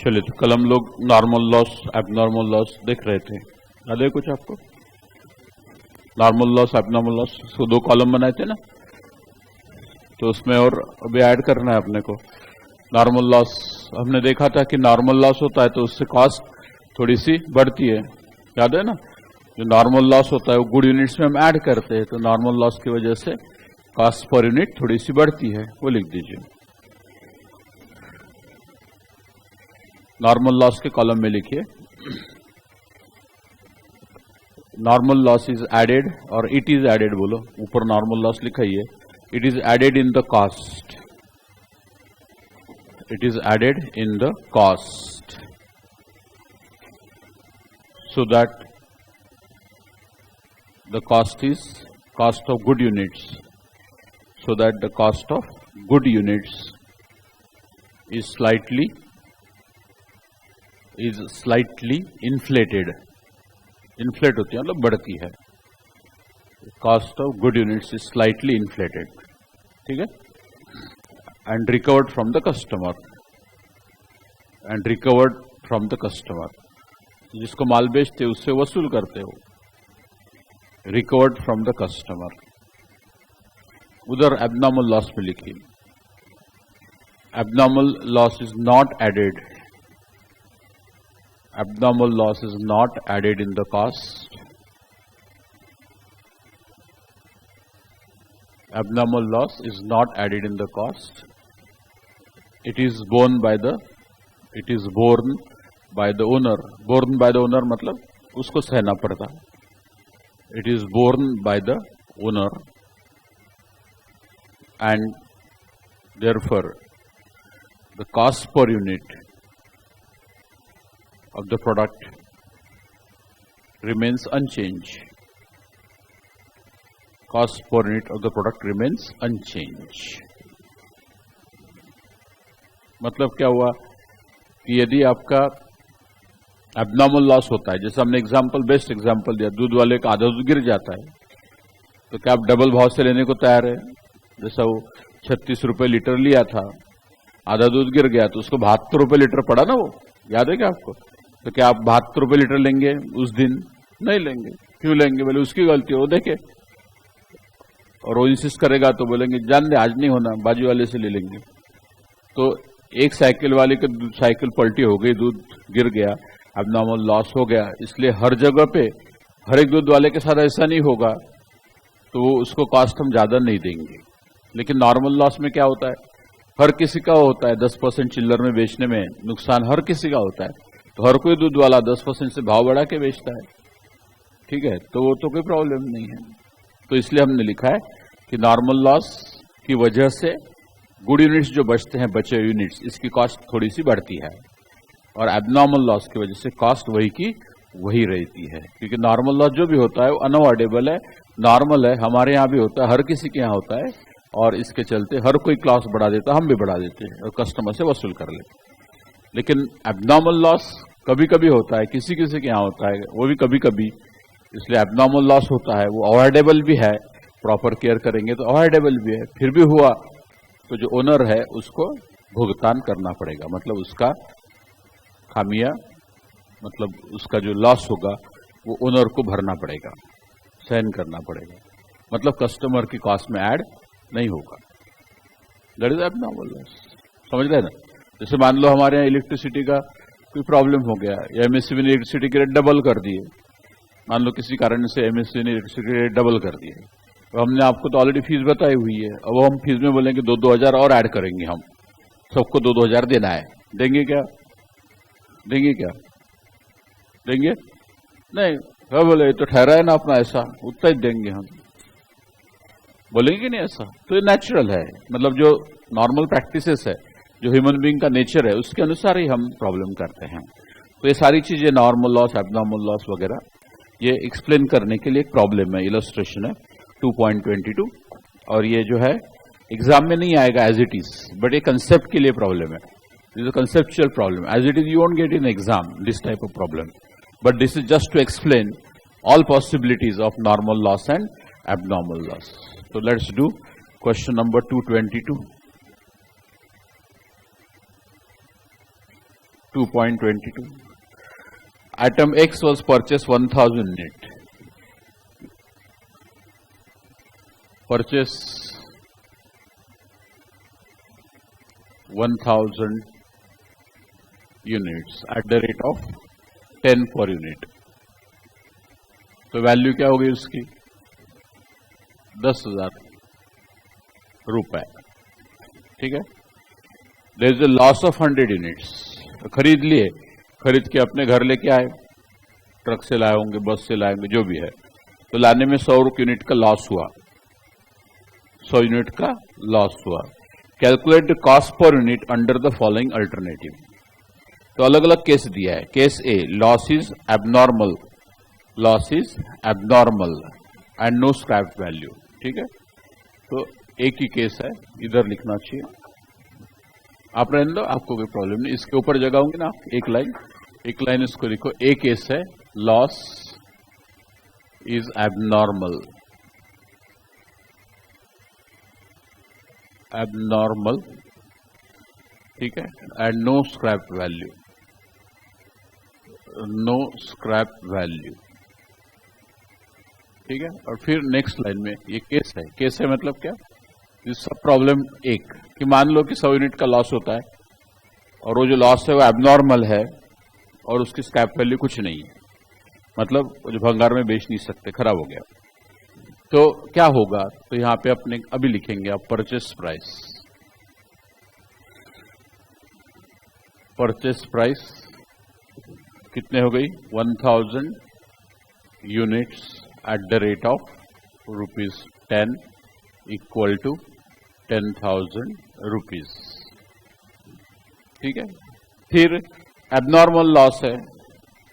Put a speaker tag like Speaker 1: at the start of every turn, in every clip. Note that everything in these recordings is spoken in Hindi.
Speaker 1: चलिए, तो कल हम लोग नॉर्मल लॉस एबनॉर्मल लॉस देख रहे थे। याद है कुछ आपको? नॉर्मल लॉस एबनॉर्मल लॉस, उसको दो कॉलम बनाए थे ना, तो उसमें और अभी ऐड करना है अपने को। नॉर्मल लॉस हमने देखा था कि नॉर्मल लॉस होता है तो उससे कॉस्ट थोड़ी सी बढ़ती है, याद है ना? जो नॉर्मल लॉस होता है वो गुड यूनिट्स में हम ऐड करते हैं, तो नॉर्मल लॉस की वजह से कॉस्ट पर यूनिट थोड़ी सी बढ़ती है, वो लिख दीजिए। नॉर्मल लॉस के कॉलम में लिखिए नॉर्मल लॉस इज एडेड, और इट इज एडेड बोलो, ऊपर नॉर्मल लॉस लिखा ही है। It is added in the cost, it is added in the cost, so that the cost is cost of good units, so that the cost of good units is slightly inflated. Inflate होती है मतलब बढ़ती है। Cost of good units is slightly inflated, ठीक है? And recovered from the customer, and recovered from the customer, जिसको माल बेचते हो उससे वसूल करते हो। Recovered from the customer. उधर एबनॉर्मल लॉस में लिखिए abnormal loss is not added, abnormal loss is not added in the cost, abnormal loss is not added in the cost, it is borne by the owner. Borne by the owner मतलब उसको सहना पड़ता है। It is borne by the owner and therefore the cost per unit of the product remains unchange. Cost per unit of the product remains unchange. मतलब क्या हुआ कि यदि आपका एबनॉर्मल लॉस होता है, जैसे हमने बेस्ट एग्जांपल दिया, दूध वाले का आधा दूध गिर जाता है, तो क्या आप डबल भाव से लेने को तैयार है? जैसा वो 36 रुपए लीटर लिया था, आधा दूध गिर गया तो उसको 72 रुपए लीटर पड़ा ना, वो याद है क्या आपको? तो क्या आप 72 रुपए लीटर लेंगे उस दिन? नहीं लेंगे। क्यों लेंगे? बोले उसकी गलती हो, देखे, और वो इंसिस्ट करेगा तो बोलेंगे जान दे, आज नहीं होना, बाजू वाले से ले लेंगे। तो एक साइकिल वाले की साइकिल पलटी हो गई, दूध गिर गया, एबनॉर्मल लॉस हो गया। इसलिए हर जगह पे हर एक दूध वाले के साथ ऐसा नहीं होगा, तो वो उसको कॉस्ट हम ज्यादा नहीं देंगे। लेकिन नॉर्मल लॉस में क्या होता है? हर किसी का होता है 10% चिल्लर में बेचने में नुकसान हर किसी का होता है, तो हर कोई दूध वाला 10% से भाव बढ़ा के बेचता है, ठीक है? तो वो तो कोई प्रॉब्लम नहीं है। तो इसलिए हमने लिखा है कि नॉर्मल लॉस की वजह से गुड यूनिट्स जो बचते हैं, बचे यूनिट्स, इसकी कॉस्ट थोड़ी सी बढ़ती है, और एबनॉर्मल लॉस की वजह से कॉस्ट वही की वही रहती है। क्योंकि नॉर्मल लॉस जो भी होता है वो अनअवॉइडेबल है, नॉर्मल है, हमारे यहाँ भी होता है, हर किसी के यहाँ होता है, और इसके चलते हर कोई क्लास बढ़ा देता है, हम भी बढ़ा देते हैं और कस्टमर से वसूल कर लेते हैं। लेकिन एबनॉर्मल लॉस कभी कभी होता है, किसी किसी के यहाँ होता है, वो भी कभी कभी, इसलिए एबनॉर्मल लॉस होता है, वो अवॉइडेबल भी है, प्रॉपर केयर करेंगे तो अवॉइडेबल भी है। फिर भी हुआ तो जो ओनर है उसको भुगतान करना पड़ेगा, मतलब उसका खामिया, मतलब उसका जो लॉस होगा वो ओनर को भरना पड़ेगा, सहन करना पड़ेगा, मतलब कस्टमर की कॉस्ट में ऐड नहीं होगा। That is abnormal loss. समझ रहे ना? जैसे मान लो हमारे यहाँ इलेक्ट्रिसिटी का कोई प्रॉब्लम हो गया, या एमएससी ने इलेक्ट्रिसिटी के रेट डबल कर दिए, मान लो किसी कारण से एमएससी ने इलेक्ट्रिसिटी रेट डबल कर दिए, तो हमने आपको तो ऑलरेडी फीस बताई हुई है, अब हम फीस में बोलेंगे 2-2 हजार और ऐड करेंगे, हम सबको 2-2 हजार देना है, देंगे क्या? देंगे क्या? देंगे नहीं। क्या बोले, तो ठहरा है ना अपना, ऐसा उतना ही देंगे हम, बोलेंगे नहीं ऐसा? तो ये नेचुरल है, मतलब जो नॉर्मल प्रैक्टिसेस है, जो ह्यूमन बीइंग का नेचर है, उसके अनुसार ही हम प्रॉब्लम करते हैं। तो ये सारी चीजें नॉर्मल लॉस, एबनॉर्मल लॉस वगैरह, ये एक्सप्लेन करने के लिए एक प्रॉब्लम है, इलस्ट्रेशन है 2.22, और ये जो है एग्जाम में नहीं आएगा एज इट इज, बट ये कंसेप्ट के लिए प्रॉब्लम है। This is a conceptual problem. As it is, you won't get in exam this type of problem. But this is just to explain all possibilities of normal loss and abnormal loss. So let's do question number 222. 2.22. Item X was purchased 1000 unit. Purchase 1000 units at the rate of 10 per unit. तो वैल्यू क्या होगी उसकी? 10,000 रुपए. ठीक है. There is a loss of 100 units. खरीद लिए, खरीद के अपने घर लेके आए, ट्रक से लाए होंगे, बस से लाए होंगे, जो भी है. तो लाने में 100 यूनिट का लॉस हुआ. 100 यूनिट का लॉस हुआ. Calculate the cost per unit under the following alternative. तो अलग अलग केस दिया है. Case A, loss is abnormal, loss is abnormal and no scrap value. ठीक है. तो एक ही केस है, इधर लिखना चाहिए. आप रहने दो, आपको कोई प्रॉब्लम नहीं. इसके ऊपर जगह होंगे ना, एक लाइन इसको लिखो. ए केस है, लॉस इज एबनॉर्मल, एबनॉर्मल. ठीक है. And no scrap value, no scrap value. ठीक है. और फिर नेक्स्ट लाइन में ये केस है. केस है मतलब क्या? इस सब प्रॉब्लम एक कि मान लो कि 100 यूनिट का लॉस होता है और वो जो लॉस है वो एबनॉर्मल है और उसकी स्क्रैप वैल्यू कुछ नहीं है, मतलब वो जो भंगार में बेच नहीं सकते, खराब हो गया. तो क्या होगा? तो यहां पे अपने अभी लिखेंगे आप परचेस प्राइस. परचेस प्राइस कितने हो गई? 1000 units at the rate of ₹10 equal to 10,000 rupees. ठीक है. फिर एबनॉर्मल लॉस है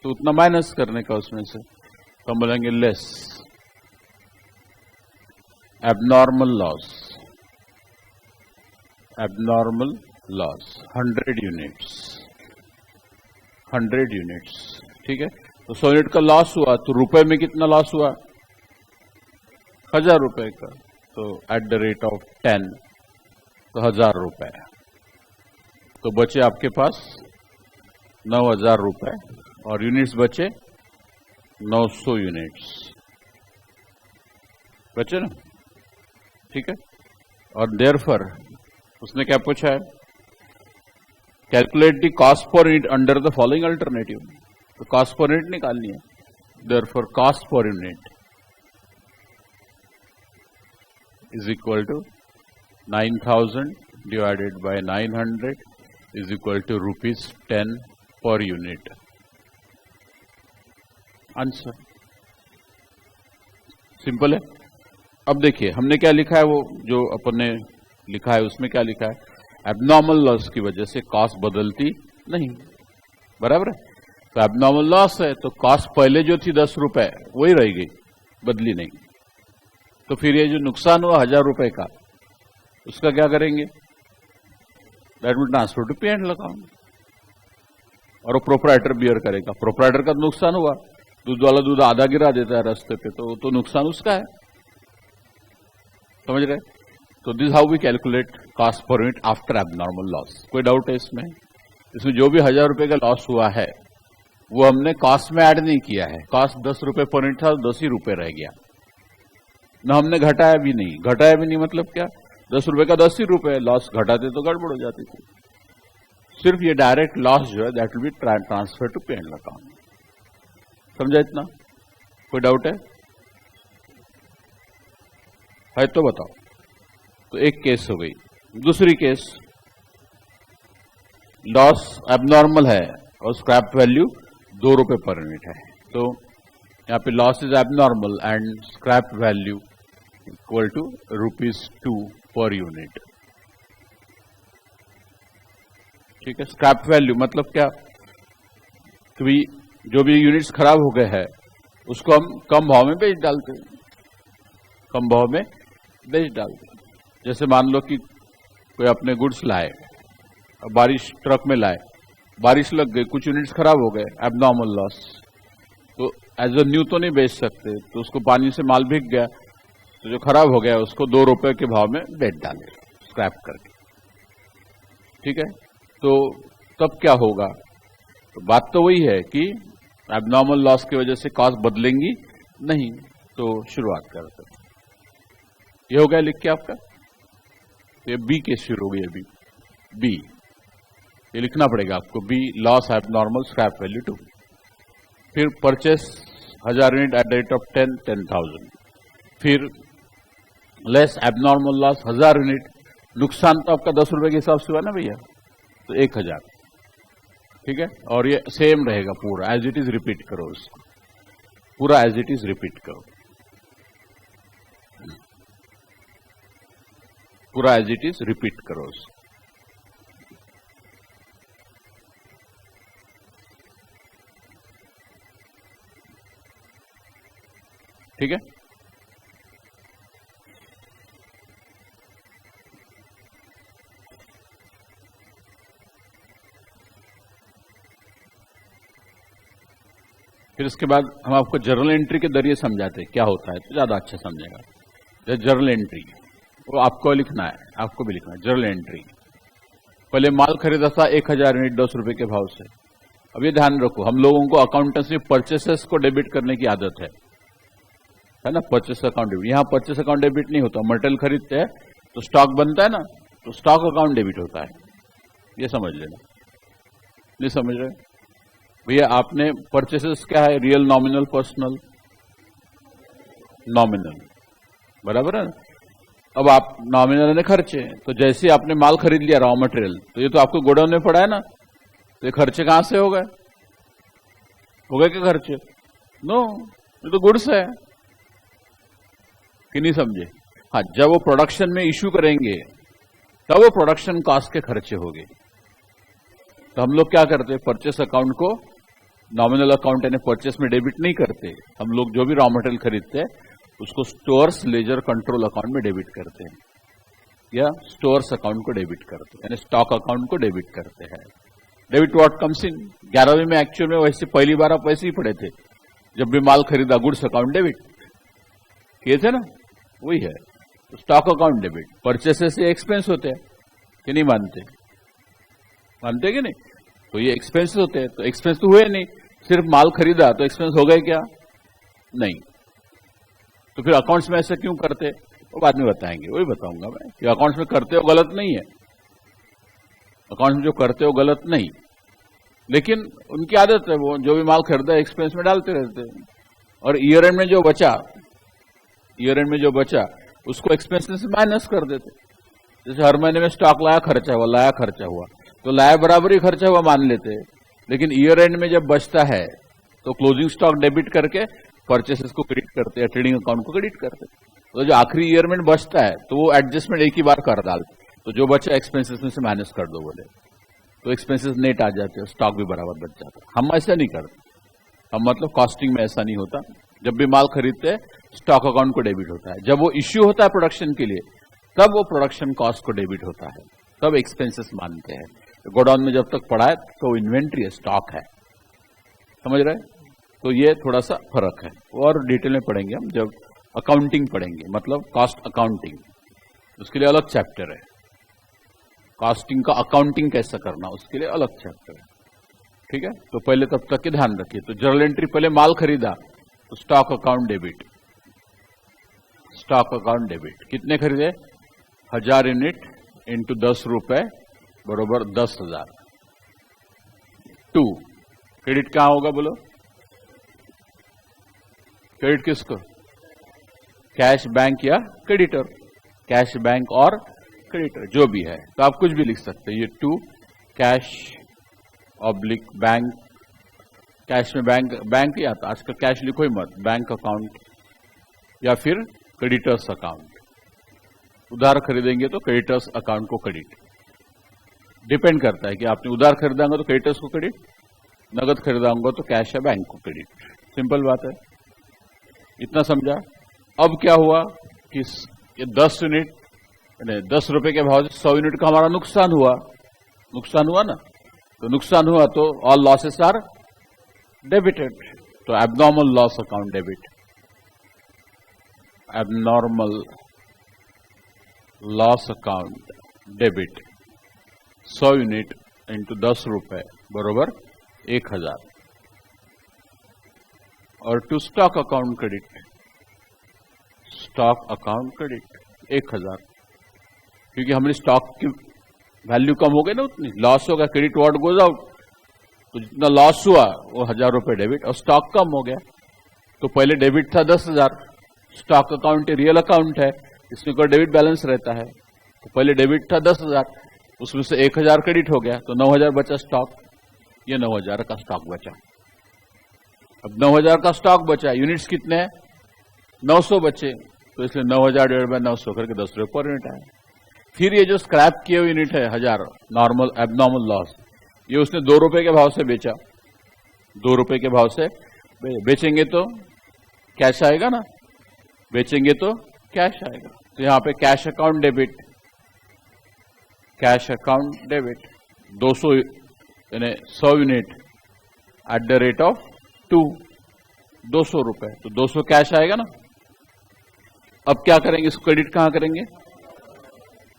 Speaker 1: तो उतना माइनस करने का उसमें से, तो हम बोलेंगे less abnormal loss. Abnormal loss 100 units, 100 units. ठीक है. तो 100 यूनिट का लॉस हुआ तो रुपए में कितना लॉस हुआ? 1000 रुपए का. तो एट द रेट ऑफ 10, तो 1000 रुपए. तो बचे आपके पास 9000 रुपए और यूनिट्स बचे 900 यूनिट्स बचे ना. ठीक है. और देयरफॉर उसने क्या पूछा है? Calculate the cost per unit under the following alternative. तो कॉस्ट पर यूनिट निकालनी है. Therefore cost per unit is equal to 9000 divided by 900 is equal to ₹10 per unit. Answer simple है. अब देखिए हमने क्या लिखा है, वो जो अपन ने लिखा है उसमें क्या लिखा है? एबनॉर्मल लॉस की वजह से कॉस्ट बदलती नहीं. बराबर है. तो एबनॉर्मल लॉस है तो कॉस्ट पहले जो थी 10 रुपए वही रह गई, बदली नहीं. तो फिर ये जो नुकसान हुआ 1000 रुपए का, उसका क्या करेंगे? That will transfer to P and account और वो प्रोप्राइटर बियर करेगा. प्रोप्राइटर का नुकसान हुआ, दूध वाला दूध आधा गिरा देता है रास्ते पे, तो नुकसान उसका है. समझ रहे? तो this how we calculate cost per unit after abnormal loss. कोई डाउट है इसमें? इसमें जो भी 1000 रुपए का लॉस हुआ है वो हमने कॉस्ट में ऐड नहीं किया है. कॉस्ट 10 रुपए पर यूनिट था, 10 ही रुपए रह गया ना. हमने घटाया भी नहीं. घटाया भी नहीं मतलब क्या? 10 रुपए का 10 ही रुपए. लॉस घटाते तो गड़बड़ हो जाती थी. सिर्फ ये डायरेक्ट लॉस जो है that will be transfer to P and account. समझा इतना? कोई डाउट है तो बताओ. तो एक केस हो गई. दूसरी केस, लॉस एबनॉर्मल है और स्क्रैप वैल्यू 2 रुपए पर यूनिट है. तो यहाँ पे loss is abnormal and scrap value equal to ₹2 per unit. ठीक है. स्क्रैप वैल्यू मतलब क्या? कि जो भी यूनिट्स खराब हो गए हैं उसको हम कम भाव में बेच डालते हैं. कम भाव में बेच डालते हैं. जैसे मान लो कि कोई अपने गुड्स लाए, बारिश ट्रक में लाए, बारिश लग गई, कुछ यूनिट्स खराब हो गए, एबनॉर्मल लॉस. तो एज अ न्यू तो नहीं बेच सकते, तो उसको पानी से माल भीग गया, तो जो खराब हो गया उसको 2 रुपए के भाव में बेच डाले स्क्रैप करके. ठीक है. तो तब क्या होगा? तो बात तो वही है कि एबनॉर्मल लॉस की वजह से कॉस्ट बदलेंगी नहीं। तो शुरुआत करते हैं। ये हो गया लिख के आपका। तो ये बी केस शुरू हो गई अभी। बी ये लिखना पड़ेगा आपको, B loss abnormal scrap value 2। फिर purchase 1000 unit at the rate of 10,000। फिर लेस एबनॉर्मल लॉस 1000 यूनिट, नुकसान तो आपका 10 रुपए के हिसाब से हुआ ना भैया, तो 1000। ठीक है, और ये सेम रहेगा पूरा एज इट इज, रिपीट करो उसको, पूरा एज इट इज रिपीट करो, पूरा एज इट इज रिपीट करो उसको। ठीक है, फिर इसके बाद हम आपको जर्नल एंट्री के जरिए समझाते हैं क्या होता है, तो ज्यादा अच्छा समझेगा। जर्नल एंट्री वो आपको लिखना है, आपको भी लिखना है जर्नल एंट्री। पहले माल खरीदा था 1000 यूनिट 10 रुपए के भाव से। अब ये ध्यान रखो, हम लोगों को अकाउंटेंसी परचेसेस को डेबिट करने की आदत है ना, परचेस अकाउंट डेबिट। यहाँ परचेस अकाउंट डेबिट नहीं होता, मटेरियल खरीदते हैं तो स्टॉक बनता है ना, तो स्टॉक अकाउंट डेबिट होता है। ये समझ लेना, नहीं समझ रहे भैया? आपने परचेसेस क्या है, रियल, नॉमिनल, पर्सनल, नॉमिनल, बराबर है ना। अब आप नॉमिनल ने खर्चे, तो जैसे आपने माल खरीद लिया रॉ मटेरियल, तो ये तो आपको गोडाउन में पड़ा है ना, तो ये खर्चे कहां से हो गए? हो गए क्या खर्चे? नो, ये तो गुड्स है कि नहीं समझे? हाँ, जब वो प्रोडक्शन में इश्यू करेंगे तब वो प्रोडक्शन कॉस्ट के खर्चे होंगे। तो हम लोग क्या करते हैं, परचेस अकाउंट को नॉमिनल अकाउंट यानी परचेस में डेबिट नहीं करते। हम लोग जो भी रॉ मटेरियल खरीदते हैं उसको स्टोर्स लेजर कंट्रोल अकाउंट में डेबिट करते हैं, या स्टोर्स अकाउंट को डेबिट करते हैं, यानी स्टॉक अकाउंट को डेबिट करते हैं। डेबिट व्हाट कम्स इन, 11वीं में एक्चुअल में वैसे पहली बार आप वैसे ही पढ़े थे, जब भी माल खरीदा गुड्स अकाउंट डेबिट किए थे ना, वही है। तो स्टॉक अकाउंट डेबिट, परचेसेस से एक्सपेंस होते हैं कि नहीं मानते? मानते कि नहीं? तो ये एक्सपेंस होते हैं, तो एक्सपेंस तो हुए नहीं, सिर्फ माल खरीदा तो एक्सपेंस हो गए क्या? नहीं। तो फिर अकाउंट्स में ऐसा क्यों करते, वो बाद में बताएंगे, वही बताऊंगा मैं कि अकाउंट्स में करते हो गलत नहीं है, अकाउंट्स में जो करते हो गलत नहीं, लेकिन उनकी आदत है, वो जो भी माल खरीदा एक्सपेंस में डालते रहते हैं। और ईयर एंड में जो बचा, ईयर एंड में जो बचा उसको एक्सपेंसेस से माइनस कर देते। जैसे हर महीने में स्टॉक लाया खर्चा हुआ, लाया खर्चा हुआ, तो लाया बराबर ही खर्चा हुआ मान लेते हैं। लेकिन ईयर एंड में जब बचता है तो क्लोजिंग स्टॉक डेबिट करके परचेसेस को क्रेडिट करते हैं, ट्रेडिंग अकाउंट को क्रेडिट करते हैं। तो जो आखिरी ईयर में बचता है तो वो एडजस्टमेंट एक ही बार कर डालते, तो जो बचा एक्सपेंसेस में से माइनस कर दो बोले, तो एक्सपेंसेस नेट आ जाते हैं, स्टॉक भी बराबर बच जाता है। हम ऐसा नहीं करते, हम मतलब कॉस्टिंग में ऐसा नहीं होता। जब भी माल खरीदते हैं स्टॉक अकाउंट को डेबिट होता है, जब वो इश्यू होता है प्रोडक्शन के लिए तब वो प्रोडक्शन कॉस्ट को डेबिट होता है, तब एक्सपेंसेस मानते हैं। तो गोडाउन में जब तक पड़ा है तो इन्वेंट्री है, स्टॉक है, समझ रहे? तो ये थोड़ा सा फर्क है, और डिटेल में पढ़ेंगे हम जब अकाउंटिंग पढ़ेंगे, मतलब कॉस्ट अकाउंटिंग, उसके लिए अलग चैप्टर है। कॉस्टिंग का अकाउंटिंग कैसा करना उसके लिए अलग चैप्टर है, ठीक है। तो पहले तब तक के ध्यान रखिए। तो जर्नल एंट्री, पहले माल खरीदा तो stock account debit, stock account debit. कितने खरीदे? 1000 यूनिट इंटू 10 रुपए बरोबर 10,000। 2 क्रेडिट कहां होगा बोलो? क्रेडिट किसको? कैश बैंक या क्रेडिटर, कैश बैंक और क्रेडिटर जो भी है, तो आप कुछ भी लिख सकते हैं। ये 2 कैश ऑब्लिक बैंक, कैश में बैंक, बैंक ही आता आजकल, कैश लिखो ही मत, बैंक अकाउंट या फिर क्रेडिटर्स अकाउंट। उधार खरीदेंगे तो क्रेडिटर्स अकाउंट को क्रेडिट, डिपेंड करता है कि आपने उधार खरीदांगा तो क्रेडिटर्स को क्रेडिट, नगद खरीदांगा तो कैश या बैंक को क्रेडिट। सिंपल बात है, इतना समझा। अब क्या हुआ कि ये 10 यूनिट 10 रुपए के भाव से 100 यूनिट का हमारा नुकसान हुआ, नुकसान हुआ ना, तो नुकसान हुआ तो ऑल लॉसेस आर डेबिटेड, तो abnormal loss account debit, abnormal loss account debit 100 unit into 10 रुपए बरोबर 1000 और to stock account credit, stock account credit 1000, क्योंकि हमारी स्टॉक की वैल्यू कम हो गई ना, उतनी लॉस होगा, क्रेडिट व्हाट गोज आउट, तो जितना लॉस हुआ वो 1000 रुपए डेबिट और स्टॉक कम हो गया। तो पहले डेबिट था 10,000, स्टॉक अकाउंट रियल अकाउंट है, इसमें कोई डेबिट बैलेंस रहता है, तो पहले डेबिट था 10,000, उसमें से 1000 क्रेडिट हो गया तो 9000 बचा स्टॉक, ये 9000 का स्टॉक बचा। अब 9000 का स्टॉक बचा, यूनिट्स कितने हैं 900 बचे, तो इसलिए 9000 डिवाइड बाय 900 करके 10 रुपये पर यूनिट आया। फिर ये जो स्क्रैप किए हुए यूनिट है 1000 नॉर्मल एबनॉर्मल लॉस, ये उसने 2 रुपए के भाव से बेचा, 2 रुपए के भाव से बेचेंगे तो कैश आएगा ना, बेचेंगे तो कैश आएगा, तो यहां पे cash account debit, cash account debit 200 यानी 100 unit at the rate of 2, 200 रुपए, तो 200 कैश आएगा ना। अब क्या करेंगे, इसको क्रेडिट कहां करेंगे,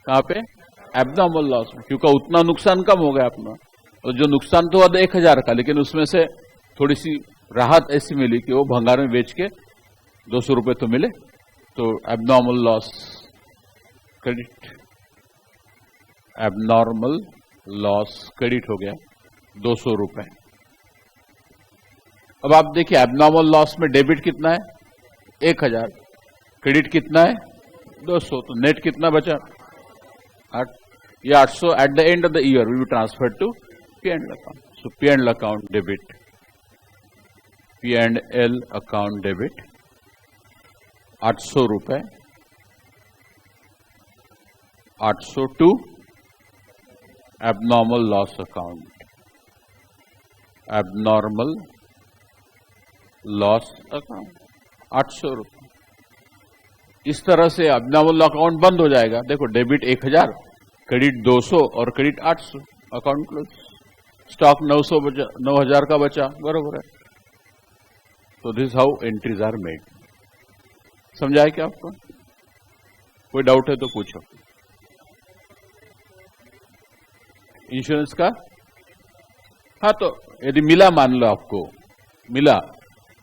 Speaker 1: कहां पे, एबनॉर्मल लॉस में, क्योंकि उतना नुकसान कम हो गया अपना, और जो नुकसान तो हुआ 1000 का, लेकिन उसमें से थोड़ी सी राहत ऐसी मिली कि वो भंगार में बेच के 200 रुपए तो मिले, तो abnormal loss credit, abnormal loss credit हो गया 200 रुपए। अब आप देखिए एबनॉर्मल लॉस में डेबिट कितना है 1000, क्रेडिट कितना है 200, तो नेट कितना बचा 8, ये 800 at the end of the year we transfer to P and account, so P and account debit, P and L account debit 800 रुपए, 800 to abnormal loss account, abnormal loss account 800 रुपए। इस तरह से एबनॉर्मल अकाउंट बंद हो जाएगा। देखो डेबिट 1000, क्रेडिट 200 और क्रेडिट 800, अकाउंट क्लोज, स्टॉक 900 बचा, 9000 का बचा, बरोबर है। तो this how entries are made. समझा है क्या आपको? कोई डाउट है तो पूछो। इंश्योरेंस का, हाँ, तो यदि मिला, मान लो आपको मिला,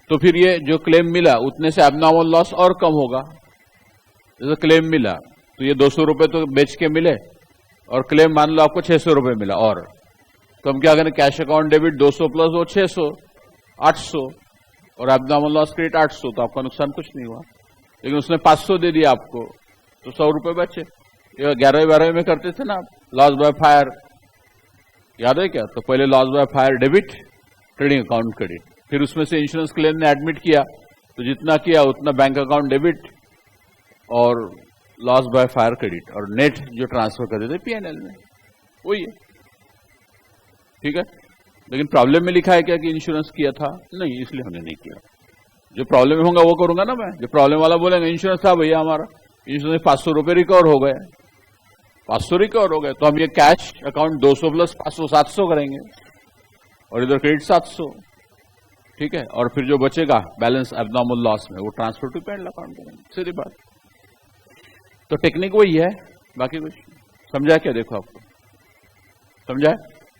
Speaker 1: तो फिर ये जो क्लेम मिला उतने से एबनॉर्मल लॉस और कम होगा। जैसे क्लेम मिला तो ये 200 रुपए तो बेच के मिले, और क्लेम मान लो आपको 600 रुपए मिला, और तो हम क्या करें, कैश अकाउंट डेबिट 200 प्लस वो 600, 800, और एबनॉर्मल लॉस क्रेडिट 800, तो आपका नुकसान कुछ नहीं हुआ। लेकिन उसने 500 दे दिया आपको, तो 100 रुपए बचे। ये 11वीं में करते थे ना लॉस बाय फायर, याद है क्या? तो पहले loss by fire debit, trading account credit, फिर उसमें से इंश्योरेंस क्लेम ने एडमिट किया तो जितना किया उतना बैंक अकाउंट डेबिट और लॉस बाय फायर क्रेडिट, और नेट जो ट्रांसफर करते थे पीएनएल में, वही है। ठीक है, लेकिन प्रॉब्लम में लिखा है क्या कि इंश्योरेंस किया था? नहीं, इसलिए हमने नहीं किया। जो प्रॉब्लम में होगा वो करूंगा ना मैं। जो प्रॉब्लम वाला बोलेंगे इंश्योरेंस था भैया हमारा, इंश्योरेंस 500 रुपए रिकवर हो गए, 500 रिकवर हो गए, तो हम ये कैश अकाउंट 200 प्लस 500 700 करेंगे, और इधर क्रेडिट 700। ठीक है, और फिर जो बचेगा बैलेंस एबनॉर्मल लॉस में वो ट्रांसफर टू पेड अकाउंट करेंगे, सीधी बात। तो टेक्निक वही है, बाकी कुछ समझा क्या? देखो आपको समझा है?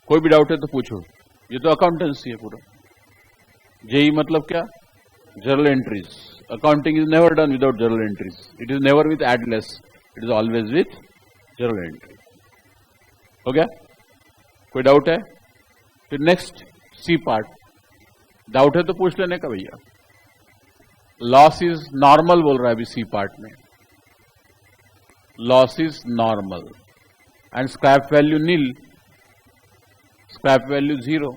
Speaker 1: कोई भी डाउट है तो पूछो। ये तो अकाउंटेंसी है पूरा। जेई मतलब क्या? Journal entries. Accounting is never done without journal entries, it is never with एडलेस, it is always with journal entry. हो गया? कोई डाउट है? फिर नेक्स्ट सी पार्ट, डाउट है तो पूछ लेने का भैया। लॉस इज नॉर्मल बोल रहा है अभी सी पार्ट में, loss is normal and scrap value nil, scrap value 0।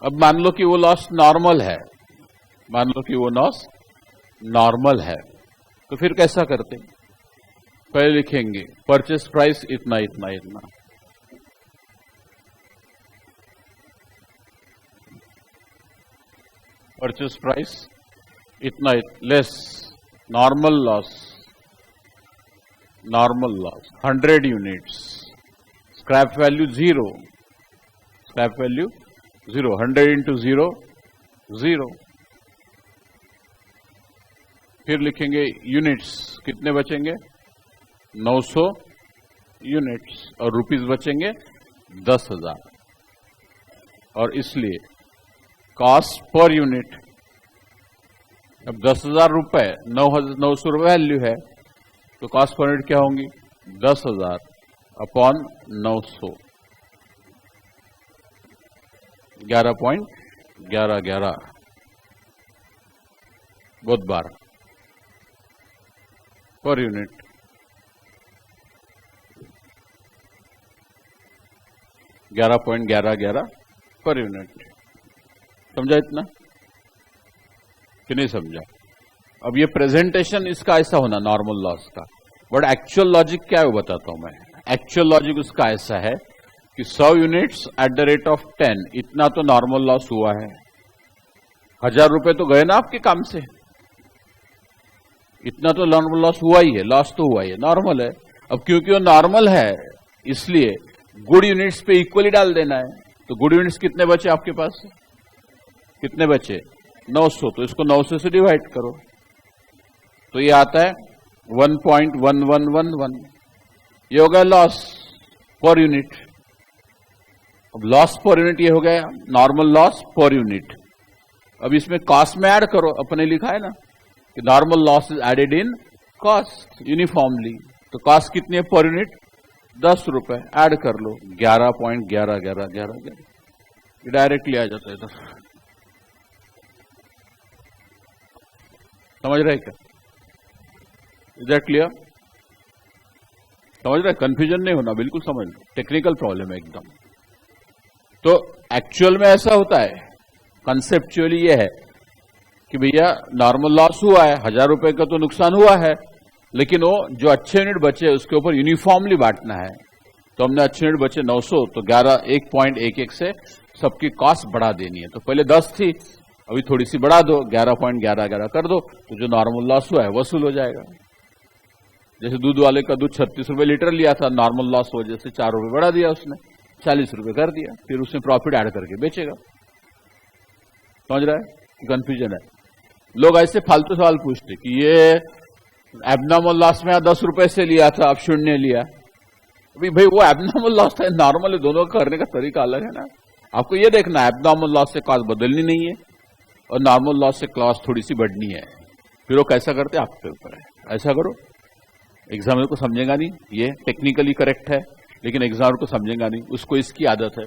Speaker 1: अब मान लो कि वो लॉस नॉर्मल है, मान लो कि वो लॉस नॉर्मल है, तो फिर कैसा करते? पहले लिखेंगे परचेस प्राइस इतना इतना इतना, परचेस प्राइस इतना less normal loss, normal loss 100 units, scrap value 0, scrap value 0, 100 into 0 0। फिर लिखेंगे यूनिट्स कितने बचेंगे, 900 यूनिट्स, और रुपीस बचेंगे 10,000। और इसलिए कॉस्ट पर यूनिट, अब 10,000 रुपए 900 रुपए वैल्यू है, तो कॉस्ट पर यूनिट क्या होंगी? 10,000 अपॉन 900, 11.1111 बहुत बार पर यूनिट। $11.1111 per unit. समझा इतना कि नहीं समझा? अब ये प्रेजेंटेशन इसका ऐसा होना नॉर्मल लॉस का, बट एक्चुअल लॉजिक क्या है वो बताता हूं मैं। एक्चुअल लॉजिक उसका ऐसा है कि 100 units at the rate of 10, इतना तो नॉर्मल लॉस हुआ है। 1000 रुपए तो गए ना आपके काम से, इतना तो नॉर्मल लॉस हुआ ही है, लॉस तो हुआ ही है, नॉर्मल है। अब क्योंकि वो नॉर्मल है इसलिए गुड यूनिट्स पे इक्वली डाल देना है। तो गुड यूनिट्स कितने बचे आपके पास? कितने बचे? 900, तो इसको 900 से डिवाइड करो, तो ये आता है 1.1111। ये हो गया लॉस पर यूनिट। अब लॉस पर यूनिट ये हो गया नॉर्मल लॉस पर यूनिट। अब इसमें कॉस्ट में ऐड करो, अपने लिखा है ना कि normal loss is added in cost uniformly. तो कॉस्ट कितनी है पर यूनिट? 10 रुपए। ऐड कर लो 11.1111, ये डायरेक्टली आ जाता है इधर। समझ रहे क्या? Is that clear? समझ रहे? कंफ्यूजन नहीं होना, बिल्कुल समझ लो, टेक्निकल प्रॉब्लम है एकदम। तो एक्चुअल में ऐसा होता है, कंसेप्चुअली ये है कि भैया नॉर्मल लॉस हुआ है, 1000 रुपए का तो नुकसान हुआ है, लेकिन वो जो अच्छे यूनिट बचे उसके ऊपर यूनिफॉर्मली बांटना है। तो हमने अच्छे यूनिट बचे 900, तो 1.11 से सबकी कॉस्ट बढ़ा देनी है। तो पहले 10 थी, अभी थोड़ी सी बढ़ा दो, 11.1111 कर दो, तो जो नॉर्मल लॉस हुआ है वसूल हो जाएगा। जैसे दूध वाले का दूध 36 रुपए लीटर लिया था, नॉर्मल लॉस वजह से 4 रुपए बढ़ा दिया उसने, 40 रुपए कर दिया, फिर उसने प्रॉफिट ऐड करके बेचेगा। समझ रहा है कि कंफ्यूजन है? लोग ऐसे फालतू सवाल पूछते कि ये एबनॉर्मल लॉस में 10 रुपए से लिया था, अब 0 लिया। अभी भाई वो एबनॉर्मल लॉस था, नॉर्मल, दोनों का करने का तरीका अलग है ना। आपको ये देखना एबनॉर्मल लॉस से कॉस्ट बदलनी नहीं है और नॉर्मल लॉस से कॉस्ट थोड़ी सी बढ़नी है। फिर वो कैसा करते हैं आपके ऊपर है। ऐसा करो, एग्जामिनर को समझेगा नहीं, ये टेक्निकली करेक्ट है, लेकिन एग्जामिनर को समझेगा नहीं, उसको इसकी आदत है,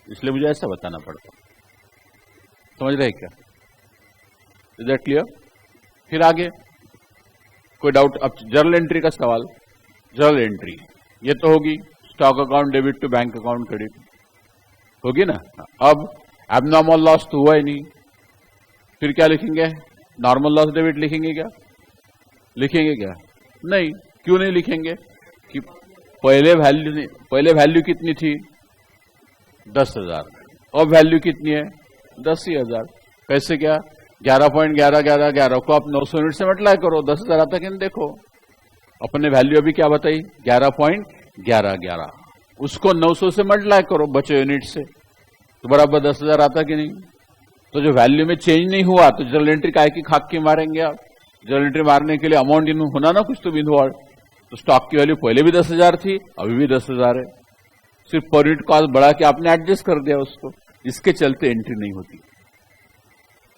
Speaker 1: इसलिए मुझे ऐसा बताना पड़ता। समझ रहे क्या? Is that clear? फिर आगे कोई डाउट? अब जर्नल एंट्री का सवाल। जर्नल एंट्री ये तो होगी, stock account debit to bank account credit होगी ना। अब एबनॉर्मल लॉस तो हुआ ही नहीं, फिर क्या लिखेंगे? नॉर्मल लॉस डेबिट लिखेंगे क्या? लिखेंगे क्या? नहीं। क्यों नहीं लिखेंगे? कि पहले वैल्यू कितनी थी? 10,000। अब वैल्यू कितनी है? 10,000। कैसे? क्या 11.1111 को आप 900 यूनिट से मल्टीप्लाई करो, 10,000 आता कि नहीं देखो। अपने वैल्यू अभी क्या बताई? 11.1111, उसको 900 से मल्टीप्लाई करो बचे यूनिट से, तो बराबर 10,000 आता कि नहीं? तो जो वैल्यू में चेंज नहीं हुआ तो जर्नल एंट्री काहे की खाक के मारेंगे आप? जर्नल एंट्री मारने के लिए अमाउंट इन होना ना कुछ तो बिंदुवार। तो स्टॉक की वैल्यू पहले भी 10,000 थी, अभी भी 10,000 है, सिर्फ पर यूनिट कॉस्ट बढ़ा के आपने एडजस्ट कर दिया उसको, इसके चलते एंट्री नहीं होती।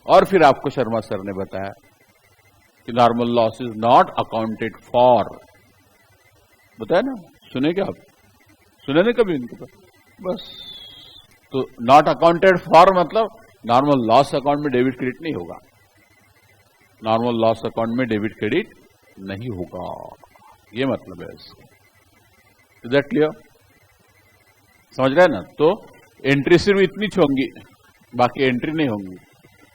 Speaker 1: और फिर आपको शर्मा सर ने बताया कि normal loss is not accounted for, बताया ना, सुने क्या आप? सुने ना कभी उनके पास? बस, तो नॉट अकाउंटेड फॉर मतलब नॉर्मल लॉस अकाउंट में डेबिट क्रेडिट नहीं होगा, नॉर्मल लॉस अकाउंट में डेबिट क्रेडिट नहीं होगा, ये मतलब है इसका। Is that clear? समझ रहे हैं ना? तो एंट्री सिर्फ इतनी होंगी, बाकी एंट्री नहीं होंगी,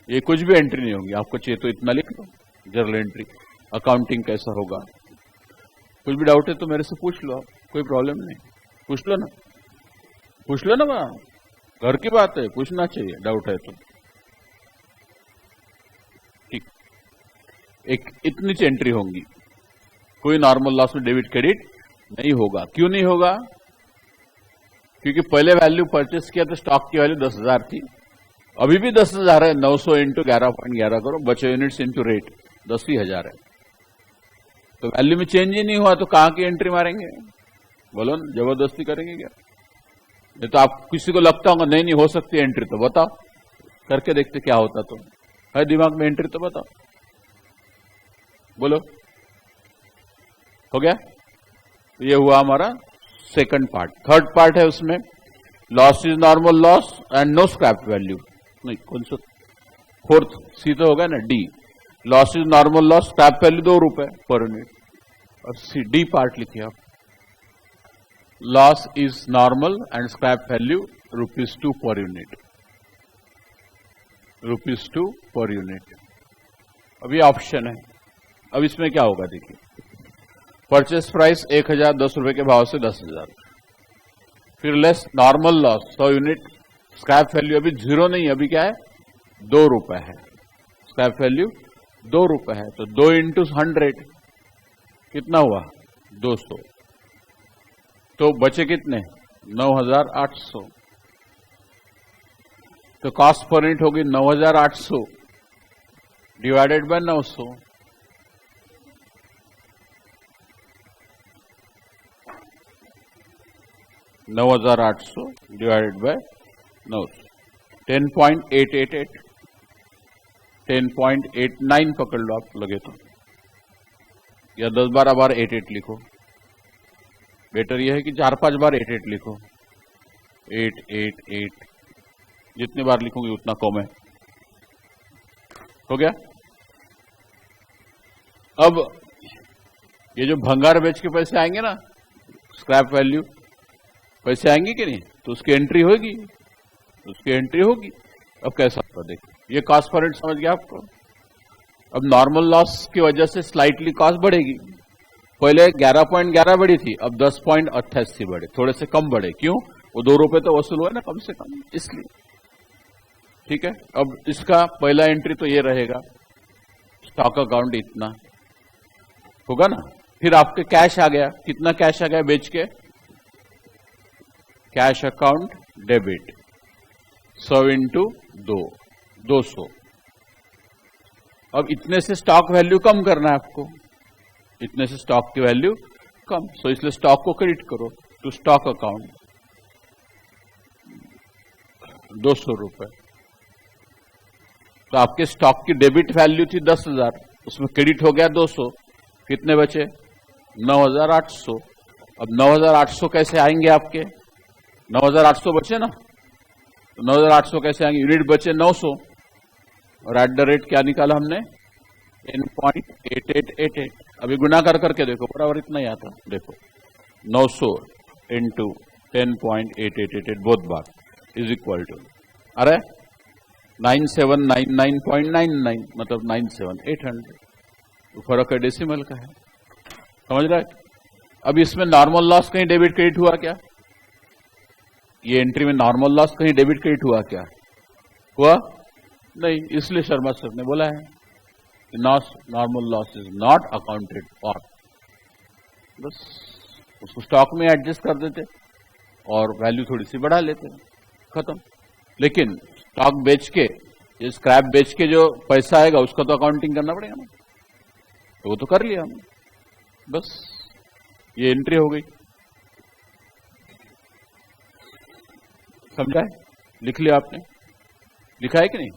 Speaker 1: ये कुछ भी एंट्री नहीं होंगी। आपको चाहिए तो इतना लिख लो, जर्नल एंट्री अकाउंटिंग कैसा होगा। कुछ भी डाउट है तो मेरे से पूछ लो, कोई प्रॉब्लम नहीं, पूछ लो ना, पूछ लो ना, वहां घर की बात है, पूछना चाहिए डाउट है तो। ठीक, एक इतनी सी एंट्री होंगी, कोई नॉर्मल लॉस में डेबिट क्रेडिट नहीं होगा। क्यों नहीं होगा? क्योंकि पहले वैल्यू परचेस किया तो स्टॉक की वैल्यू 10,000 थी, अभी भी 10,000 है, 900 इंटू 11.11 करो, बचे यूनिट्स इंटू रेट 10,000 है, तो वैल्यू में चेंज ही नहीं हुआ तो कहां की एंट्री मारेंगे? बोलो ना, जबरदस्ती करेंगे क्या? नहीं तो आप किसी को लगता होगा नहीं नहीं हो सकती एंट्री, तो बताओ, करके देखते क्या होता। तो है दिमाग में एंट्री, तो बताओ, बोलो, हो गया। तो ये हुआ हमारा सेकंड पार्ट। थर्ड पार्ट है उसमें loss is normal loss and no scrap value. नहीं, कौन सा फोर्थ सी तो होगा ना, D. Loss is normal loss, scrap value 2 रुपए पर यूनिट। और सी डी पार्ट लिखिए आप, loss is normal and scrap value ₹2 per unit, ₹2 per unit. अभी ऑप्शन है। अब इसमें क्या होगा देखिए, परचेस प्राइस 1010 रुपए के भाव से 10,000, फिर less normal loss 100 unit, scrap value अभी 0 नहीं, अभी क्या है 2 रुपए है, स्क्रैप वैल्यू 2 रुपए है। तो 2 × 100 कितना हुआ 200, तो बचे कितने 9,800। तो कॉस्ट पर यूनिट होगी 9,800 डिवाइडेड बाय 900। $9,800 डिवाइडेड बाय 900, 10.888, 10.89 पकड़ लो आप लगे तो, या 10-12 बार 88 लिखो। बेटर यह है कि 4-5 बार 88 लिखो, 888, जितनी बार लिखोगे उतना कम है। हो गया। अब ये जो भंगार बेच के पैसे आएंगे ना, स्क्रैप वैल्यू पैसे आएंगे कि नहीं, तो उसकी एंट्री होगी, उसकी एंट्री होगी। अब कैसा होगा देखिए, ये कॉस्ट पर यूनिट समझ गया आपको। अब नॉर्मल लॉस की वजह से स्लाइटली कॉस्ट बढ़ेगी। पहले 11.11 बढ़ी थी, अब 10.88 बढ़े, थोड़े से कम बढ़े। क्यों? वो 2 रुपए तो वसूल हुआ ना कम से कम, इसलिए। ठीक है। अब इसका पहला एंट्री तो ये रहेगा, स्टॉक अकाउंट इतना होगा ना। फिर आपके कैश आ गया, कितना कैश आ गया बेच के, कैश अकाउंट डेबिट 100 × 2, 200। अब इतने से स्टॉक वैल्यू कम करना है आपको, इतने से स्टॉक की वैल्यू कम, सो इसलिए स्टॉक को क्रेडिट करो टू स्टॉक अकाउंट 200 रुपए। तो आपके स्टॉक की डेबिट वैल्यू थी 10,000, उसमें क्रेडिट हो गया 200, कितने बचे 9,800। अब 9,800 कैसे आएंगे आपके, 9,800 बचे ना, तो 9,800 कैसे आएंगे, यूनिट बचे 900 और एट द रेट क्या निकाला हमने 10.8888। अभी गुना कर करके देखो, बराबर इतना ही आता, देखो 900 × 10.8888 बोथ बार इज इक्वल टू, अरे 9799.99, मतलब 97,800। तो फर्क है डेसिमल का है, समझ रहा है। अब इसमें नॉर्मल लॉस कहीं डेबिट क्रेडिट हुआ क्या, ये एंट्री में नॉर्मल लॉस कहीं डेबिट क्रेडिट हुआ क्या, हुआ नहीं, इसलिए शर्मा सर ने बोला है normal loss is not accounted for. बस उसको स्टॉक में एडजस्ट कर देते और वैल्यू थोड़ी सी बढ़ा लेते, खत्म। लेकिन स्टॉक बेच के, ये स्क्रैप बेच के जो पैसा आएगा उसका तो अकाउंटिंग करना पड़ेगा ना, तो वो तो कर लिया हमने, बस ये एंट्री हो गई। समझा है? लिख लिया आपने, लिखा है कि नहीं,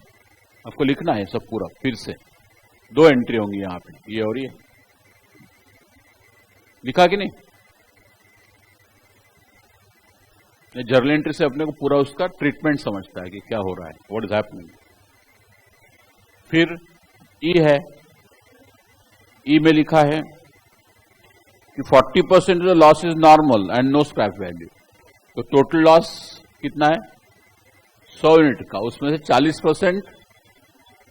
Speaker 1: आपको लिखना है सब पूरा फिर से। 2 एंट्री होंगी यहां पे, ये और ये, लिखा कि नहीं। जर्नल एंट्री से अपने को पूरा उसका ट्रीटमेंट समझता है कि क्या हो रहा है, व्हाट इज हैपनिंग। फिर ई है, ई में लिखा है कि 40% of the loss is normal and no scrap value. तो टोटल लॉस कितना है 100 यूनिट का, उसमें से 40%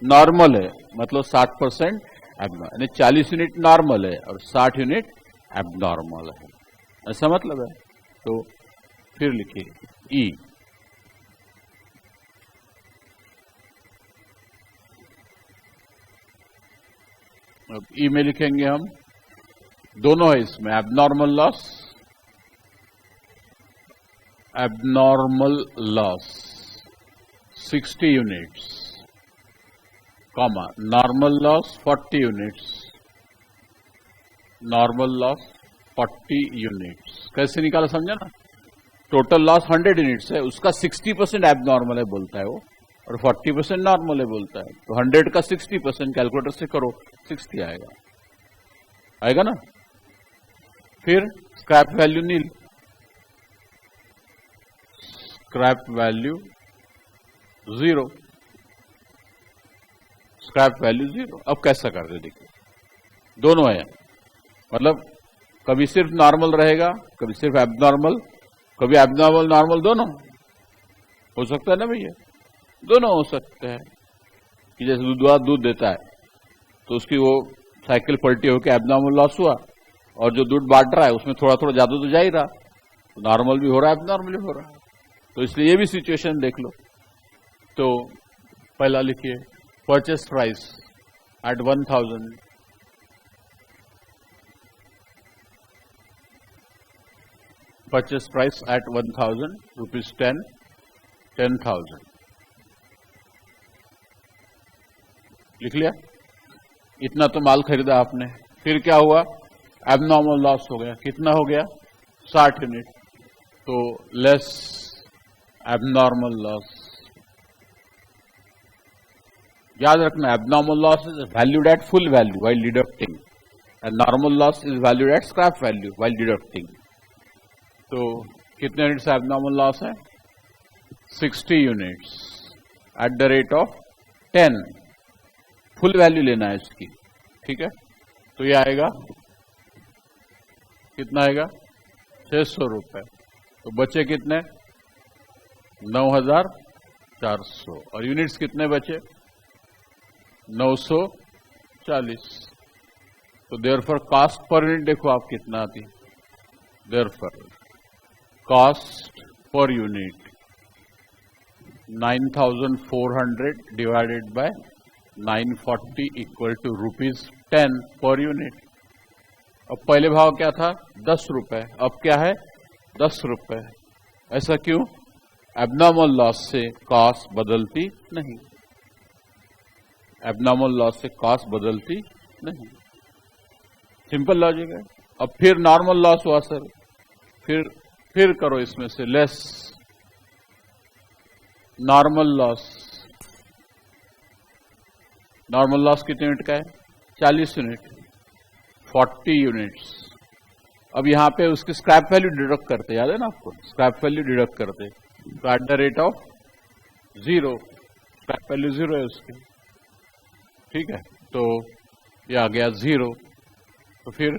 Speaker 1: नॉर्मल है, मतलब 60% एबनॉर्मल, यानी 40 यूनिट नॉर्मल है और 60 यूनिट एबनॉर्मल है, ऐसा मतलब है। तो फिर लिखिए ई, अब ई में लिखेंगे हम, दोनों है इसमें, abnormal loss, abnormal loss 60 units, comma normal loss 40 units, normal loss 40 units. कैसे निकाला समझा ना, टोटल लॉस 100 यूनिट्स है, उसका 60% एबनॉर्मल है बोलता है वो, और 40% नॉर्मल है बोलता है। तो 100 का 60% कैलकुलेटर से करो, 60 आएगा, आएगा ना। फिर scrap value nil, scrap value 0, scrap value 0। अब कैसा करते देखिए, दोनों है, मतलब कभी सिर्फ नॉर्मल रहेगा, कभी सिर्फ एबनॉर्मल, कभी एबनॉर्मल नॉर्मल, दोनों हो सकता है ना भैया, दोनों हो सकते हैं। कि जैसे दूध देता है तो उसकी वो साइकिल पलटी होकर एबनॉर्मल लॉस हुआ, और जो दूध बांट रहा है उसमें थोड़ा थोड़ा ज्यादा तो जा ही रहा, तो नॉर्मल भी हो रहा है, एबनॉर्मल भी हो रहा है। तो इसलिए ये भी सिचुएशन देख लो। तो पहला लिखिए, purchase price at 1000, purchase price at 1000 rupees 10,000 लिख लिया। इतना तो माल खरीदा आपने, फिर क्या हुआ, एबनॉर्मल लॉस हो गया, कितना हो गया, 60 यूनिट, तो लेस एबनॉर्मल लॉस। याद रखना, abnormal loss is valued at full value while deducting, and normal loss is valued at scrap value while deducting. तो कितने यूनिट्स एबनॉर्मल लॉस है, 60 units at the rate of 10, full value लेना है इसकी, ठीक है। तो ये आएगा, कितना आएगा, 600 रुपए। तो बचे कितने, 9,400, और यूनिट्स कितने बचे, 940। तो देयरफॉर कॉस्ट पर यूनिट देखो आप कितना आती, therefore cost per unit 9,400 divided by 940 equal to ₹10 per unit. अब पहले भाव क्या था, 10 रुपए, अब क्या है, 10 रुपए। ऐसा क्यों, एबनॉर्मल लॉस से कॉस्ट बदलती नहीं, एबनॉर्मल लॉस से कॉस्ट बदलती नहीं, सिंपल लॉजिक है। अब फिर नॉर्मल लॉस हुआ सर, फिर करो इसमें से less normal loss. Normal loss कितने यूनिट का है, 40 यूनिट, 40 यूनिट्स। अब यहां पे उसकी स्क्रैप वैल्यू डिडक्ट करते, याद है ना आपको, स्क्रैप वैल्यू डिडक्ट करते, तो eight the rate of 0, scrap value 0 है उसकी, ठीक है। तो ये आ गया 0, तो फिर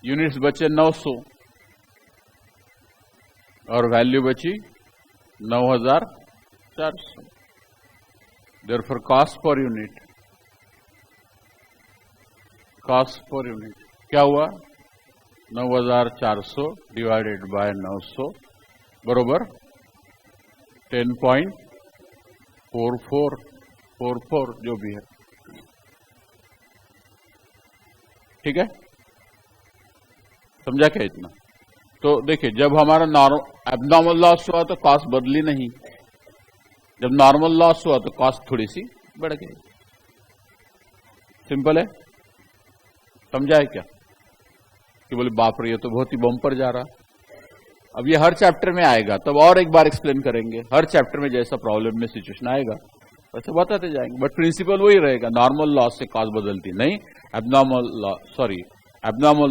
Speaker 1: यूनिट्स बचे 900 और वैल्यू बची 9,400। Therefore cost per unit, cost per unit क्या हुआ, 9,400 डिवाइडेड बाय 900 बरोबर 10.4444 जो भी है, ठीक है। समझा क्या इतना। तो देखिए, जब हमारा एबनॉर्मल लॉस हुआ तो कॉस्ट बदली नहीं, जब नॉर्मल लॉस हुआ तो कॉस्ट थोड़ी सी बढ़ गई। सिंपल है, समझा है क्या, कि बोले बाप रे ये तो बहुत ही बम्पर जा रहा। अब ये हर चैप्टर में आएगा, तब और एक बार एक्सप्लेन करेंगे, हर चैप्टर में जैसा प्रॉब्लम में सिचुएशन आएगा वैसे बताते जाएंगे, बट प्रिंसिपल वही रहेगा, नॉर्मल लॉस से कॉस्ट बदलती नहीं, एबनॉर्मल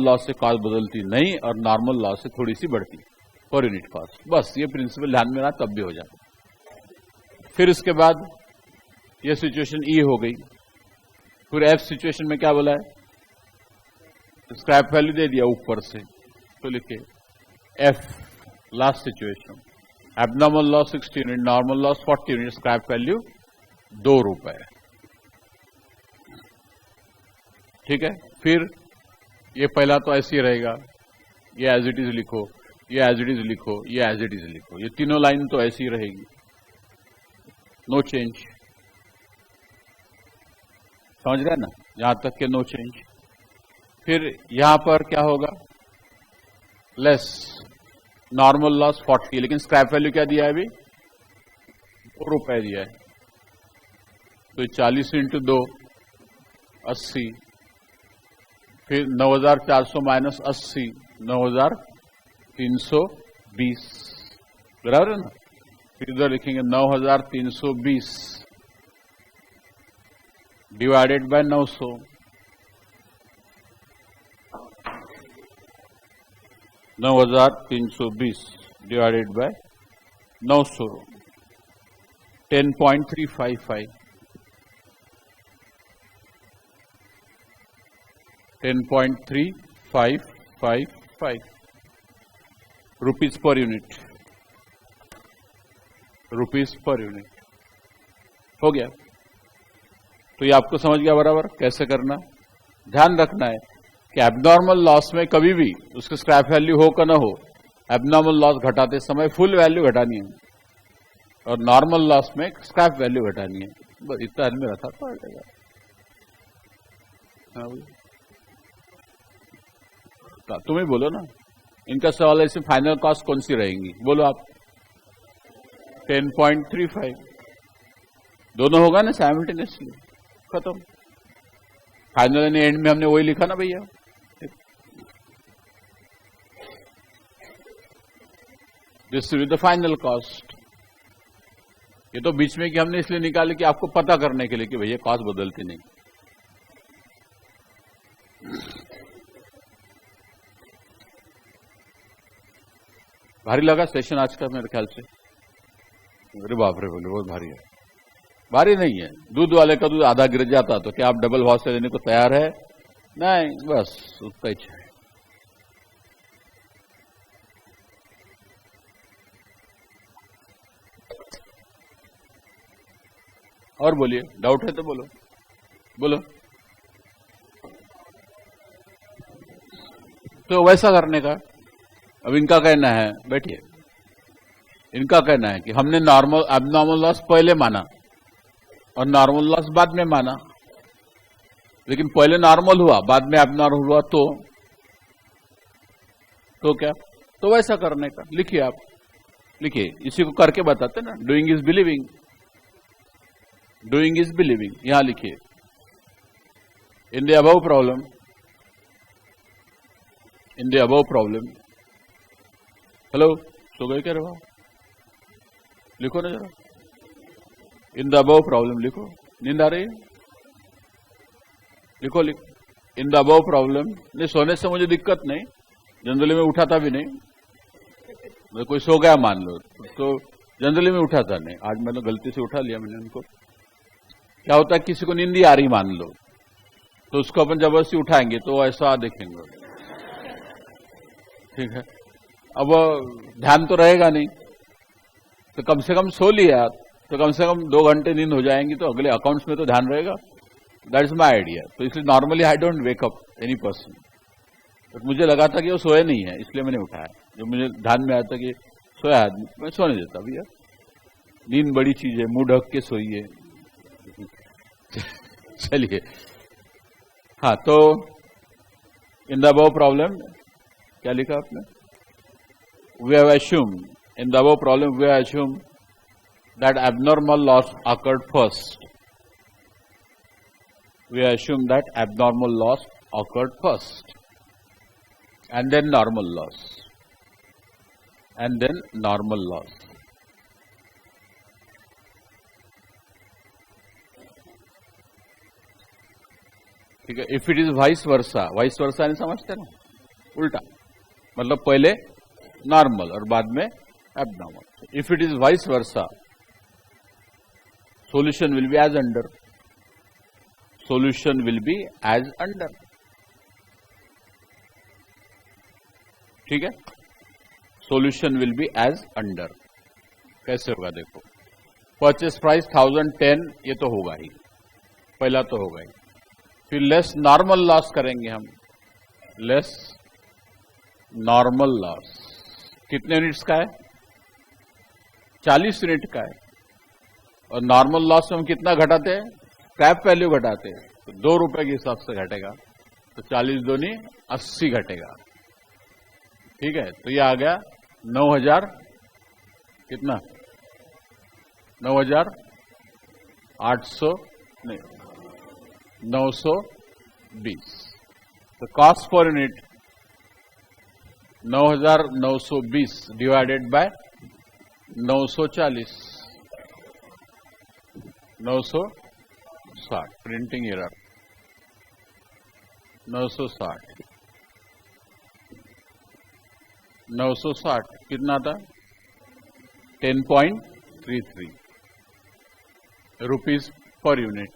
Speaker 1: लॉस से कॉस्ट बदलती नहीं, और नॉर्मल लॉस से थोड़ी सी बढ़ती पर यूनिट कॉस्ट। बस ये प्रिंसिपल ध्यान में रहा तब भी हो जाता। फिर इसके बाद ये सिचुएशन ई हो गई। फिर एफ सिचुएशन में क्या बोला है, स्क्रैप वैल्यू दे दिया ऊपर से, तो लिखे F last situation, abnormal loss 60 unit, normal loss 40 unit, scrap value 2 रुपए, ठीक है। फिर ये पहला तो ऐसे ही रहेगा, ये एज इट इज लिखो, ये एज इट इज लिखो, ये एज इट इज लिखो, ये तीनों लाइन तो ऐसी ही रहेगी, नो चेंज। समझ रहे ना, यहां तक के नो चेंज। फिर यहां पर क्या होगा, लेस नॉर्मल लॉस 40, लेकिन स्क्रैप वैल्यू क्या दिया है अभी, 2 रुपए दिया है, तो 40 × 2 80, फिर 9,400 माइनस 80 9,320, बराबर है ना। इधर लिखेंगे 9320 divided by 900, 9320 divided by 900, 10.355, 10.3555 rupees per unit, rupees per unit हो गया। तो ये आपको समझ गया बराबर कैसे करना। ध्यान रखना है कि एबनॉर्मल लॉस में कभी भी उसके स्क्रैप वैल्यू हो का ना हो, एबनॉर्मल लॉस घटाते समय फुल वैल्यू घटानी है और नॉर्मल लॉस में स्क्रैप वैल्यू घटानी है। बस इतना आदमी रखा तो हटेगा। तुम ही बोलो ना, इनका सवाल है इसमें फाइनल कॉस्ट कौन सी रहेंगी, बोलो आप। 10.35 दोनों होगा ना साइमल्टेनियसली, खत्म। फाइनल एंड एंड में हमने वही लिखा ना भैया। This with the final cost. ये तो बीच में कि हमने इसलिए निकाले कि आपको पता करने के लिए कि भैया कॉस्ट बदलती नहीं। भारी लगा सेशन आज का मेरे ख्याल से। अरे बाप रे, बोले बहुत भारी है। भारी नहीं है, दूध वाले का दूध आधा गिर जाता तो क्या आप डबल भाव से लेने को तैयार है? नहीं, बस उतना ही है। और बोलिए, डाउट है तो बोलो, बोलो। तो वैसा करने का अब इनका कहना है, बैठिए, इनका कहना है कि हमने नॉर्मल एबनॉर्मल लॉस पहले माना और नॉर्मल लॉस बाद में माना, लेकिन पहले नॉर्मल हुआ बाद में एबनॉर्मल हुआ तो क्या? तो वैसा करने का लिखिए आप, लिखिए, इसी को करके बताते ना। Doing is believing, doing is believing, यहां लिखिए। In the above problem, in the above problem, hello, सो गए क्या रे? लिखो ना जरा, इन द अबव प्रॉब्लम लिखो। नींद आ रही है? लिखो, लिखो। इन द अबव प्रॉब्लम। नहीं, सोने से मुझे दिक्कत नहीं, जनरली में उठाता भी नहीं। मैं कोई सो गया मान लो तो जनरली में उठाता नहीं, आज मैंने गलती से उठा लिया मैंने उनको। क्या होता है, किसी को नींद ही आ रही मान लो, तो उसको अपन जबरदस्ती उठाएंगे तो ऐसा देखेंगे, ठीक है। अब ध्यान तो रहेगा नहीं, तो कम से कम सो लिया तो कम से कम 2 घंटे नींद हो जाएंगी, तो अगले अकाउंट्स में तो ध्यान रहेगा। That is my idea. तो इसलिए normally I don't wake up any person, but मुझे लगा था कि वो सोए नहीं है, इसलिए मैंने उठाया। जो मुझे ध्यान में आया था कि सोया आदमी, मैं सोने देता भैया। नींद बड़ी चीज है, मुंह ढक के सोइए। चलिए, हाँ, तो इन द अबव प्रॉब्लम क्या लिखा आपने? We have assumed, in the above problem, we have assumed that abnormal loss occurred first. We assume that abnormal loss occurred first, and then normal loss, and then normal loss. ठीक है। If it is vice versa नहीं समझते ना, उल्टा, मतलब पहले नॉर्मल और बाद में abnormal. If it is vice versa, solution will be as under, solution will be as under, ठीक है। Solution will be as under. कैसे होगा देखो, परचेस प्राइस 1010, ये तो होगा ही, पहला तो होगा ही। फिर लेस नॉर्मल लॉस करेंगे हम, लेस नॉर्मल लॉस कितने यूनिट्स का है? 40 यूनिट का है। और नॉर्मल लॉस में हम कितना घटाते हैं? स्क्रैप वैल्यू घटाते हैं, तो 2 रुपए के हिसाब से घटेगा, तो 40 दूनी 80 घटेगा, ठीक है। तो ये आ गया 9000, कितना? 9800 नहीं, 920। तो cost per unit 9920 divided by 940, 960 printing error, 960 कितना था? 10.33 रुपीज पर यूनिट।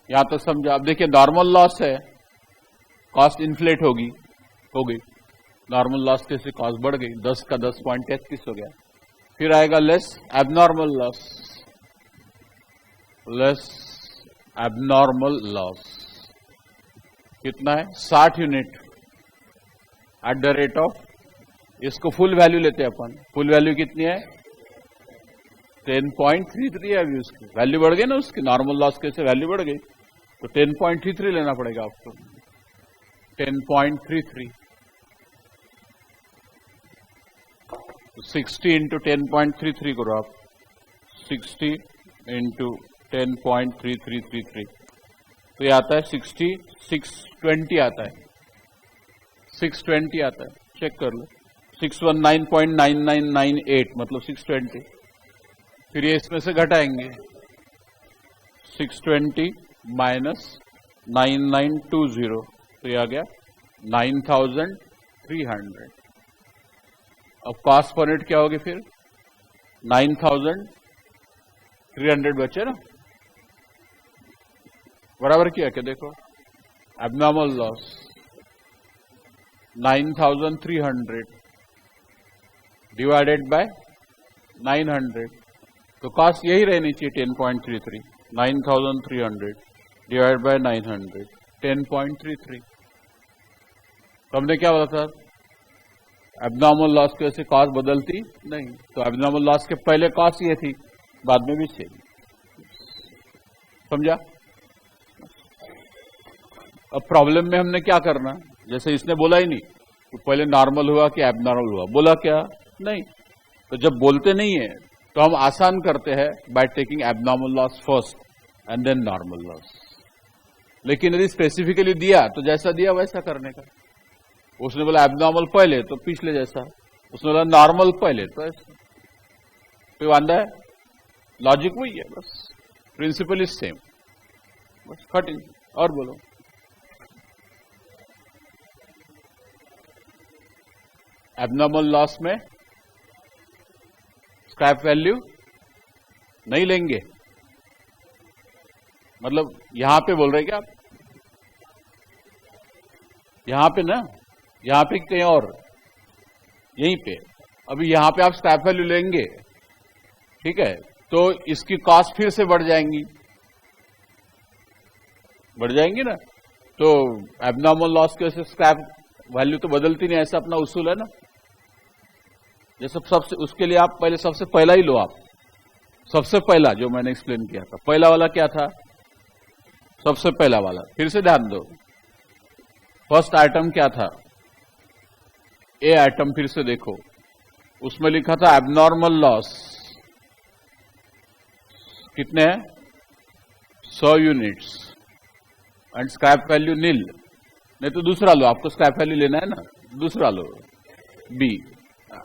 Speaker 1: यहां तो समझा। अब देखिए नॉर्मल लॉस है, कॉस्ट इन्फ्लेट हो गई, नॉर्मल लॉस कैसे कॉस्ट बढ़ गई, 10 का 10.33 हो गया। फिर आएगा less abnormal loss, less abnormal loss कितना है? 60 unit at the rate of, इसको फुल वैल्यू लेते हैं अपन। फुल वैल्यू कितनी है? 10.33 है। अभी उसकी वैल्यू बढ़ गई ना, उसकी नॉर्मल लॉस कैसे वैल्यू बढ़ गई, तो 10.33 लेना पड़ेगा आपको। 10.33 60 इंटू 10.33 करो आप, 60 इंटू 10.3333, तो ये आता है 620 आता है, 620 आता है। चेक कर लो, 619.9998 मतलब 620। फिर ये इसमें से घटाएंगे, 620 माइनस 9920, तो ये आ गया 9300। अब कॉस्ट पर यूनिट क्या होगी फिर? 9300 बचे ना, बराबर किया क्या? देखो एबनॉर्मल लॉस 9300 डिवाइडेड बाय 900, तो कॉस्ट यही रहनी चाहिए 10.33। 9300 डिवाइडेड बाय 900, 10.33। तो हमने क्या बोला था? एबनॉर्मल लॉस की वजह से कॉस्ट बदलती नहीं, तो एबनॉर्मल लॉस के पहले कॉस्ट ये थी, बाद में भी सेम। समझा? अब प्रॉब्लम में हमने क्या करना, जैसे इसने बोला ही नहीं तो पहले नॉर्मल हुआ कि एबनॉर्मल हुआ, बोला क्या? नहीं। तो जब बोलते नहीं है तो हम आसान करते हैं by taking abnormal loss first and then normal loss. लेकिन यदि स्पेसिफिकली दिया तो जैसा दिया वैसा करने का। उसने बोला एबनॉर्मल पहले तो पिछले जैसा, उसने बोला नॉर्मल पहले तो ऐसा। कोई वांदा है? लॉजिक वही है, बस प्रिंसिपल इज सेम, बस कटिंग। और बोलो। एबनॉर्मल लॉस में स्क्रैप वैल्यू नहीं लेंगे, मतलब यहां पे बोल रहे क्या आप? यहां पे ना, यहां पे कहीं और, यहीं पे। अभी यहां पे आप स्क्रैप वैल्यू लेंगे, ठीक है, तो इसकी कॉस्ट फिर से बढ़ जाएंगी ना। तो एबनॉर्मल लॉस की वजह से स्क्रैप वैल्यू तो बदलती नहीं, ऐसा अपना उसूल है ना। जैसे सबसे, उसके लिए आप पहले सबसे पहला ही लो। आप सबसे पहला जो मैंने एक्सप्लेन किया था, पहला वाला क्या था? सबसे पहला वाला फिर से ध्यान दो। फर्स्ट आइटम क्या था? ए आइटम फिर से देखो, उसमें लिखा था एबनॉर्मल लॉस कितने हैं? 100 यूनिट्स एंड स्क्रैप वैल्यू नील। नहीं तो दूसरा लो, आपको स्क्रैप वैल्यू लेना है ना, दूसरा लो B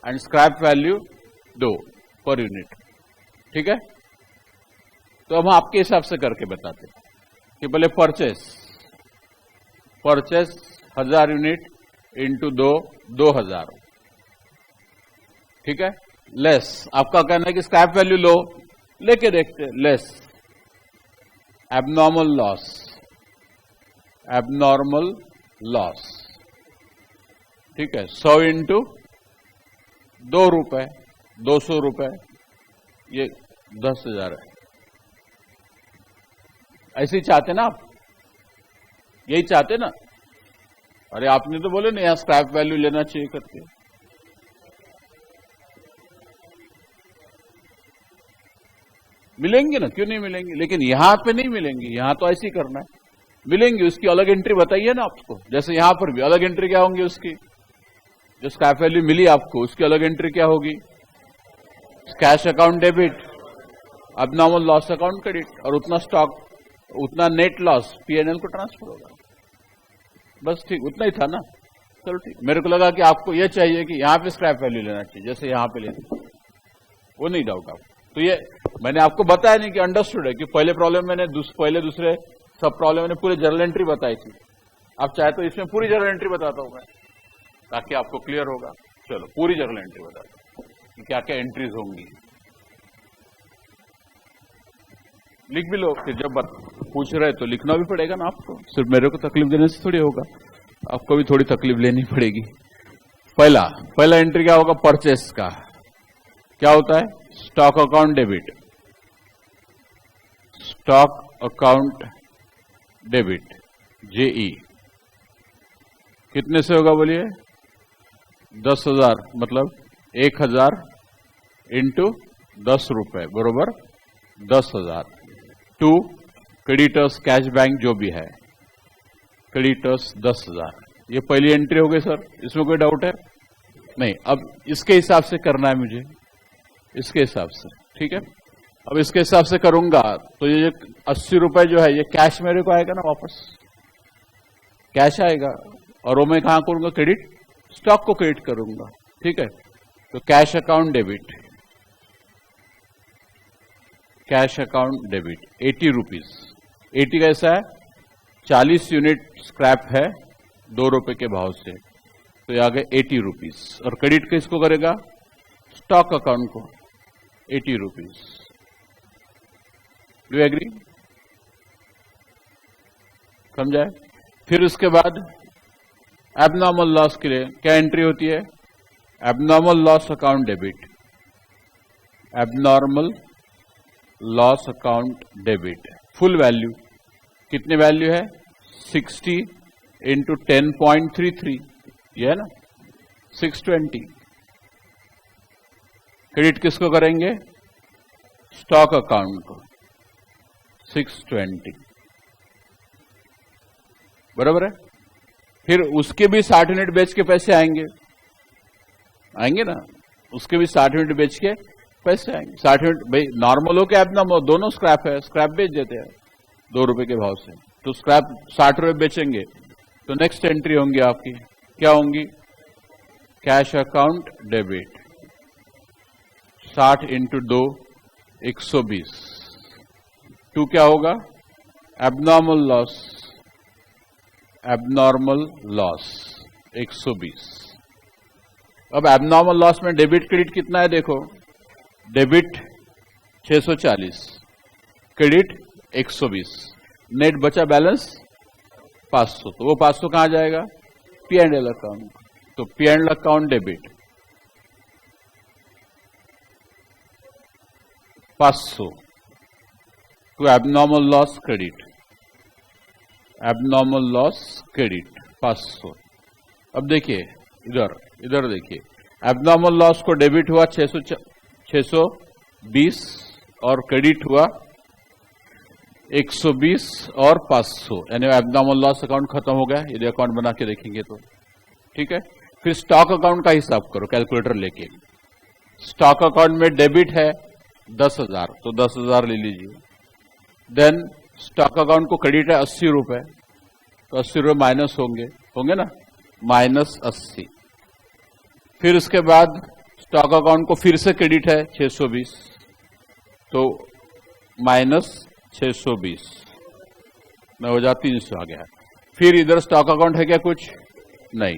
Speaker 1: and scrap value 2 per unit, ठीक है। तो हम आपके हिसाब से करके बताते कि पहले परचेस 1000 यूनिट इंटू 2 2000, ठीक है। लेस आपका कहना है कि स्क्रैप वैल्यू लो, लेके देखते लेस एबनॉर्मल लॉस, ठीक है। 100 इंटू 2 रुपए, 200 रुपए, ये 10,000 है। ऐसे ही चाहते ना आप? यही चाहते ना? अरे आपने तो बोले ना यहां स्क्रैप वैल्यू लेना चाहिए करके। मिलेंगे ना, क्यों नहीं मिलेंगे? लेकिन यहां पे नहीं मिलेंगे, यहां तो ऐसे ही करना है। मिलेंगे, उसकी अलग एंट्री बताइए ना आपको। जैसे यहां पर भी अलग एंट्री क्या होंगी उसकी, जो स्क्रैप वैल्यू मिली आपको उसकी अलग एंट्री क्या होगी? Cash account debit, abnormal loss account credit, और उतना स्टॉक, उतना नेट लॉस पीएनएल को ट्रांसफर होगा। बस ठीक, उतना ही था ना। चलो ठीक, मेरे को लगा कि आपको यह चाहिए कि यहां पे स्क्रैप वैल्यू लेना चाहिए, जैसे यहां पे लेते वो नहीं डाउट आप। तो ये मैंने आपको बताया नहीं कि अंडरस्टूड है कि पहले प्रॉब्लम मैंने पहले दूसरे सब प्रॉब्लम मैंने पूरे जर्नल एंट्री बताई थी। आप चाहे तो इसमें पूरी जर्नल एंट्री बताता हूं मैं, ताकि आपको क्लियर होगा। चलो पूरी जर्नल एंट्री बताता हूं कि क्या क्या एंट्रीज होंगी। लिख भी लो, फिर जब पूछ रहे तो लिखना भी पड़ेगा ना आपको, सिर्फ मेरे को तकलीफ देने से थोड़ी होगा, आपको भी थोड़ी तकलीफ लेनी पड़ेगी। पहला एंट्री क्या होगा? परचेस का। क्या होता है? Stock account debit. Stock account debit जेई कितने से होगा बोलिए? 10,000, मतलब 1,000 इंटू 10 रुपए बरोबर 10,000 टू क्रेडिटर्स कैश बैंक जो भी है, क्रेडिटर्स 10,000। ये पहली एंट्री हो गई सर, इसमें कोई डाउट है? नहीं। अब इसके हिसाब से करना है मुझे, इसके हिसाब से, ठीक है। अब इसके हिसाब से करूंगा तो ये 80 रुपए जो है ये कैश मेरे को आएगा ना, वापस कैश आएगा। और वो मैं कहां करूंगा? क्रेडिट, स्टॉक को क्रेडिट करूंगा, ठीक है। तो cash account debit, cash account debit 80 rupees. 80 कैसा है? 40 यूनिट स्क्रैप है 2 रुपए के भाव से, तो ये आ गए 80 रुपीज। और क्रेडिट किसको करेगा? स्टॉक अकाउंट को 80 रुपीज। Do agree? समझाए? फिर उसके बाद एबनॉर्मल लॉस के लिए क्या एंट्री होती है? Abnormal loss account debit. Abnormal loss account debit full value, कितने वैल्यू है? 60 इंटू 10.33, ये है ना 620। क्रेडिट किसको करेंगे? स्टॉक अकाउंट को 620, बराबर है। फिर उसके भी 60 यूनिट बेच के पैसे आएंगे ना, उसके भी 60 यूनिट बेच के पैसे आएंगे। 60 यूनिट भाई नॉर्मल हो के एबनॉर्मल दोनों स्क्रैप है, स्क्रैप बेच देते हैं 2 रुपए के भाव से, तो स्क्रैप 60 रुपए बेचेंगे। तो नेक्स्ट एंट्री होंगी आपकी, क्या होंगी? Cash account debit 60 into 2 120 to क्या होगा? Abnormal loss, abnormal loss 120। अब एबनॉर्मल लॉस में डेबिट क्रेडिट कितना है? देखो, डेबिट 640, क्रेडिट 120, नेट बचा बैलेंस 500। तो वो 500 कहां जाएगा? P and L account. तो P and L account debit 500 to abnormal loss credit, abnormal loss credit 500। अब देखिए इधर देखिए, एबनॉर्मल लॉस को डेबिट हुआ 620 और क्रेडिट हुआ 120 और 500, यानी एबनॉर्मल लॉस अकाउंट खत्म हो गया। यदि अकाउंट बना के देखेंगे तो ठीक है। फिर स्टॉक अकाउंट का हिसाब करो कैलकुलेटर लेके। स्टॉक अकाउंट में डेबिट है 10,000, तो 10,000 ले लीजिए। देन स्टॉक अकाउंट को क्रेडिट है 80 रुपए, तो 80 रुपए माइनस होंगे ना, -80। फिर उसके बाद स्टॉक अकाउंट को फिर से क्रेडिट है 620, तो -620 9,300 आ गया। फिर इधर स्टॉक अकाउंट है क्या? कुछ नहीं।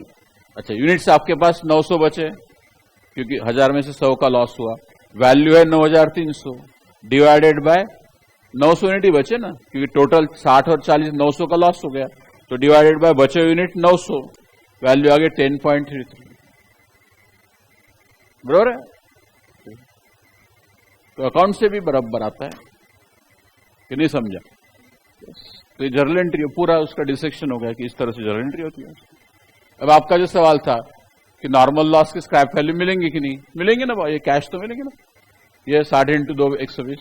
Speaker 1: अच्छा, यूनिट्स आपके पास 900 बचे, क्योंकि 1000 में से 100 का लॉस हुआ। वैल्यू है 9,300 डिवाइडेड बाय 900 यूनिट ही बचे ना, क्योंकि टोटल 60 और 40 900 का लॉस हो गया, तो डिवाइडेड बाय बचे यूनिट 900, वैल्यू आ गई 10.33, बराबर है। तो अकाउंट से भी बराबर आता है कि नहीं? समझा? तो ये जर्नल एंट्री पूरा उसका डिसेक्शन हो गया कि इस तरह से जर्नल एंट्री होती है। अब आपका जो सवाल था कि नॉर्मल लॉस की स्क्रैप वैल्यू मिलेंगे कि नहीं? मिलेंगे ना भाई, ये कैश तो मिलेंगे ना। ये 60 इंटू 2 120,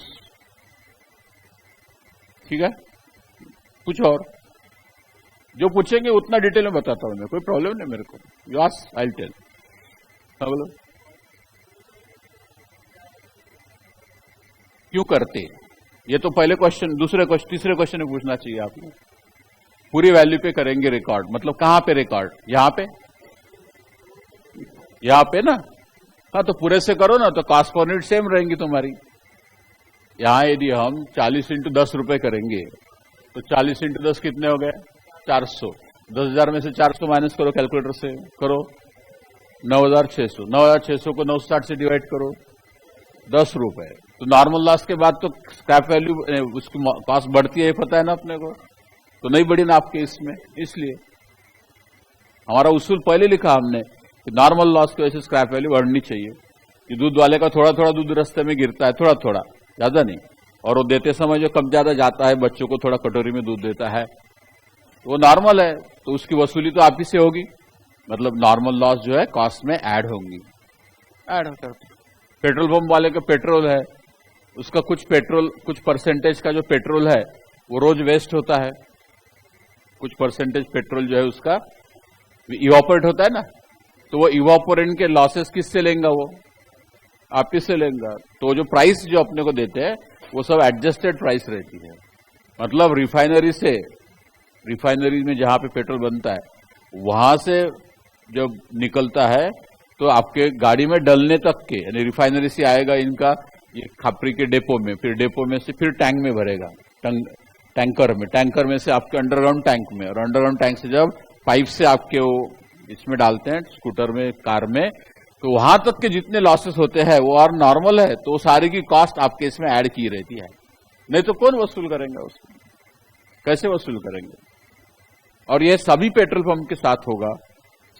Speaker 1: ठीक है। कुछ और जो पूछेंगे उतना डिटेल में बताता हूं मैं, कोई प्रॉब्लम नहीं मेरे को। You ask, I will tell. हाँ बोलो, क्यों करते? ये तो पहले क्वेश्चन, तीसरे क्वेश्चन में पूछना चाहिए आपने। पूरी वैल्यू पे करेंगे रिकॉर्ड, मतलब कहां पे रिकॉर्ड? यहां पे ना, हाँ तो पूरे से करो ना, तो कॉस्ट पर यूनिट सेम रहेंगी तुम्हारी। यहां यदि हम 40 × 10 रुपए करेंगे तो 40 × 10 कितने हो गए? 400। 10,000 में से 400 माइनस करो, कैलकुलेटर से करो, 9,600। 9,600 को 960 से डिवाइड करो, 10 रुपए। तो नॉर्मल लॉस के बाद तो स्क्रैप वैल्यू उसकी कॉस्ट बढ़ती है, पता है ना अपने को, तो नहीं बढ़ी ना आपके इसमें। इसलिए हमारा उसूल पहले लिखा हमने कि नॉर्मल लॉस की वजह से स्क्रैप वैल्यू बढ़नी चाहिए। कि दूध वाले का थोड़ा थोड़ा दूध रास्ते में गिरता है, थोड़ा थोड़ा, ज्यादा नहीं, और वो देते समय जो कम ज्यादा जाता है, बच्चों को थोड़ा कटोरी में दूध देता है, वो नॉर्मल है, तो उसकी वसूली तो आप ही से होगी। मतलब नॉर्मल लॉस जो है कॉस्ट में ऐड होंगी, ऐड करते। पेट्रोल पंप वाले का पेट्रोल है, उसका कुछ परसेंटेज का जो पेट्रोल है वो रोज वेस्ट होता है, कुछ परसेंटेज पेट्रोल जो है उसका इवापोरेट होता है ना, तो वो इवापोरेंट के लॉसेस किससे लेंगे? वो आप ही से लेंगे। तो जो प्राइस जो अपने को देते हैं वो सब एडजस्टेड प्राइस रहती है। मतलब रिफाइनरी में जहां पे पेट्रोल बनता है वहां से जब निकलता है तो आपके गाड़ी में डलने तक के, यानी रिफाइनरी से आएगा इनका ये खापरी के डेपो में, फिर डेपो में से फिर टैंक में भरेगा, टैंकर में से आपके अंडरग्राउंड टैंक में, और अंडरग्राउंड टैंक से जब पाइप से आपके वो इसमें डालते हैं, स्कूटर में, कार में, तो वहां तक के जितने लॉसेस होते हैं वो और नॉर्मल है, तो सारी की कॉस्ट आपके इसमें ऐड की रहती है। नहीं तो कौन वसूल करेंगे उसको? कैसे वसूल करेंगे? और ये सभी पेट्रोल पंप के साथ होगा,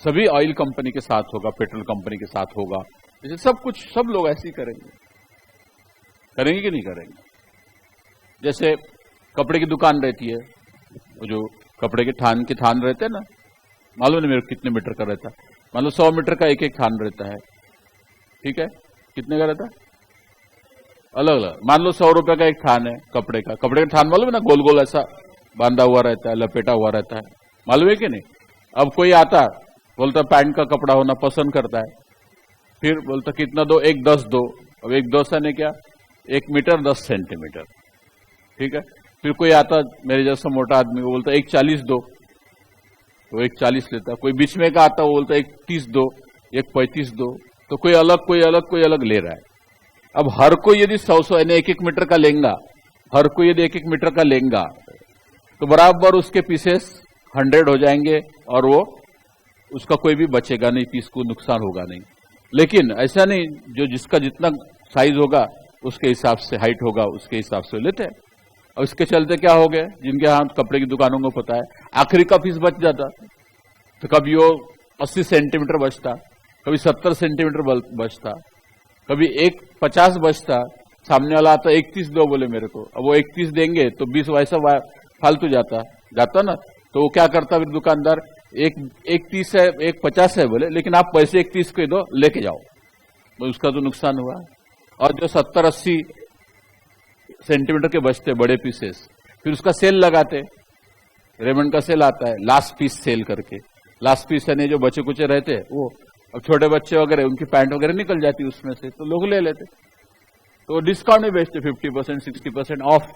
Speaker 1: सभी ऑयल कंपनी के साथ होगा, पेट्रोल कंपनी के साथ होगा। जैसे सब कुछ, सब लोग ऐसे ही करेंगे कि नहीं करेंगे? जैसे कपड़े की दुकान रहती है, वो जो कपड़े के थान रहते हैं ना, मालूम नहीं मेरे कितने मीटर का रहता है, मान लो 100 मीटर का एक एक थान रहता है, ठीक है? कितने का रहता है? अलग अलग। मान लो 100 रुपए का एक थान है कपड़े का थान, मालूम है ना, गोल गोल ऐसा बांधा हुआ रहता है, लपेटा हुआ रहता है, मालूम है कि नहीं? अब कोई आता बोलता पैंट का कपड़ा होना पसंद करता है, फिर बोलता कितना दो? 1 10 दो। अब 1 10 ने क्या? 1 मीटर 10 सेंटीमीटर, ठीक है? फिर कोई आता मेरे जैसा मोटा आदमी, वो बोलता 1 40 दो, तो 1 40 लेता। कोई बीच में का आता, वो बोलता 1 30 दो, 1 35 दो। तो कोई अलग ले रहा है। अब हर कोई यदि 100 यानी 1 मीटर का लेंगा, हर कोई यदि 1 मीटर का लेंगा, तो बराबर उसके पीसेस 100 हो जाएंगे, और वो उसका कोई भी बचेगा नहीं, पीस को नुकसान होगा नहीं। लेकिन ऐसा नहीं, जो जिसका जितना साइज होगा उसके हिसाब से, हाइट होगा उसके हिसाब से लेते हैं। और इसके चलते क्या हो गए, जिनके हाथ कपड़े की दुकानों को पता है, आखिरी का पीस बच जाता, तो कभी वो 80 सेंटीमीटर बचता, कभी 70 सेंटीमीटर बचता, कभी 1 50 बचता। सामने वाला आता 1 30 दो बोले मेरे को, अब वो 1 30 देंगे तो 20 वैसा फालतू जाता ना, तो वो क्या करता फिर दुकानदार, 1 30 है, 1 50 है बोले, लेकिन आप पैसे 1 30 के दो, लेके जाओ, तो उसका तो नुकसान हुआ। और जो 70 80 सेंटीमीटर के बचते बड़े पीसेस, फिर उसका सेल लगाते, रेमंड का सेल आता है, लास्ट पीस सेल करके। लास्ट पीस यानी जो बचे कुचे रहते हैं वो, अब छोटे बच्चे वगैरह उनकी पैंट वगैरह निकल जाती उसमें से, तो लोग ले लेते, तो डिस्काउंट में बेचते, 50% 60% ऑफ।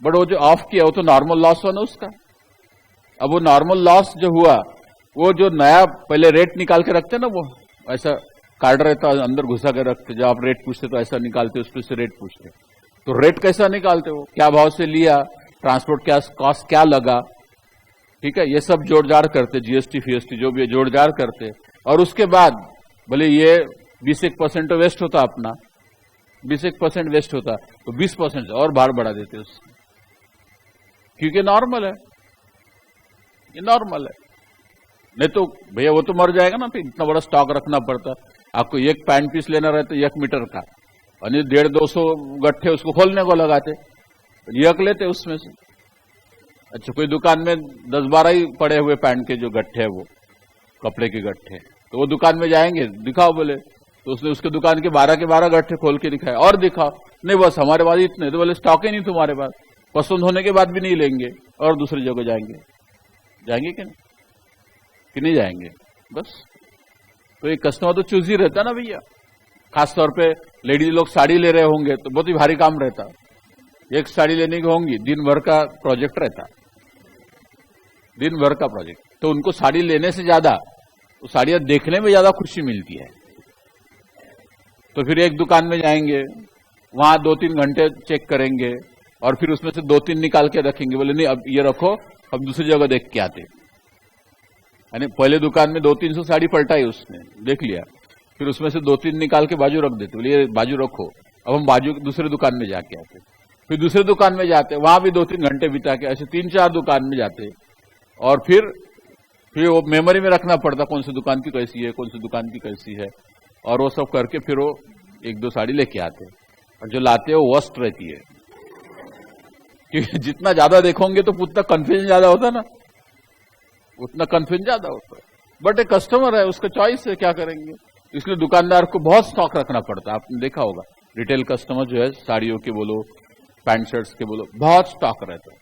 Speaker 1: बट वो जो ऑफ किया वो तो नॉर्मल लॉस हुआ ना उसका। अब वो नॉर्मल लॉस जो हुआ, वो जो नया पहले रेट निकाल के रखते ना, वो ऐसा कार्ड रहता अंदर घुसा के रखते, जब आप रेट पूछते तो ऐसा निकालते, उसमें से रेट पूछते। तो रेट कैसा निकालते हो, क्या भाव से लिया, ट्रांसपोर्ट क्या कॉस्ट क्या लगा, ठीक है, ये सब जोड़ जाड़ करते, जीएसटी फीएसटी जो भी है जोड़ जाड़ करते। और उसके बाद भले ये 20% तो वेस्ट होता, अपना 20% वेस्ट होता, तो 20% और भार बढ़ा देते उसको, क्योंकि नॉर्मल है, ये नॉर्मल है। नहीं तो भैया वो तो मर जाएगा ना, फिर इतना बड़ा स्टॉक रखना पड़ता। आपको 1 पैंट पीस लेना रहता 1 मीटर का, और 150-200 गट्ठे उसको खोलने को लगाते, यक लेते उसमें से। अच्छा, कोई दुकान में 10-12 ही पड़े हुए पैंट के जो गट्ठे है, वो कपड़े के गट्ठे, तो वो दुकान में जाएंगे, दिखाओ बोले, तो उसने उसके दुकान के 12 गट्ठे खोल के दिखाए, और दिखाओ, नहीं बस हमारे पास इतने, तो बोले स्टॉक ही नहीं तुम्हारे पास, पसंद होने के बाद भी नहीं लेंगे, और दूसरी जगह जाएंगे कि नहीं जाएंगे? बस। तो एक कस्टमर तो चूज ही रहता ना भैया। खासतौर पे लेडीज लोग साड़ी ले रहे होंगे तो बहुत ही भारी काम रहता, एक साड़ी लेने की होंगी, दिन भर का प्रोजेक्ट रहता, दिन भर का प्रोजेक्ट। तो उनको साड़ी लेने से ज्यादा, तो साड़ियां देखने में ज्यादा खुशी मिलती है, तो फिर एक दुकान में जाएंगे, वहां 2-3 घंटे चेक करेंगे और फिर उसमें से 2-3 निकाल के रखेंगे, बोले नहीं अब ये रखो, हम दूसरी जगह देख के आते। यानी पहले दुकान में 200-300 साड़ी पलटाई, उसने देख लिया, फिर उसमें से 2-3 निकाल के बाजू रख देते, बोले ये बाजू रखो, अब हम बाजू दूसरे दुकान में जाके आते। फिर दूसरे दुकान में जाते, वहां भी 2-3 घंटे बिता के, ऐसे 3-4 दुकान में जाते और फिर वो मेमोरी में रखना पड़ता कौन सी दुकान की कैसी है, कौन सी दुकान की कैसी है, और वो सब करके फिर वो 1-2 साड़ी लेके आते। और जो लाते हैं वो वर्स्ट रहती है, क्योंकि जितना ज्यादा देखोगे तो उतना कंफ्यूजन ज्यादा होता ना, उतना कंफ्यूजन ज्यादा होता है। बट एक कस्टमर है, उसका चॉइस है, क्या करेंगे। इसलिए दुकानदार को बहुत स्टॉक रखना पड़ता है। आपने देखा होगा रिटेल कस्टमर जो है, साड़ियों के बोलो, पैंट शर्ट्स के बोलो, बहुत स्टॉक रहता है,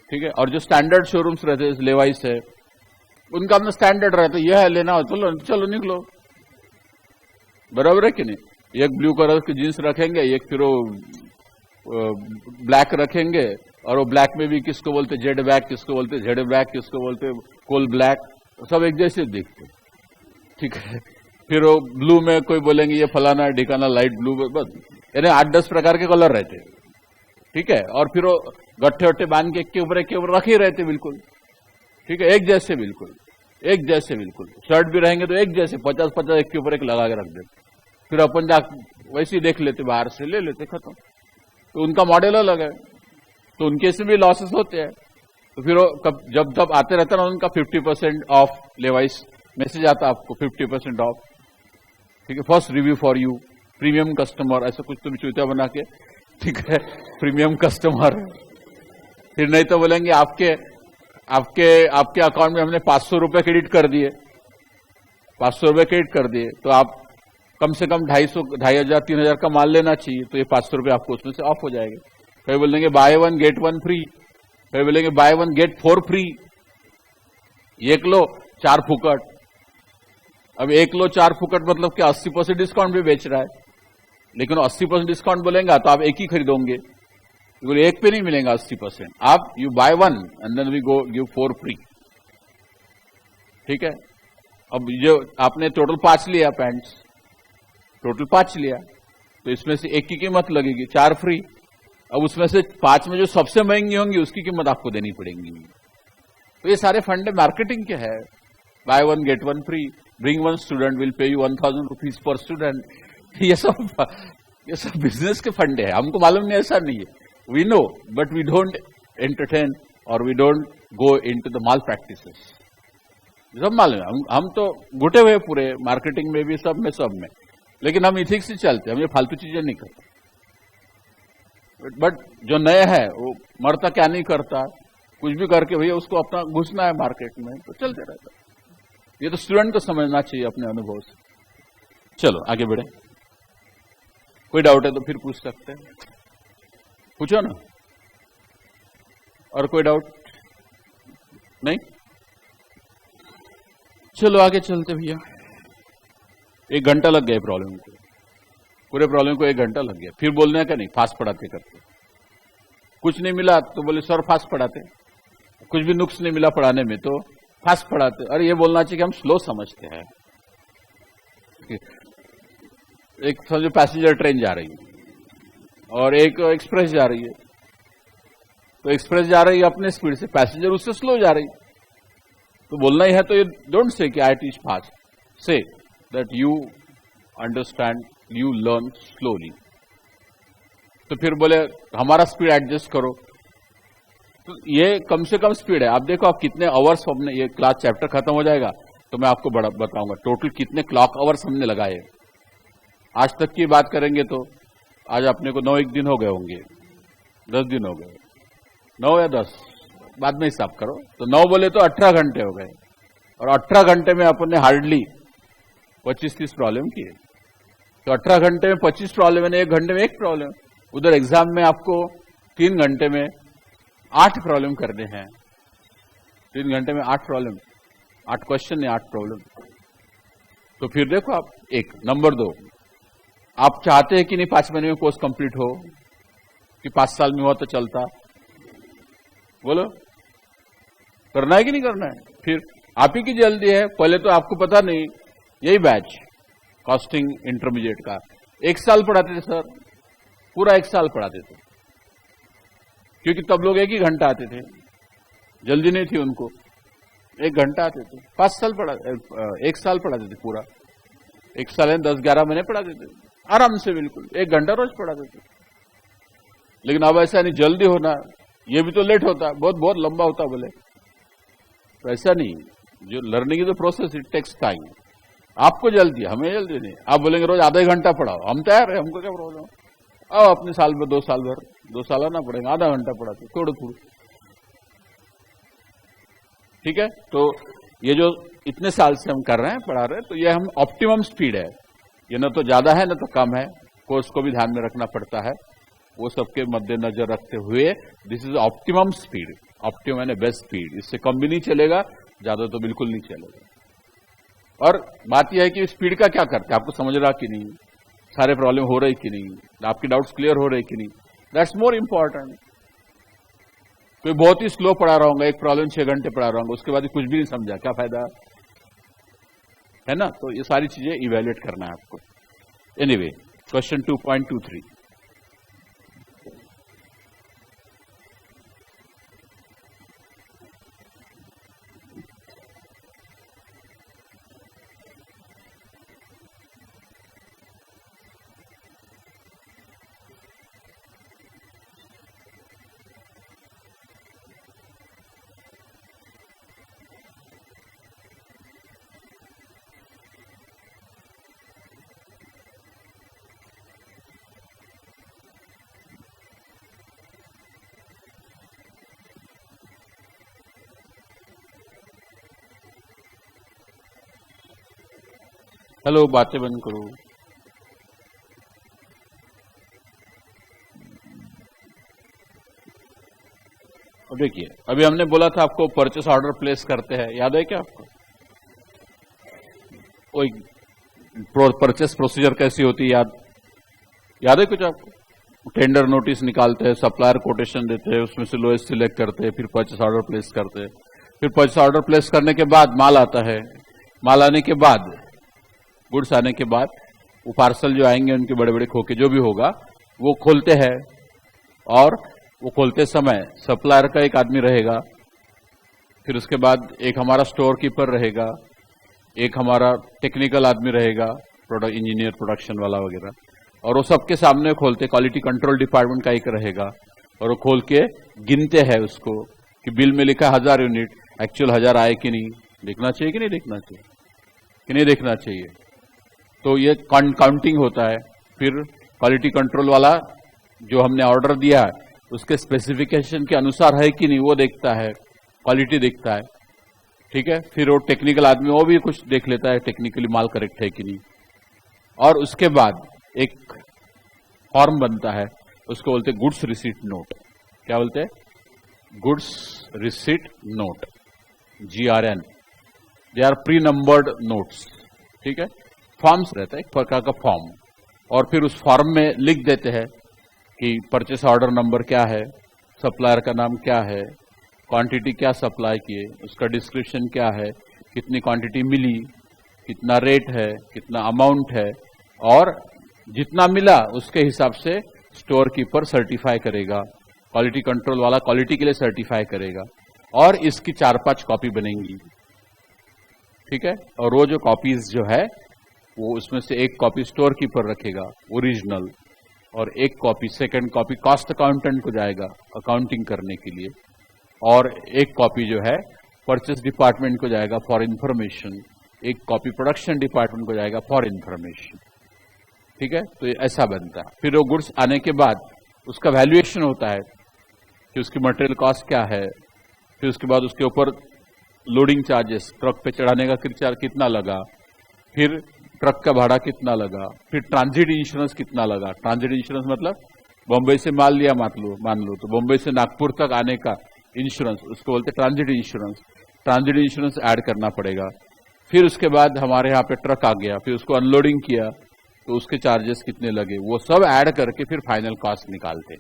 Speaker 1: ठीक है। और जो स्टैंडर्ड शोरूम्स रहते हैं, लेवाइस है, उनका अपना स्टैंडर्ड रहता है, यह है लेना हो चलो चलो निकलो, बराबर है कि नहीं। एक ब्लू कलर की जींस रखेंगे, एक फिर ब्लैक रखेंगे, और वो ब्लैक में भी किसको बोलते जेड ब्लैक, किसको बोलते जेड ब्लैक, किसको बोलते कोल ब्लैक, सब एक जैसे दिखते, ठीक है। फिर वो ब्लू में कोई बोलेंगे ये फलाना ढिकाना लाइट ब्लू, बस यानी 8-10 प्रकार के कलर रहते, ठीक है। और फिर वो गट्ठे वट्ठे बांध के एक के ऊपर रखे रहते बिल्कुल, ठीक है, एक जैसे बिल्कुल, एक जैसे बिल्कुल। शर्ट भी रहेंगे तो एक जैसे 50-50 एक के ऊपर एक लगा के रख देते, फिर अपन जा वैसे ही देख लेते, बाहर से ले लेते, खत्म। तो उनका मॉडल अलग है, तो उनके से भी लॉसेस होते हैं। तो फिर जब तब आते रहता ना उनका 50% ऑफ लेवाइस मैसेज आता आपको, 50% ऑफ, ठीक है। First review for you, premium customer, ऐसा कुछ तुम चूतिया बना के, ठीक है, प्रीमियम कस्टमर। फिर नहीं तो बोलेंगे आपके अकाउंट में हमने 500 रुपए क्रेडिट कर दिए, 500 रुपए क्रेडिट कर दिए, तो आप कम से कम 2,500-3,000 का माल लेना चाहिए, तो ये 500 रुपए आपको उसमें से ऑफ हो जाएंगे। कहीं बोलेंगे बाय 1 गेट 1 फ्री, कहीं बोलेंगे बाय 1 गेट 4 फ्री, 1 लो 4 फुकट। अब 1 लो 4 फुकट मतलब क्या, 80% डिस्काउंट भी बेच रहा है, लेकिन 80% डिस्काउंट बोलेंगे तो आप एक ही खरीदोगे, एक पे नहीं मिलेगा 80%। आप you buy 1 and then we go give 4 free, ठीक है। अब जो आपने टोटल 5 लिया पैंट्स, टोटल 5 लिया, तो इसमें से एक की कीमत लगेगी 4 फ्री। अब उसमें से 5 में जो सबसे महंगी होंगी उसकी कीमत आपको देनी पड़ेगी। तो ये सारे फंडे मार्केटिंग के है। Buy 1 get 1 free, bring 1 student will pay you 1,000 rupees per student. ये सब बिजनेस के फंडे है, हमको मालूम नहीं, ऐसा नहीं है। We know but we don't entertain और we don't go into the malpractices. सब मालूम है, हम तो घुटे हुए पूरे मार्केटिंग में भी, सब में, लेकिन हम इथिक्स से चलते, हम ये फालतू चीजें नहीं करते। बट जो नया है वो मरता क्या नहीं करता, कुछ भी करके भैया उसको अपना घुसना है मार्केट में, तो चलते रहता है। ये तो स्टूडेंट को समझना चाहिए अपने अनुभव से। चलो आगे बढ़े, कोई डाउट है तो फिर पूछ सकते हैं, पूछो ना। और कोई डाउट नहीं? चलो आगे चलते भैया। 1 घंटा लग गया प्रॉब्लम को, पूरे प्रॉब्लम को 1 घंटा लग गया। फिर बोलने का नहीं, फास्ट पढ़ाते करते, कुछ नहीं मिला तो बोले सर फास्ट पढ़ाते, कुछ भी नुक्स नहीं मिला पढ़ाने में तो फास्ट पढ़ाते। अरे ये बोलना चाहिए कि हम स्लो समझते हैं। एक समझो पैसेंजर ट्रेन जा रही है और एक एक्सप्रेस जा रही है, तो एक्सप्रेस जा रही है अपने स्पीड से, पैसेंजर उससे स्लो जा रही, तो बोलना ही है तो ये डोंट से कि I teach fast, say that you understand, you learn slowly. तो फिर बोले हमारा स्पीड एडजस्ट करो, तो ये कम से कम स्पीड है। आप देखो आप कितने आवर्स हमने, ये क्लास चैप्टर खत्म हो जाएगा तो मैं आपको बताऊंगा टोटल कितने क्लॉक आवर्स हमने लगाए। आज तक की बात करेंगे तो आज अपने को 9 दिन हो गए होंगे, 10 दिन हो गए, 9 या 10 बाद में हिसाब करो, तो 9 बोले तो 18 घंटे हो गए, और 18 घंटे में अपन ने हार्डली 25-30 प्रॉब्लम किए। तो 18 घंटे में 25 प्रॉब्लम है, 1 घंटे में 1 प्रॉब्लम। उधर एग्जाम में आपको 3 घंटे में 8 प्रॉब्लम करने हैं, 3 घंटे में 8 प्रॉब्लम, 8 क्वेश्चन है, 8 प्रॉब्लम। तो फिर देखो आप, एक नंबर 2, आप चाहते हैं कि नहीं 5 महीने में कोर्स कंप्लीट हो, कि 5 साल में हुआ तो चलता? बोलो करना है कि नहीं करना है? फिर आप ही की जल्दी है, पहले तो आपको पता नहीं, यही बैच कॉस्टिंग इंटरमीडिएट का 1 साल पढ़ाते थे सर, पूरा 1 साल पढ़ाते थे, क्योंकि तब लोग 1 ही घंटा आते थे, जल्दी नहीं थी उनको, 1 घंटा आते थे। 5 साल पढ़ा 1 साल पढ़ाते थे पूरा, 1 साल 10-11 महीने पढ़ाते थे आराम से, बिल्कुल 1 घंटा रोज पढ़ाते थे। लेकिन अब ऐसा नहीं, जल्दी होना, ये भी तो लेट होता, बहुत बहुत लंबा होता बोले, तो ऐसा नहीं। जो learning is the process, it takes time. आपको जल्दी, हमें जल्दी नहीं। आप बोलेंगे रोज आधा घंटा पढ़ाओ, हम तैयार है, हमको क्या प्रॉब्लम। अब अपने साल में 2 साल भर 2 साल आना पड़ेगा, आधा घंटा पढ़ाते थोड़ा थोड़ा, ठीक है। तो ये जो इतने साल से हम कर रहे हैं, पढ़ा रहे हैं, तो ये हम ऑप्टिमम स्पीड है, ये न तो ज्यादा है न तो कम है, कोर्स को भी ध्यान में रखना पड़ता है, वो सबके मद्देनजर रखते हुए this is optimum speed, optimum यानी बेस्ट स्पीड। इससे कम भी नहीं चलेगा, ज्यादा तो बिल्कुल नहीं चलेगा। और बात यह है कि स्पीड का क्या करते हैं, आपको समझ रहा कि नहीं, सारे प्रॉब्लम हो रहे कि नहीं, आपकी डाउट्स क्लियर हो रहे कि नहीं, दैट्स मोर इंपॉर्टेंट। कोई बहुत ही स्लो पढ़ा रहा होगा, एक प्रॉब्लम 6 घंटे पढ़ा रहा होगा, उसके बाद कुछ भी नहीं समझा, क्या फायदा है ना। तो ये सारी चीजें इवेल्युएट करना है आपको। एनीवे, क्वेश्चन 2.23, हेलो, बातें बंद करो। और देखिए, अभी हमने बोला था आपको परचेस ऑर्डर प्लेस करते हैं, याद है क्या आपको? कोई परचेस प्रोसीजर कैसी होती है, याद है कुछ आपको? टेंडर नोटिस निकालते हैं, सप्लायर कोटेशन देते हैं, उसमें से लोएस्ट सिलेक्ट करते हैं, फिर परचेस ऑर्डर प्लेस करते हैं, फिर परचेस ऑर्डर प्लेस करने के बाद माल आता है, माल आने के बाद, गुड्स आने के बाद वो पार्सल जो आएंगे उनके बड़े बड़े खोखे जो भी होगा वो खोलते हैं, और वो खोलते समय सप्लायर का एक आदमी रहेगा, फिर उसके बाद एक हमारा स्टोर कीपर रहेगा, एक हमारा टेक्निकल आदमी रहेगा, प्रोडक्ट इंजीनियर, प्रोडक्शन वाला वगैरह, और वो सबके सामने खोलते, क्वालिटी कंट्रोल डिपार्टमेंट का एक रहेगा, और वो खोल के गिनते हैं उसको कि बिल में लिखा 1000 यूनिट, एक्चुअल 1000 आए कि नहीं, देखना चाहिए कि नहीं देखना चाहिए, कि नहीं देखना चाहिए। तो ये काउंटिंग होता है। फिर क्वालिटी कंट्रोल वाला जो हमने ऑर्डर दिया है उसके स्पेसिफिकेशन के अनुसार है कि नहीं वो देखता है, क्वालिटी देखता है, ठीक है। फिर वो टेक्निकल आदमी वो भी कुछ देख लेता है, टेक्निकली माल करेक्ट है कि नहीं, और उसके बाद एक फॉर्म बनता है, उसको बोलते हैं गुड्स रिसीट नोट। क्या बोलते हैं? Goods receipt note, GRN। They are pre numbered notes, ठीक है। फॉर्म्स रहता है, एक प्रकार का फॉर्म, और फिर उस फॉर्म में लिख देते हैं कि परचेस ऑर्डर नंबर क्या है, सप्लायर का नाम क्या है, क्वांटिटी क्या सप्लाई किए, उसका डिस्क्रिप्शन क्या है, कितनी क्वांटिटी मिली, कितना रेट है, कितना अमाउंट है, और जितना मिला उसके हिसाब से स्टोर कीपर सर्टिफाई करेगा, क्वालिटी कंट्रोल वाला क्वालिटी के लिए सर्टिफाई करेगा, और इसकी 4-5 कॉपी बनेंगी, ठीक है। और वो जो कॉपीज जो है वो उसमें से एक कॉपी स्टोर कीपर रखेगा ओरिजिनल, और एक copy, second copy cost accountant को जाएगा अकाउंटिंग करने के लिए, और एक कॉपी जो है परचेस डिपार्टमेंट को जाएगा फॉर इंफॉर्मेशन, एक कॉपी प्रोडक्शन डिपार्टमेंट को जाएगा फॉर इंफॉर्मेशन, ठीक है। तो ऐसा बनता है। फिर वो गुड्स आने के बाद उसका वैल्यूएशन होता है कि उसकी मटेरियल कॉस्ट क्या है, फिर उसके बाद उसके ऊपर लोडिंग चार्जेस, ट्रक पे चढ़ाने का कितना लगा, फिर ट्रक का भाड़ा कितना लगा, फिर ट्रांजिट इंश्योरेंस कितना लगा। ट्रांजिट इंश्योरेंस मतलब बम्बई से माल लिया मान लो तो बम्बई से नागपुर तक आने का इंश्योरेंस, उसको बोलते transit insurance. Transit insurance add करना पड़ेगा। फिर उसके बाद हमारे यहाँ पे ट्रक आ गया, फिर उसको अनलोडिंग किया तो उसके चार्जेस कितने लगे, वो सब ऐड करके फिर फाइनल कॉस्ट निकालते,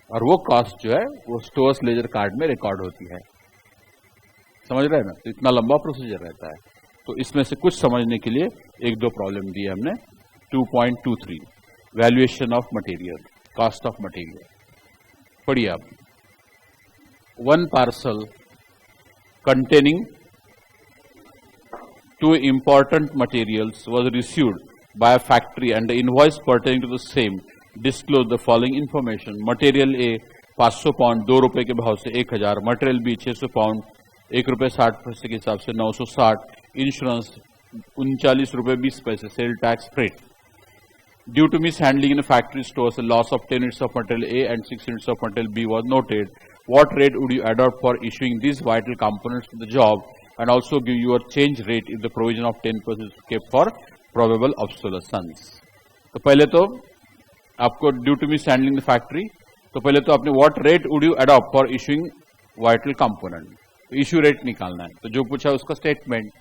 Speaker 1: और वो कॉस्ट जो है वो स्टोर्स लेजर कार्ड में रिकॉर्ड होती है। समझ रहे हैं ना? तो इतना लंबा प्रोसीजर रहता है। तो इसमें से कुछ समझने के लिए एक दो प्रॉब्लम दिए हमने। 2.23 valuation of material, cost of material. पढ़िए आप। One parcel containing two important materials was received by a factory and the invoice pertaining to the same disclosed the following information. Material A 500 pound 2 रुपए के भाव से 1000, मटेरियल बी 600 पाउंड 1 रुपए 60 पैसे के हिसाब से 960, इंश्योरेंस 39 रुपए 20 पैसे, sale tax freight. Due to mishandling in a factory stores, a loss of 10 units of material A and 6 units of material B was noted. What rate would you adopt for issuing these vital components to the job and also give your change rate if the provision of 10% is kept for probable obsolescence? तो पहले तो आपको due to mishandling the factory, तो पहले तो आपने what rate would you adopt for issuing vital component, तो इश्यू रेट निकालना है। तो जो पूछा उसका स्टेटमेंट।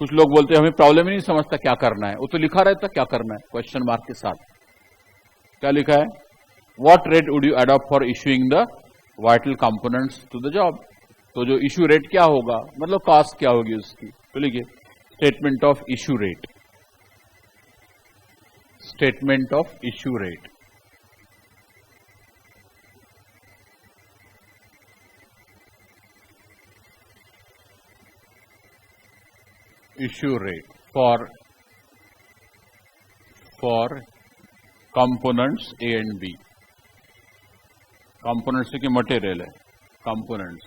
Speaker 1: कुछ लोग बोलते हैं हमें प्रॉब्लम ही नहीं समझता क्या करना है, वो तो लिखा रहता क्या करना है क्वेश्चन मार्क के साथ। क्या लिखा है? What rate would you adopt for issuing the vital components to the job. तो जो इश्यू रेट क्या होगा, मतलब कॉस्ट क्या होगी उसकी, तो लिखिए statement of issue rate, statement of issue rate. issue rate for components A and B। components की मटेरियल है, components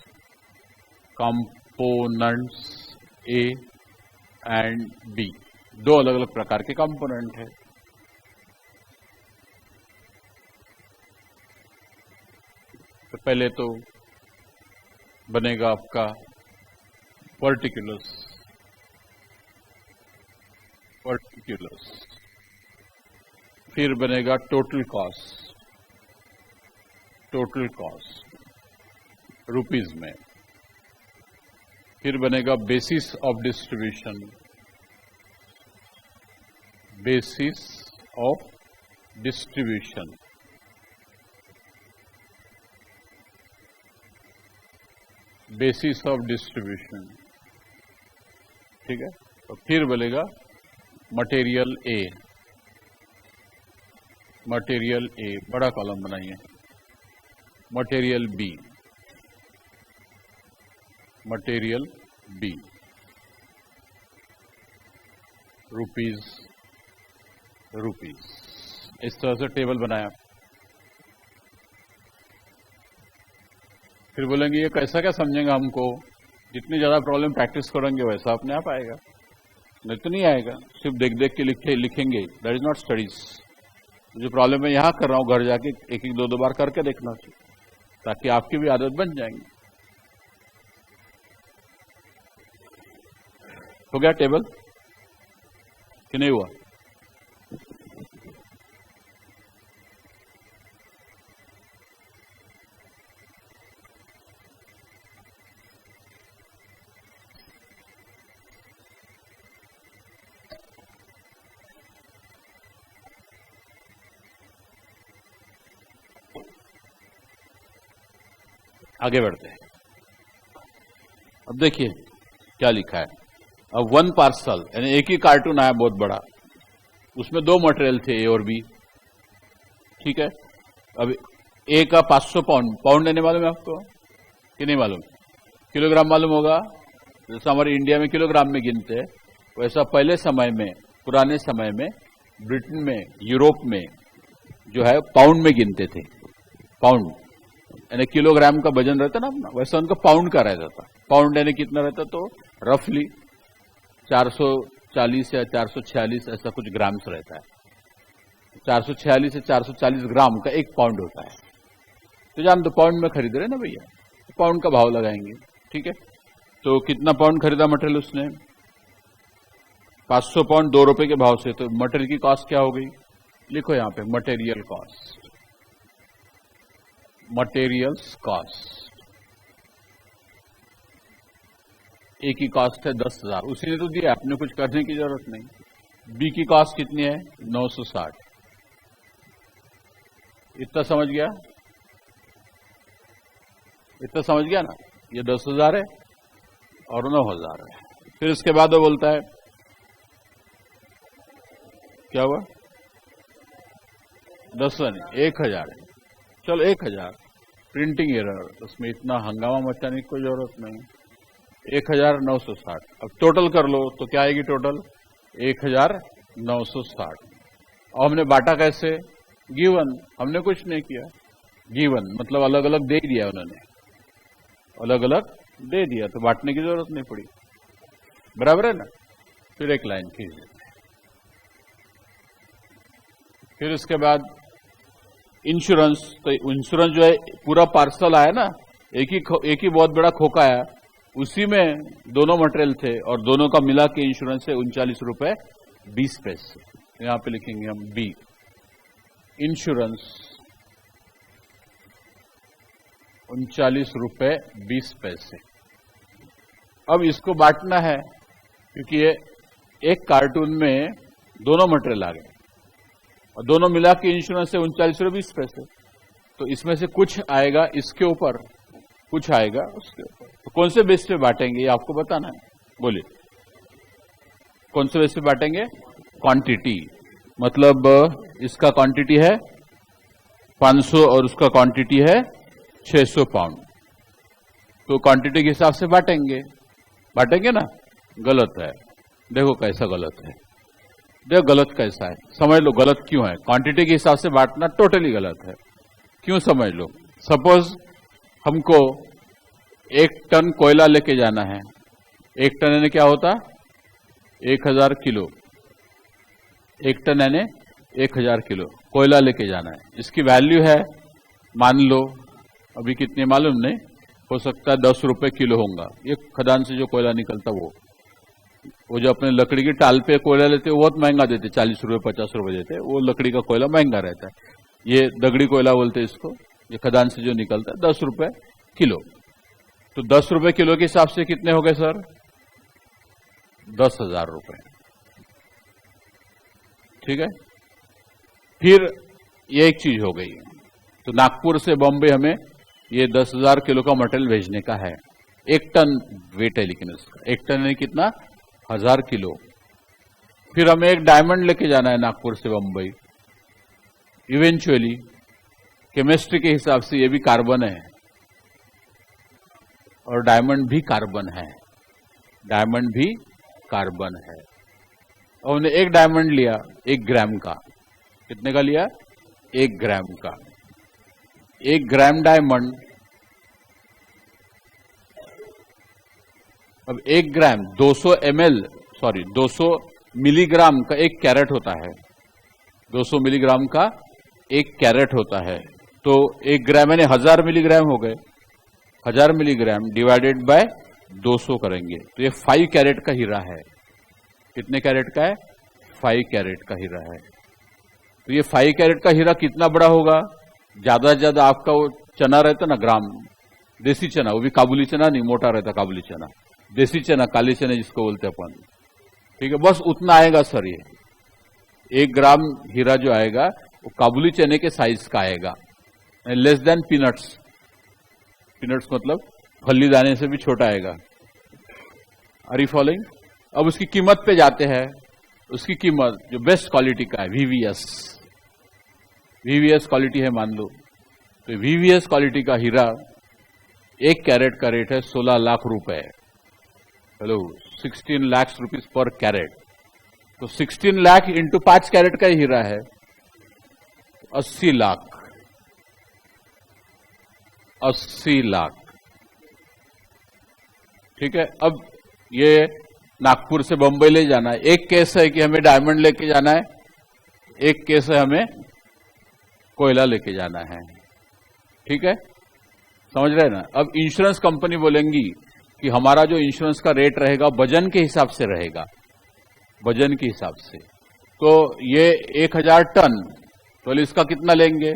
Speaker 1: A and B दो अलग अलग प्रकार के कंपोनेंट है। तो पहले तो बनेगा आपका पर्टिकुलर्स, फिर बनेगा टोटल कॉस्ट रुपीज में, फिर बनेगा basis of distribution, basis of distribution, basis of distribution, ठीक है। तो फिर बनेगा मटेरियल ए, मटेरियल ए बड़ा कॉलम बनाइए, material B, material B, rupees, इस तरह से टेबल बनाया। फिर बोलेंगे ये कैसा क्या समझेंगे हमको, जितनी ज्यादा प्रॉब्लम प्रैक्टिस करेंगे वैसा अपने आप आएगा, नहीं तो नहीं आएगा। सिर्फ देख देख के लिखेंगे, दैट इज नॉट स्टडीज। जो प्रॉब्लम मैं यहाँ कर रहा हूँ घर जाके एक एक दो बार करके देखना चाहिए, ताकि आपकी भी आदत बन जाएंगी। हो गया टेबल कि नहीं हुआ? आगे बढ़ते हैं। अब देखिए क्या लिखा है। अब वन पार्सल यानी एक ही कार्टून आया बहुत बड़ा, उसमें दो मटेरियल थे ए और बी, ठीक है। अब ए का 500 पाउंड, पाउंड लेने मालूम है आपको कि नहीं मालूम? किलोग्राम मालूम होगा, जैसा हमारे इंडिया में किलोग्राम में गिनते हैं, वैसा पहले समय में, पुराने समय में ब्रिटेन में, यूरोप में जो है पाउंड में गिनते थे। पाउंड यानी किलोग्राम का वजन रहता ना अपना, वैसा उनका पाउंड का रहता था। पाउंड यानी कितना रहता, तो रफली 440 या 446 ऐसा कुछ ग्राम्स रहता है। 446 से 440 ग्राम का एक पाउंड होता है। तो जान तो पाउंड में खरीद रहे ना भैया, तो पाउंड का भाव लगाएंगे, ठीक है। तो कितना पाउंड खरीदा मटेरियल उसने? 500 पाउंड 2 रुपए के भाव से। तो मटेरियल की कॉस्ट क्या हो गई? लिखो यहां पे मटेरियल कॉस्ट, मटेरियल्स कॉस्ट। ए की कॉस्ट है 10,000, उसी ने तो दिया, आपने कुछ करने की जरूरत नहीं। बी की कॉस्ट कितनी है? 960। इतना समझ गया? इतना समझ गया ना? ये 10,000 है और 9,000 है। फिर इसके बाद वो बोलता है क्या हुआ, 10 नहीं 1000 है, चलो 1000, प्रिंटिंग एरर, उसमें इतना हंगामा मचाने की कोई जरूरत नहीं, 1960। अब टोटल कर लो तो क्या आएगी टोटल, 1960। और हमने बांटा कैसे, गिवन, हमने कुछ नहीं किया, गिवन मतलब अलग अलग दे दिया उन्होंने, अलग अलग दे दिया तो बांटने की जरूरत नहीं पड़ी, बराबर है ना। फिर एक लाइन खींचिए, फिर उसके बाद इंश्योरेंस, तो इंश्योरेंस जो है पूरा पार्सल आया ना, एक ही बहुत बड़ा खोखा आया, उसी में दोनों मटेरियल थे और दोनों का मिला के इंश्योरेंस है 39 रुपए 20 पैसे। यहां पे लिखेंगे हम बी, इंश्योरेंस 39 रुपए 20 पैसे। अब इसको बांटना है क्योंकि ये एक कार्टून में दोनों मटेरियल आ गए और दोनों मिला के इंश्योरेंस है 39 रुपए 20 पैसे, तो इसमें से कुछ आएगा इसके ऊपर, कुछ आएगा उसके ऊपर। तो कौन से बेस पे बांटेंगे ये आपको बताना है, बोलिए कौन से बेस पे बांटेंगे, क्वांटिटी, मतलब इसका क्वांटिटी है 500 और उसका क्वांटिटी है 600 पाउंड, तो क्वांटिटी के हिसाब से बांटेंगे, बांटेंगे ना। गलत है, देखो कैसा गलत है, देखो गलत कैसा है, समझ लो गलत क्यों है। क्वांटिटी के हिसाब से बांटना टोटली गलत है, क्यों समझ लो। सपोज हमको 1 टन कोयला लेके जाना है, 1 टन यानी क्या होता, 1000 किलो, 1 टन यानी 1000 किलो कोयला लेके जाना है। इसकी वैल्यू है, मान लो अभी कितने मालूम नहीं, हो सकता है 10 रुपए किलो होगा। ये खदान से जो कोयला निकलता वो जो अपने लकड़ी की टाल पे कोयला लेते वो बहुत महंगा देते, 40 रुपए 50 रुपए देते, वो लकड़ी का कोयला महंगा रहता है। ये दगड़ी कोयला बोलते हैं इसको, ये खदान से जो निकलता है 10 रुपए किलो। तो 10 रुपए किलो के हिसाब से कितने हो गए सर, 10,000 रुपए, ठीक है। फिर ये एक चीज हो गई, तो नागपुर से बॉम्बे हमें ये 10,000 किलो का मटेरियल भेजने का है, 1 टन वेट है लेकिन इसका, 1 टन है कितना, 1000 किलो। फिर हमें एक डायमंड लेके जाना है नागपुर से बंबई, इवेंचुअली केमिस्ट्री के हिसाब से ये भी कार्बन है और डायमंड भी कार्बन है, डायमंड भी कार्बन है। और हमने एक डायमंड लिया 1 ग्राम का, कितने का लिया, 1 ग्राम का। 1 ग्राम डायमंड, अब 1 ग्राम 200 ml, सॉरी 200 मिलीग्राम का 1 कैरेट होता है, 200 मिलीग्राम का 1 कैरेट होता है। तो 1 ग्राम यानी 1000 मिलीग्राम हो गए, 1000 मिलीग्राम डिवाइडेड बाय 200 करेंगे तो ये 5 कैरेट का हीरा है। कितने कैरेट का है, 5 कैरेट का हीरा है। तो ये 5 कैरेट का हीरा कितना बड़ा होगा, ज्यादा से ज्यादा आपका वो चना रहता ना ग्राम, देसी चना, वो भी काबुली चना नहीं, मोटा रहता काबुली चना, देसी चना, काले चने जिसको बोलते अपन, ठीक है, बस उतना आएगा सर। ये 1 ग्राम हीरा जो आएगा वो काबुली चने के साइज का आएगा, लेस देन पीनट्स, पीनट्स मतलब फली दाने से भी छोटा आएगा। Are you following. अब उसकी कीमत पे जाते हैं, उसकी कीमत जो बेस्ट क्वालिटी का है वीवीएस, वीवीएस क्वालिटी है मान लो, तो वीवीएस क्वालिटी का हीरा 1 कैरेट का रेट है 16 लाख रुपए, hello 16 lakh rupees per carat. तो 16 लाख इंटू 5 कैरेट का हीरा है 80 लाख, 80 लाख, ठीक है। अब ये नागपुर से बंबई ले जाना है, एक केस है कि हमें डायमंड लेके जाना है, एक केस है हमें कोयला लेके जाना है, ठीक है, समझ रहे हैं ना। अब इंश्योरेंस कंपनी बोलेंगी कि हमारा जो इंश्योरेंस का रेट रहेगा वजन के हिसाब से रहेगा, वजन के हिसाब से। तो ये 1000 टन, तो बोले इसका कितना लेंगे,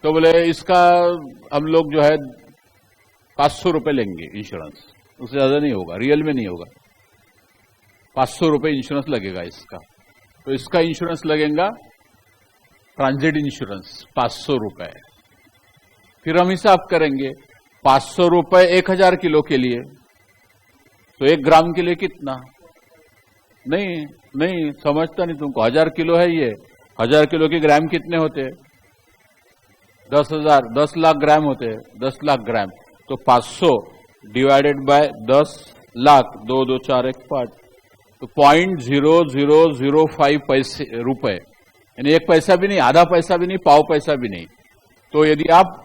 Speaker 1: तो बोले इसका हम लोग जो है 500 रुपए लेंगे इंश्योरेंस, उससे ज्यादा नहीं होगा, रियल में नहीं होगा, 500 रुपए इंश्योरेंस लगेगा इसका। तो इसका इंश्योरेंस लगेगा ट्रांजिट इंश्योरेंस 500 रुपए। फिर हम हिसाब करेंगे 500 रुपए 1000 किलो के लिए, तो 1 ग्राम के लिए कितना? नहीं समझता नहीं तुमको। 1000 किलो है ये, 1000 किलो के ग्राम कितने होते हैं? 10,000, 10 लाख ग्राम होते हैं। 10 लाख ग्राम तो 500 डिवाइडेड बाय 10 लाख, 2 2 4 1 5, तो 0.0005 पैसे रुपए, यानी 1 पैसा भी नहीं, आधा पैसा भी नहीं, पाव पैसा भी नहीं। तो यदि आप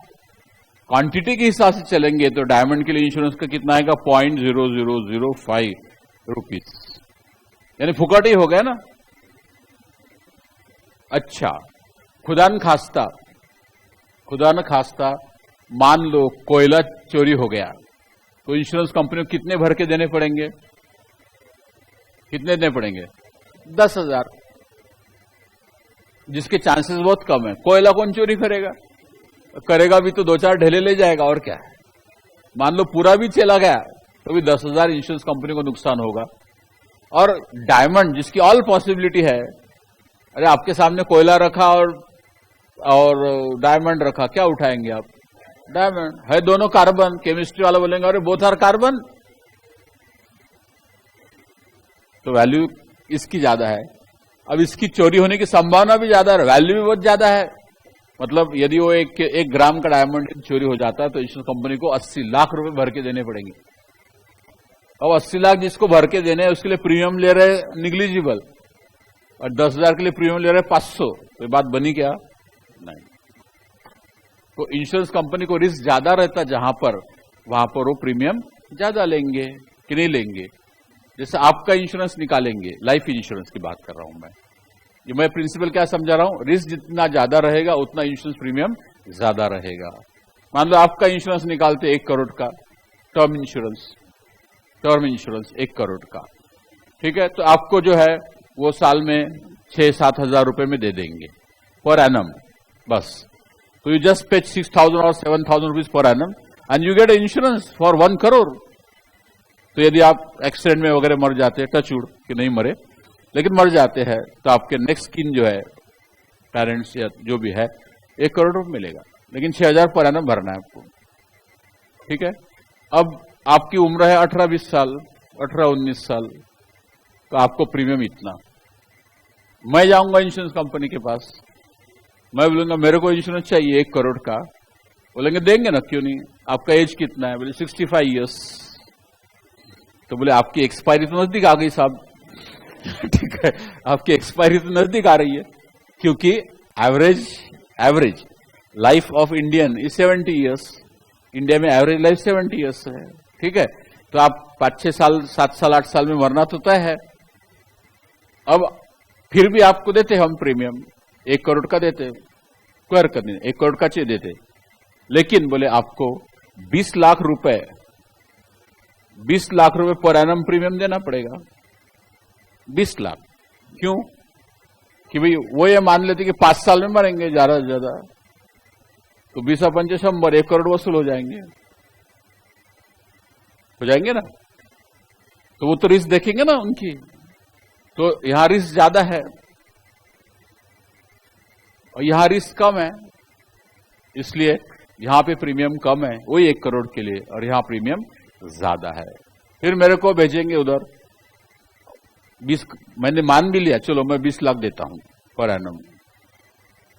Speaker 1: क्वांटिटी के हिसाब से चलेंगे तो डायमंड के लिए इंश्योरेंस का कितना आएगा? 0.0005 रुपीज, यानी फुकट ही हो गया ना। अच्छा, खुदा न खास्ता मान लो कोयला चोरी हो गया, तो इंश्योरेंस कंपनी को कितने भर के देने पड़ेंगे? कितने देने पड़ेंगे? 10,000, जिसके चांसेस बहुत कम है। कोयला कौन चोरी करेगा? करेगा भी तो 2-4 ढेले ले जाएगा, और क्या है। मान लो पूरा भी चला गया तो भी 10,000 इंश्योरेंस कंपनी को नुकसान होगा। और डायमंड जिसकी ऑल पॉसिबिलिटी है, अरे आपके सामने कोयला रखा और डायमंड रखा, क्या उठाएंगे आप? डायमंड है, दोनों कार्बन। केमिस्ट्री वाला बोलेंगे अरे बोथ आर कार्बन, तो वैल्यू इसकी ज्यादा है। अब इसकी चोरी होने की संभावना भी ज्यादा है, वैल्यू भी बहुत ज्यादा है। मतलब यदि वो एक ग्राम का डायमंड चोरी हो जाता है तो इंश्योरेंस कंपनी को 80 लाख रुपए भर के देने पड़ेंगे। अब 80 लाख जिसको भर के देने हैं उसके लिए प्रीमियम ले रहे निग्लिजिबल, और 10,000 के लिए प्रीमियम ले रहे 500, तो ये बात बनी क्या? नहीं। तो इंश्योरेंस कंपनी को रिस्क ज्यादा रहता जहां पर, वहां पर वो प्रीमियम ज्यादा लेंगे कि नहीं लेंगे। जैसे आपका इंश्योरेंस निकालेंगे, लाइफ इंश्योरेंस की बात कर रहा हूं मैं प्रिंसिपल क्या समझा रहा हूं, रिस्क जितना ज्यादा रहेगा उतना इंश्योरेंस प्रीमियम ज्यादा रहेगा। मान लो आपका इंश्योरेंस निकालते 1 करोड़ का, टर्म इंश्योरेंस 1 करोड़ का, ठीक है। तो आपको जो है वो साल में 6-7 हजार रुपए में दे देंगे पर एनम, बस। तो यू जस्ट पे 6,000 और 7,000 rupees per annum and you get insurance for 1 crore. तो यदि आप एक्सीडेंट में वगैरह मर जाते हैं, टच वुड कि नहीं मरे, लेकिन मर जाते हैं, तो आपके नेक्स्ट किन जो है, पेरेंट्स या जो भी है, 1 करोड़ रुपए मिलेगा, लेकिन 6,000 पर एनम भरना है आपको, ठीक है। अब आपकी उम्र है 18-20 साल, 18-19 साल, तो आपको प्रीमियम इतना। मैं जाऊंगा इंश्योरेंस कंपनी के पास, मैं बोलूंगा मेरे को इंश्योरेंस चाहिए 1 करोड़ का, बोलेंगे देंगे ना, क्यों नहीं। आपका एज कितना है? बोले 65 ईयर्स। तो बोले आपकी एक्सपायरी तो नजदीक आ गई साहब। ठीक है, आपकी एक्सपायरी तो नजदीक आ रही है, क्योंकि average life of Indian is 70 years. India में एवरेज लाइफ 70 ईयर्स है, ठीक है। तो आप 5-6 साल, 7 साल, 8 साल में मरना तो तय है। अब फिर भी आपको देते हम प्रीमियम 1 करोड़ का देते, कोई हरकत नहीं, 1 करोड़ का चाहिए देते, लेकिन बोले आपको 20 लाख रुपए पर एनम प्रीमियम देना पड़ेगा। 20 लाख क्यों? कि भाई वो ये मान लेते कि 5 साल में मरेंगे ज्यादा से ज्यादा, तो 20-5 100, 1 करोड़ वसूल हो जाएंगे ना। तो वो तो रिस्क देखेंगे ना उनकी, तो यहां रिस्क ज्यादा है और यहां रिस्क कम है, इसलिए यहां पे प्रीमियम कम है वही 1 करोड़ के लिए, और यहां प्रीमियम ज्यादा है। फिर मेरे को भेजेंगे उधर 20, मैंने मान भी लिया, चलो मैं 20 लाख देता हूं पर एनम,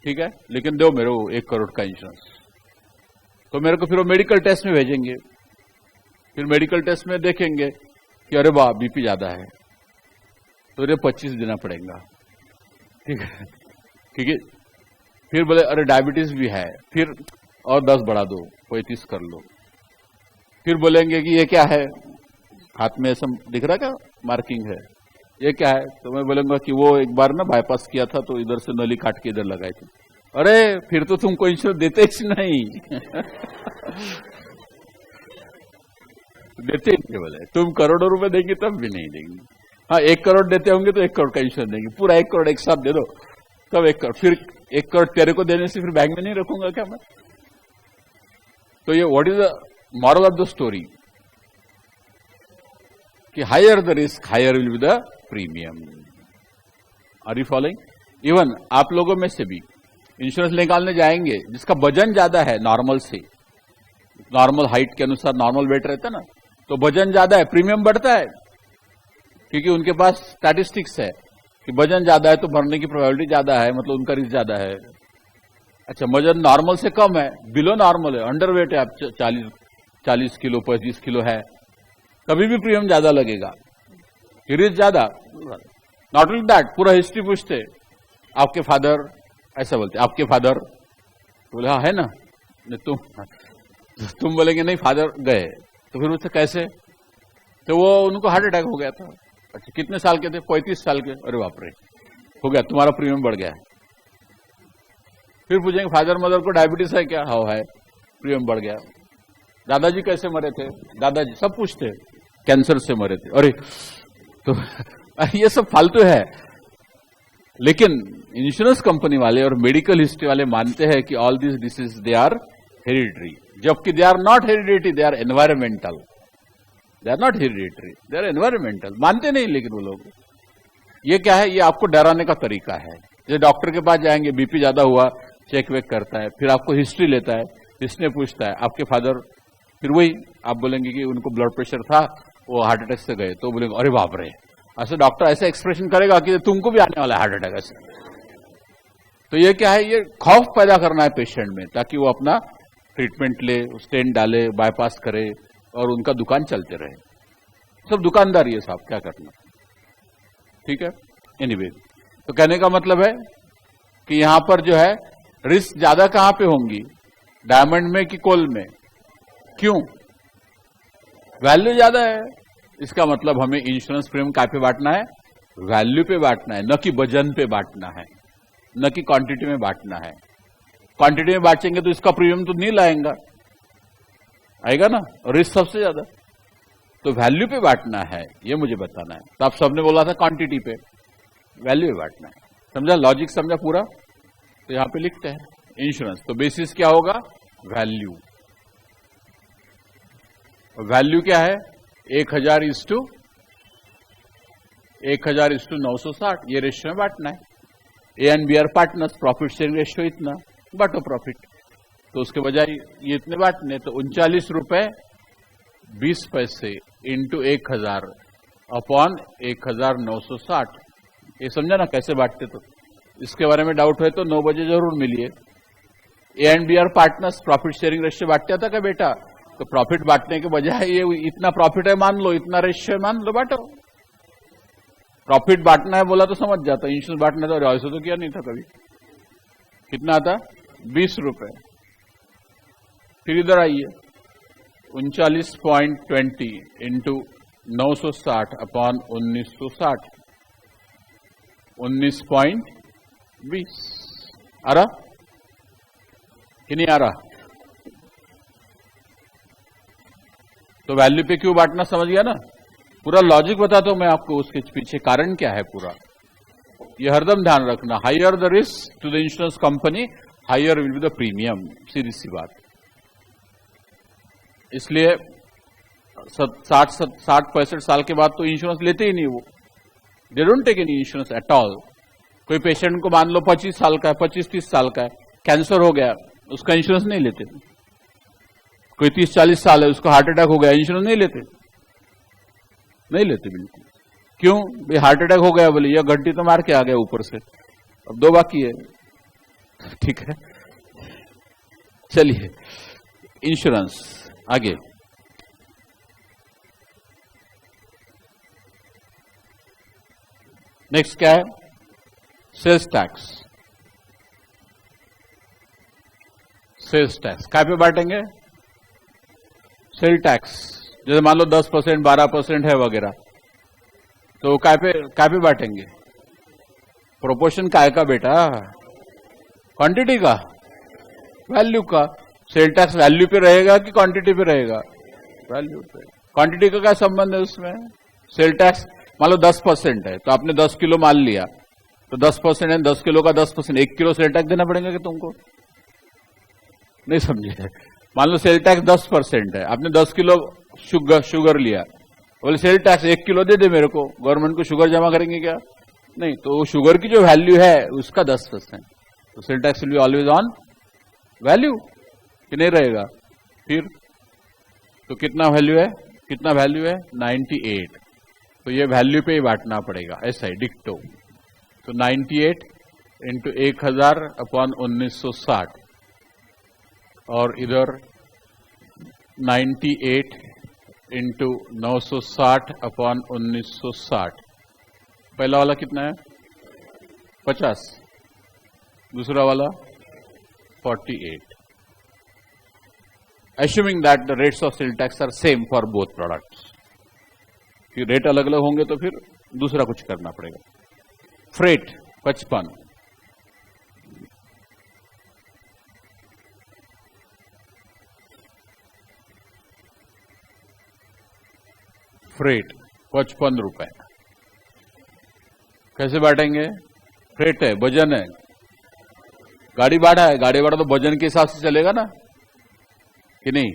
Speaker 1: ठीक है, लेकिन दो मेरे को 1 करोड़ का इंश्योरेंस। तो मेरे को फिर वो मेडिकल टेस्ट में भेजेंगे, फिर मेडिकल टेस्ट में देखेंगे कि अरे वाह बीपी ज्यादा है, तो ये 25 देना पड़ेगा, ठीक है, क्योंकि फिर बोले अरे डायबिटीज भी है, फिर और 10 बढ़ा दो, 35 कर लो। फिर बोलेंगे कि ये क्या है, हाथ में ऐसा दिख रहा क्या मार्किंग है, ये क्या है? तो मैं बोलूंगा कि वो एक बार ना बाईपास किया था तो इधर से नली काट के इधर लगाई थी। अरे फिर तो तुमको इंश्योरेंस देते ही नहीं। देते ही बोले तुम करोड़ों रुपए देंगे तब भी नहीं देंगे। हाँ 1 करोड़ देते होंगे तो 1 करोड़ का इंश्योरेंस देंगे, पूरा 1 करोड़ एक साथ दे दो तब 1 करोड़। फिर 1 करोड़ तेरे को देने से फिर बैंक में नहीं रखूंगा क्या मैं? तो ये what is the moral of the story, कि higher the risk higher will be the premium. Are you following? Even आप लोगों में से भी इंश्योरेंस निकालने जाएंगे जिसका वजन ज्यादा है नॉर्मल से, नॉर्मल हाइट के अनुसार नॉर्मल वेट रहता है ना, तो वजन ज्यादा है, प्रीमियम बढ़ता है, क्योंकि उनके पास स्टैटिस्टिक्स है कि वजन ज्यादा है तो भरने की प्रोबेबिलिटी ज्यादा है, मतलब उनका रिस्क ज्यादा है। अच्छा, वजन नॉर्मल से कम है, बिलो नॉर्मल है, अंडरवेट है, आप 40 किलो 25 किलो है, कभी भी प्रीमियम ज्यादा लगेगा, रिस्क ज्यादा। नॉट ओनली दैट, पूरा हिस्ट्री पूछते, आपके फादर, ऐसा बोलते आपके फादर, बोले हाँ है ना, तुम बोलेंगे नहीं फादर गए, तो फिर उससे कैसे, तो वो उनको हार्ट अटैक हो गया था। अच्छा, कितने साल के थे? 35 साल के। अरे बाप रे, हो गया, तुम्हारा प्रीमियम बढ़ गया है। फिर पूछेंगे फादर मदर को डायबिटीज है क्या? हाँ है, प्रीमियम बढ़ गया। दादाजी कैसे मरे थे? दादाजी, सब पूछते, कैंसर से मरे थे। अरे तो ये सब फालतू है, लेकिन इंश्योरेंस कंपनी वाले और मेडिकल हिस्ट्री वाले मानते हैं कि all this disease they are hereditary, जबकि they are not hereditary, they are environmental. They are not hereditary, they are environmental. मानते नहीं लेकिन वो लोग। ये क्या है? ये आपको डराने का तरीका है। जैसे डॉक्टर के पास जाएंगे, बीपी ज्यादा हुआ, चेक वेक करता है, फिर आपको हिस्ट्री लेता है, हिस्ट्री पूछता है आपके फादर, फिर वही आप बोलेंगे कि उनको ब्लड प्रेशर था, वो हार्ट अटैक से गए, तो बोलेंगे अरे बाप रे। ऐसे डॉक्टर ऐसे एक्सप्रेशन करेगा कि तुमको भी आने वाला है हार्ट अटैक ऐसे। तो ये क्या है? ये खौफ पैदा करना है पेशेंट में, ताकि वो अपना ट्रीटमेंट ले, स्टेंट डाले, बाईपास करे और उनका दुकान चलते रहे। सब दुकानदारी है साहब, क्या करना। ठीक है, एनीवे, तो कहने का मतलब है कि यहां पर जो है रिस्क ज्यादा कहां पे होंगी, डायमंड में कि कोल में? क्यों? वैल्यू ज्यादा है। इसका मतलब हमें इंश्योरेंस प्रीमियम काय पे बांटना है? वैल्यू पे बांटना है, न कि वजन पे बांटना है, न कि क्वांटिटी में बांटना है। क्वांटिटी में बांटेंगे तो इसका प्रीमियम तो नहीं लाएगा, आएगा ना, और रिस्क सबसे ज्यादा। तो वैल्यू पे बांटना है, ये मुझे बताना है। तो आप सबने बोला था क्वांटिटी पे, वैल्यू पे बांटना है। समझा? लॉजिक समझा पूरा? तो यहां पे लिखते हैं इंश्योरेंस, तो बेसिस क्या होगा? वैल्यू। वैल्यू क्या है? 1000 इज टू 960, ये रेशियो में बांटना है। A and B are partners, profit sharing ratio इतना, बांटो प्रॉफिट। तो उसके बजाय ये इतने बांटने, तो 39 रुपए 20 पैसे इंटू 1000 अपॉन 1960। ये समझा ना कैसे बांटते? तो इसके बारे में डाउट है तो 9 बजे जरूर मिलिए। A and B are partners, profit sharing ratio बांटते था क्या बेटा? तो प्रॉफिट बांटने के बजाय ये इतना प्रॉफिट है मान लो, इतना रेशियो है मान लो, बांटो। प्रॉफिट बांटना है बोला तो समझ जाता, इंश्योरेंस बांटना तो ऐसा तो किया नहीं था कभी। कितना आता? 20 रुपए। फिर इधर आइए, 39.20 इंटू 960 अपॉन 1960, 19.20 आ रहा कि नहीं आ रहा? तो वैल्यू पे क्यों बांटना समझ गया ना? पूरा लॉजिक बताता हूं मैं आपको, उसके पीछे कारण क्या है पूरा, ये हरदम ध्यान रखना। Higher the risk to the insurance company, higher will be the premium. सीधी सी बात। इसलिए 60-65 साल के बाद तो इंश्योरेंस लेते ही नहीं वो, they don't take any insurance at all. कोई पेशेंट को मान लो 25 साल का है, 25-30 साल का है, कैंसर हो गया, उसका इंश्योरेंस नहीं लेते। कोई 30-40 साल है, उसको हार्ट अटैक हो गया, इंश्योरेंस नहीं लेते, नहीं लेते बिल्कुल। क्यों भाई? हार्ट अटैक हो गया, बोले यह घंटी तो मार के आ गया ऊपर से, अब 2 बाकी है। ठीक है, चलिए इंश्योरेंस आगे। नेक्स्ट क्या है? Sales tax. सेल्स टैक्स काय पे बांटेंगे? Sale tax. जैसे मान लो 10%, 12% है वगैरह, तो काय पे बांटेंगे? प्रोपोर्शन काय का बेटा? क्वांटिटी का, वैल्यू का। सेल टैक्स वैल्यू पे रहेगा कि क्वांटिटी पे रहेगा? वैल्यू पे। क्वांटिटी का क्या संबंध है उसमें? सेल टैक्स मान लो 10% है, तो आपने 10 किलो माल लिया, तो 10% है, 10 किलो का 10%, 1 किलो सेल टैक्स देना पड़ेगा कि तुमको? नहीं समझे? मान लो सेल टैक्स 10% है, आपने 10 किलो शुगर लिया, बोले सेल टैक्स 1 किलो दे दे मेरे को, गवर्नमेंट को शुगर जमा करेंगे क्या? नहीं, तो शुगर की जो वैल्यू है उसका 10%, तो sale tax will be always on value, कि नहीं रहेगा? फिर तो कितना वैल्यू है? कितना वैल्यू है 98, तो ये वैल्यू पे ही बांटना पड़ेगा, ऐसा ही डिक्टो। तो 98 इंटू 1000 अपॉन 1960 और इधर 98 इंटू 960 अपॉन 1960। पहला वाला कितना है 50, दूसरा वाला 48। Assuming that the rates of sale tax are same for both products, कि रेट अलग अलग होंगे तो फिर दूसरा कुछ करना पड़ेगा। फ्रेट 55, फ्रेट 55 रुपए। कैसे बांटेंगे? फ्रेट है, वजन है, गाड़ी भाड़ा है, गाड़ी भाड़ा तो वजन के हिसाब से चलेगा ना कि नहीं।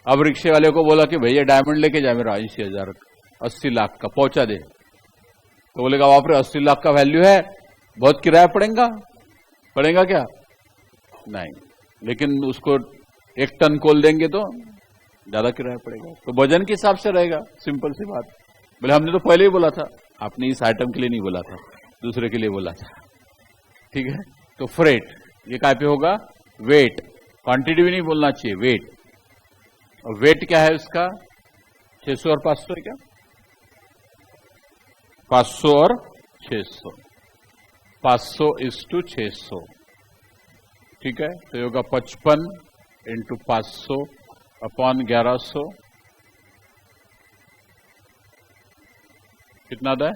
Speaker 1: अब रिक्शे वाले को बोला कि भैया डायमंड लेके जाए मेरा 80,000 80 लाख का पहुंचा दे, तो बोलेगा बाप रे 80 लाख का वैल्यू है, बहुत किराया पड़ेगा क्या? नहीं, लेकिन उसको 1 टन कोल देंगे तो ज्यादा किराया पड़ेगा, तो वजन के हिसाब से रहेगा। सिंपल सी बात। बोले हमने तो पहले ही बोला था, आपने इस आइटम के लिए नहीं बोला था, दूसरे के लिए बोला था, ठीक है। तो फ्रेट ये काय पे होगा? वेट, क्वांटिटी भी नहीं बोलना चाहिए, वेट। और वेट क्या है उसका? 600 और 500 है क्या? 500 और 600, 500 इज टू 600, ठीक है। तो ये होगा 55 इंटू 500 अपॉन 1100, कितना आता है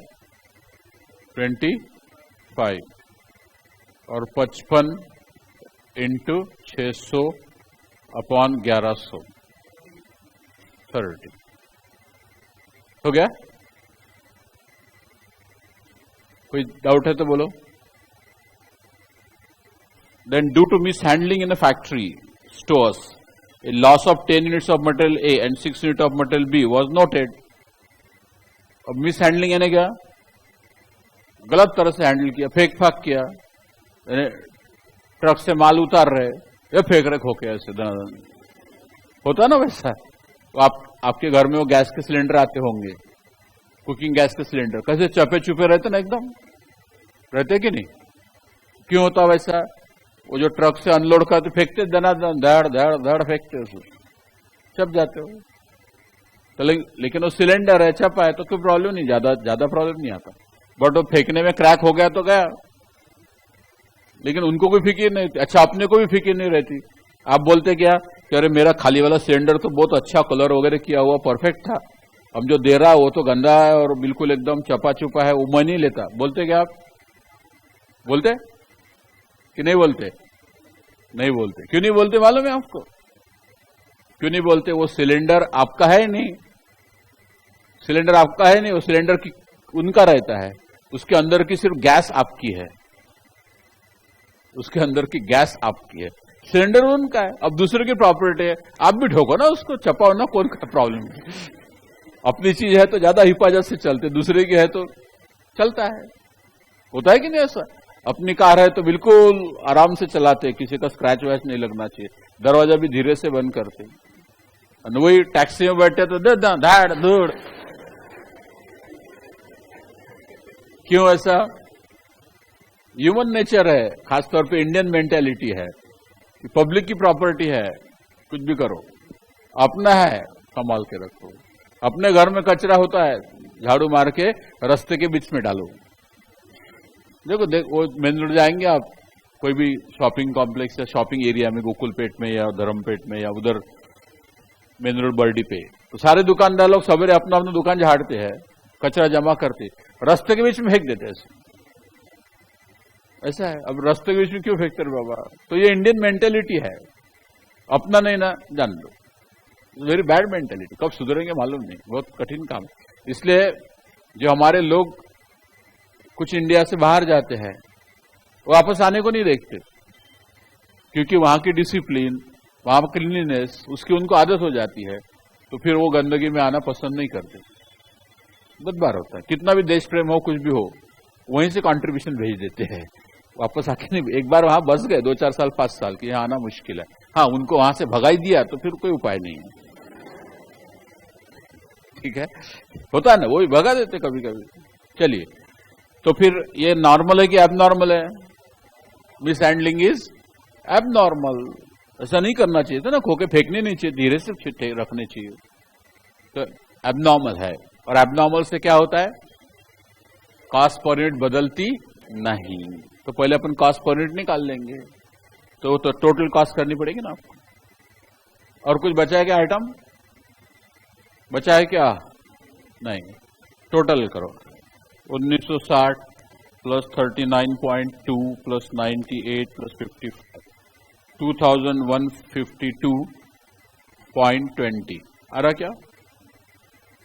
Speaker 1: 25, और 55 इंटू 600 अपॉन 1100 30। हो गया? कोई डाउट है तो बोलो। Then due to mishandling in a factory stores, a loss of 10 units of material A and 6 units of material B was noted. अब mishandling यानी क्या? गलत तरह से हैंडल किया, फेंक फाक किया, ट्रक से माल उतार रहे या फेंक रहे खोके ऐसे दनादन, होता ना वैसा। तो आपके घर में वो गैस के सिलेंडर आते होंगे, कुकिंग गैस के सिलेंडर, कैसे चपे चुपे रहते ना, एकदम रहते कि नहीं? क्यों होता वैसा? वो जो ट्रक से अनलोड करते फेंकते दनादन, धड़ धड़ धड़ फेंकते, उसको चप जाते हो। तो लेकिन वो सिलेंडर है, चपा है, तो कोई प्रॉब्लम नहीं, ज्यादा प्रॉब्लम नहीं आता। बट वो फेंकने में क्रैक हो गया तो गया, लेकिन उनको कोई फिक्र नहीं थी। अच्छा, अपने को भी फिक्र नहीं रहती। आप बोलते क्या कि अरे मेरा खाली वाला सिलेंडर तो बहुत अच्छा कलर वगैरह किया हुआ परफेक्ट था, अब जो दे रहा है वो तो गंदा है और बिल्कुल एकदम चपा चुपा है, वो मैं नहीं लेता। बोलते क्या आप? बोलते कि नहीं बोलते? नहीं बोलते। क्यों नहीं बोलते मालूम है आपको? क्यों नहीं बोलते? वो सिलेंडर आपका है नहीं, सिलेंडर आपका है नहीं, वो सिलेंडर की उनका रहता है, उसके अंदर की सिर्फ गैस आपकी है, उसके अंदर की गैस आपकी है, सिलेंडर उनका है। अब दूसरे की प्रॉपर्टी है, आप भी ठोको ना उसको, चपाओ ना, कौन का प्रॉब्लम है? अपनी चीज है तो ज्यादा हिफाजत से चलते, दूसरे की है तो चलता है। होता है कि नहीं ऐसा? अपनी कार है तो बिल्कुल आराम से चलाते, किसी का स्क्रैच वैच नहीं लगना चाहिए, दरवाजा भी धीरे से बंद करते। वही टैक्सी में बैठे तो धाड़ धूड़। क्यों ऐसा? ह्यूमन नेचर है, खासतौर पे इंडियन मेंटेलिटी है कि पब्लिक की प्रॉपर्टी है, कुछ भी करो, अपना है संभाल के रखो। अपने घर में कचरा होता है, झाड़ू मार के रास्ते के बीच में डालो। देखो वो मेन रोड जाएंगे आप, कोई भी शॉपिंग कॉम्प्लेक्स या शॉपिंग एरिया में, गोकुलपेट में या धर्मपेट में या उधर मेन रोड बर्डी पे, तो सारे दुकानदार लोग सवेरे अपना अपना दुकान झाड़ते हैं, कचरा जमा करते, रास्ते के बीच में फेंक देते हैं। ऐसा है। अब रास्ते के बीच में क्यों फेंकते रहे बाबा? तो ये इंडियन मेंटेलिटी है, अपना नहीं ना, जान लो, वेरी बैड मेंटेलिटी। कब सुधरेंगे मालूम नहीं, बहुत कठिन काम। इसलिए जो हमारे लोग कुछ इंडिया से बाहर जाते हैं, वो वापस आने को नहीं देखते, क्योंकि वहां की डिसिप्लिन, वहां पर क्लीनलीनेस, उसकी उनको आदत हो जाती है, तो फिर वो गंदगी में आना पसंद नहीं करते। बहुत बार होता है, कितना भी देश प्रेम हो, कुछ भी हो, वहीं से कंट्रीब्यूशन भेज देते हैं, वापस आके नहीं। एक बार वहां बस गए 2-4 साल 5 साल की, यहाँ आना मुश्किल है। हाँ, उनको वहां से भगाई दिया तो फिर कोई उपाय नहीं है। ठीक है, होता है ना, वो भी भगा देते कभी कभी। चलिए, तो फिर ये नॉर्मल है कि एबनॉर्मल है? Miss handling is abnormal. ऐसा नहीं करना चाहिए था ना, खोके फेंकने नहीं चाहिए, धीरे से रखने चाहिए। तो एबनॉर्मल है, और एबनॉर्मल से क्या होता है? कॉस्ट पर यूनिट बदलती नहीं। तो पहले अपन कॉस्ट पर यूनिट निकाल लेंगे, तो टोटल कॉस्ट करनी पड़ेगी ना आपको। और कुछ बचा है क्या आइटम? बचा है क्या? नहीं, टोटल करो। 1960 प्लस 39.2 प्लस 98 प्लस 55, 2152.20 आ रहा क्या?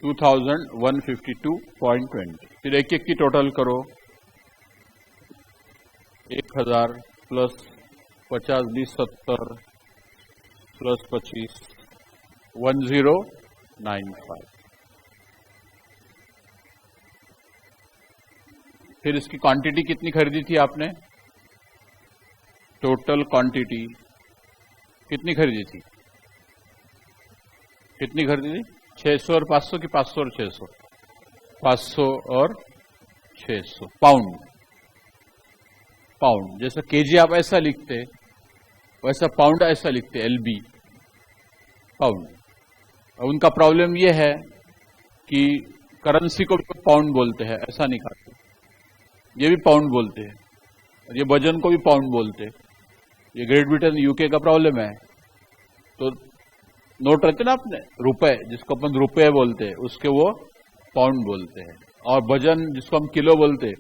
Speaker 1: 2152.20। फिर एक एक की टोटल करो। 1000 प्लस 50 20 70 प्लस 25 1095। फिर इसकी क्वांटिटी कितनी खरीदी थी आपने? टोटल क्वांटिटी कितनी खरीदी थी? कितनी खरीदी थी? 600 और 500 की 500 और 600? 500 और 600 पाउंड। पाउंड जैसा केजी आप ऐसा लिखते, वैसा पाउंड ऐसा लिखते, एलबी पाउंड। अब उनका प्रॉब्लम यह है कि करेंसी को भी पाउंड बोलते हैं, ऐसा नहीं खाते। ये भी पाउंड बोलते हैं, और ये वजन को भी पाउंड बोलते हैं। ये ग्रेट ब्रिटेन यूके का प्रॉब्लम है। तो नोट रहते ना अपने रुपए, जिसको अपन रुपए बोलते हैं, उसके वो पाउंड बोलते हैं। और वजन जिसको हम किलो बोलते हैं,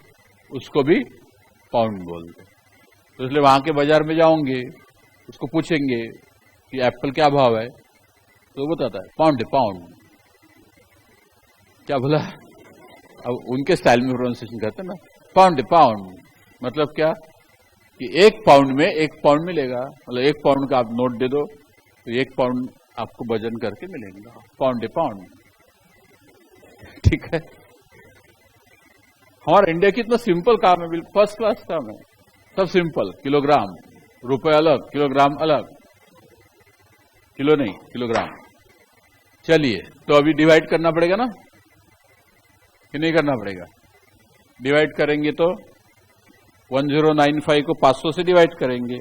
Speaker 1: उसको भी पाउंड बोलते हैं। तो इसलिए वहां के बाजार में जाओगे, उसको पूछेंगे कि एप्पल क्या भाव है, तो बताता है पाउंड है, पाउंड। क्या बोला? अब उनके स्टाइल में प्रोनाउंसिएशन करते हैं ना, पाउंड है, पाउंड। मतलब क्या कि एक पाउंड में 1 पाउंड मिलेगा। मतलब 1 पाउंड का आप नोट दे दो, तो 1 पाउंड आपको वजन करके मिलेगा। पाउंड है, पाउंड। ठीक है, हमारा इंडिया की इतना सिंपल काम है, बिल्कुल फर्स्ट क्लास काम है, सब सिंपल। किलोग्राम, रुपए अलग, किलोग्राम अलग, किलो नहीं किलोग्राम। चलिए, तो अभी डिवाइड करना पड़ेगा ना कि नहीं करना पड़ेगा? डिवाइड करेंगे तो 1095 को 500 से डिवाइड करेंगे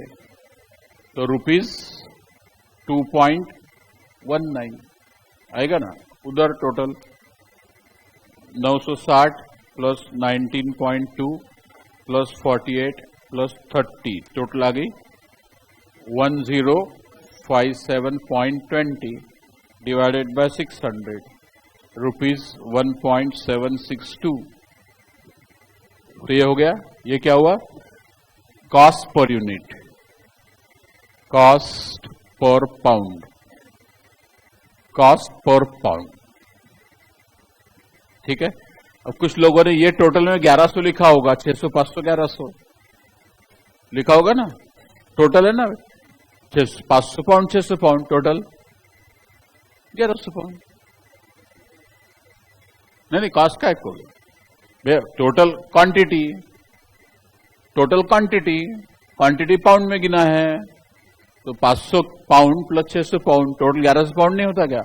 Speaker 1: तो ₹2.19 आएगा ना। उधर total 960 plus 19.2 plus 48 plus 30, total आ गई 1057.20 डिवाइडेड बाय 600, ₹1.762। तो ये हो गया। ये क्या हुआ? Cost per unit, cost per pound, cost per pound. ठीक है। अब कुछ लोगों ने ये टोटल में 1100 लिखा होगा, 600 500 1100 लिखा होगा ना, टोटल है ना 500 पाउंड 600 पाउंड, टोटल 1100 पाउंड। नहीं, कॉस्ट का एक total quantity, total quantity, quantity pound में गिना है, तो 500 pound plus 600 pound, total 1100 pound नहीं होता क्या?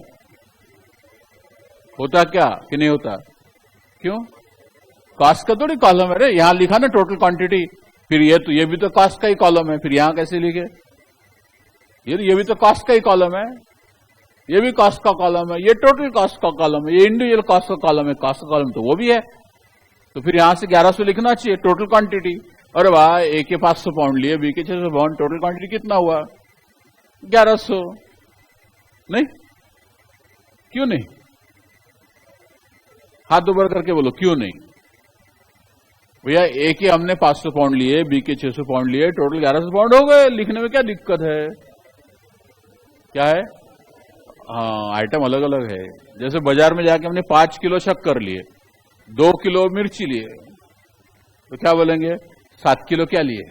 Speaker 1: होता क्या कि नहीं होता? क्यों? कॉस्ट का थोड़ी कॉलम है रे, यहां लिखा ना टोटल क्वांटिटी, फिर ये भी तो कॉस्ट का ही कॉलम है, फिर यहां कैसे लिखे? ये भी तो कॉस्ट का ही कॉलम है, ये भी कॉस्ट का कॉलम है, ये टोटल कॉस्ट का कॉलम है, ये इंडिविजुअल कॉस्ट का कॉलम है, कॉस्ट का कॉलम तो वो भी है। तो फिर यहां से 1100 लिखना चाहिए टोटल क्वांटिटी। अरे वाह, ए के 500 पाउंड लिए, बी के 600 पाउंड, टोटल क्वांटिटी कितना हुआ? 1100। नहीं? क्यों नहीं? हाथ ऊपर करके बोलो क्यों नहीं? भैया ए के हमने 500 पाउंड लिए, बी के 600 पाउंड लिए, टोटल 1100 पाउंड हो गए, लिखने में क्या दिक्कत है? क्या है? हाँ, आइटम अलग अलग है। जैसे बाजार में जाके हमने 5 किलो शक्कर लिए, 2 किलो मिर्ची लिए, तो क्या बोलेंगे? 7 किलो क्या लिए?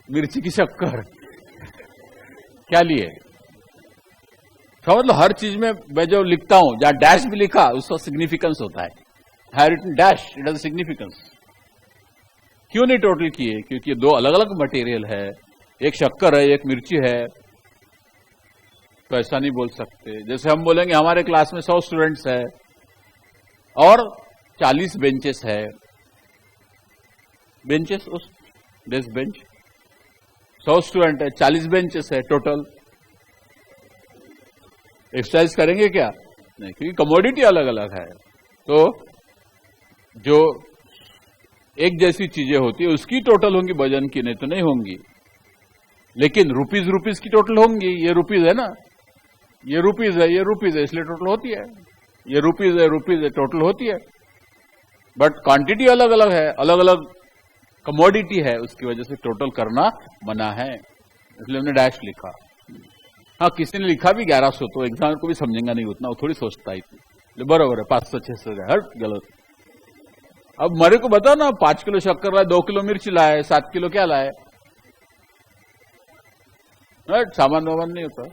Speaker 1: मिर्ची की शक्कर। क्या लिए? मतलब हर चीज में मैं जो लिखता हूं, जहां डैश भी लिखा उसका सिग्निफिकेंस होता है। Have written dash, it has significance. क्यों नहीं टोटल किए? क्योंकि ये 2 अलग अलग मटेरियल है, एक शक्कर है, एक मिर्ची है। तो ऐसा नहीं बोल सकते। जैसे हम बोलेंगे हमारे क्लास में 100 स्टूडेंट्स है और 40 बेंचेस है, बेंचेस उस डेस्क बेंच 100 स्टूडेंट है, 40 बेंचेस है टोटल, एक्सरसाइज करेंगे क्या? नहीं, क्योंकि कमोडिटी अलग अलग है। तो जो एक जैसी चीजें होती है उसकी टोटल होंगी वजन की, नहीं तो नहीं होंगी। लेकिन रुपीज की टोटल होंगी। ये रुपीज है ना, ये रुपीज है, ये रुपीज है, इसलिए टोटल होती है। ये रुपीज है टोटल होती है। बट क्वांटिटी अलग अलग है, अलग अलग कमोडिटी है, उसकी वजह से टोटल करना मना है, इसलिए हमने डैश लिखा। हाँ, किसी ने लिखा भी 1100 तो एग्जाम को भी समझेगा नहीं उतना, वो थोड़ी सोचता ही थी। बराबर है, 500-600 हट गलत। अब मेरे को बताओ ना, 5 किलो शक्कर लाए, 2 किलो मिर्च लाए, 7 किलो क्या लाए? सामान वामान नहीं होता।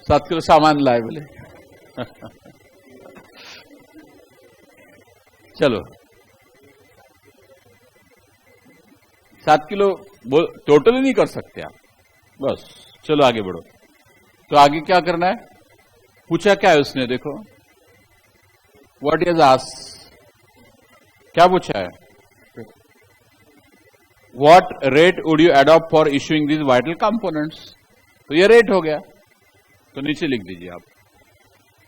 Speaker 1: 7 किलो सामान लाए बोले। चलो 7 किलो टोटल ही नहीं कर सकते आप, बस। चलो आगे बढ़ो। तो आगे क्या करना है? पूछा क्या है उसने, देखो व्हाट इज आस्क्ड, क्या पूछा है? What rate would you adopt for issuing this vital components. तो ये रेट हो गया, तो नीचे लिख दीजिए आप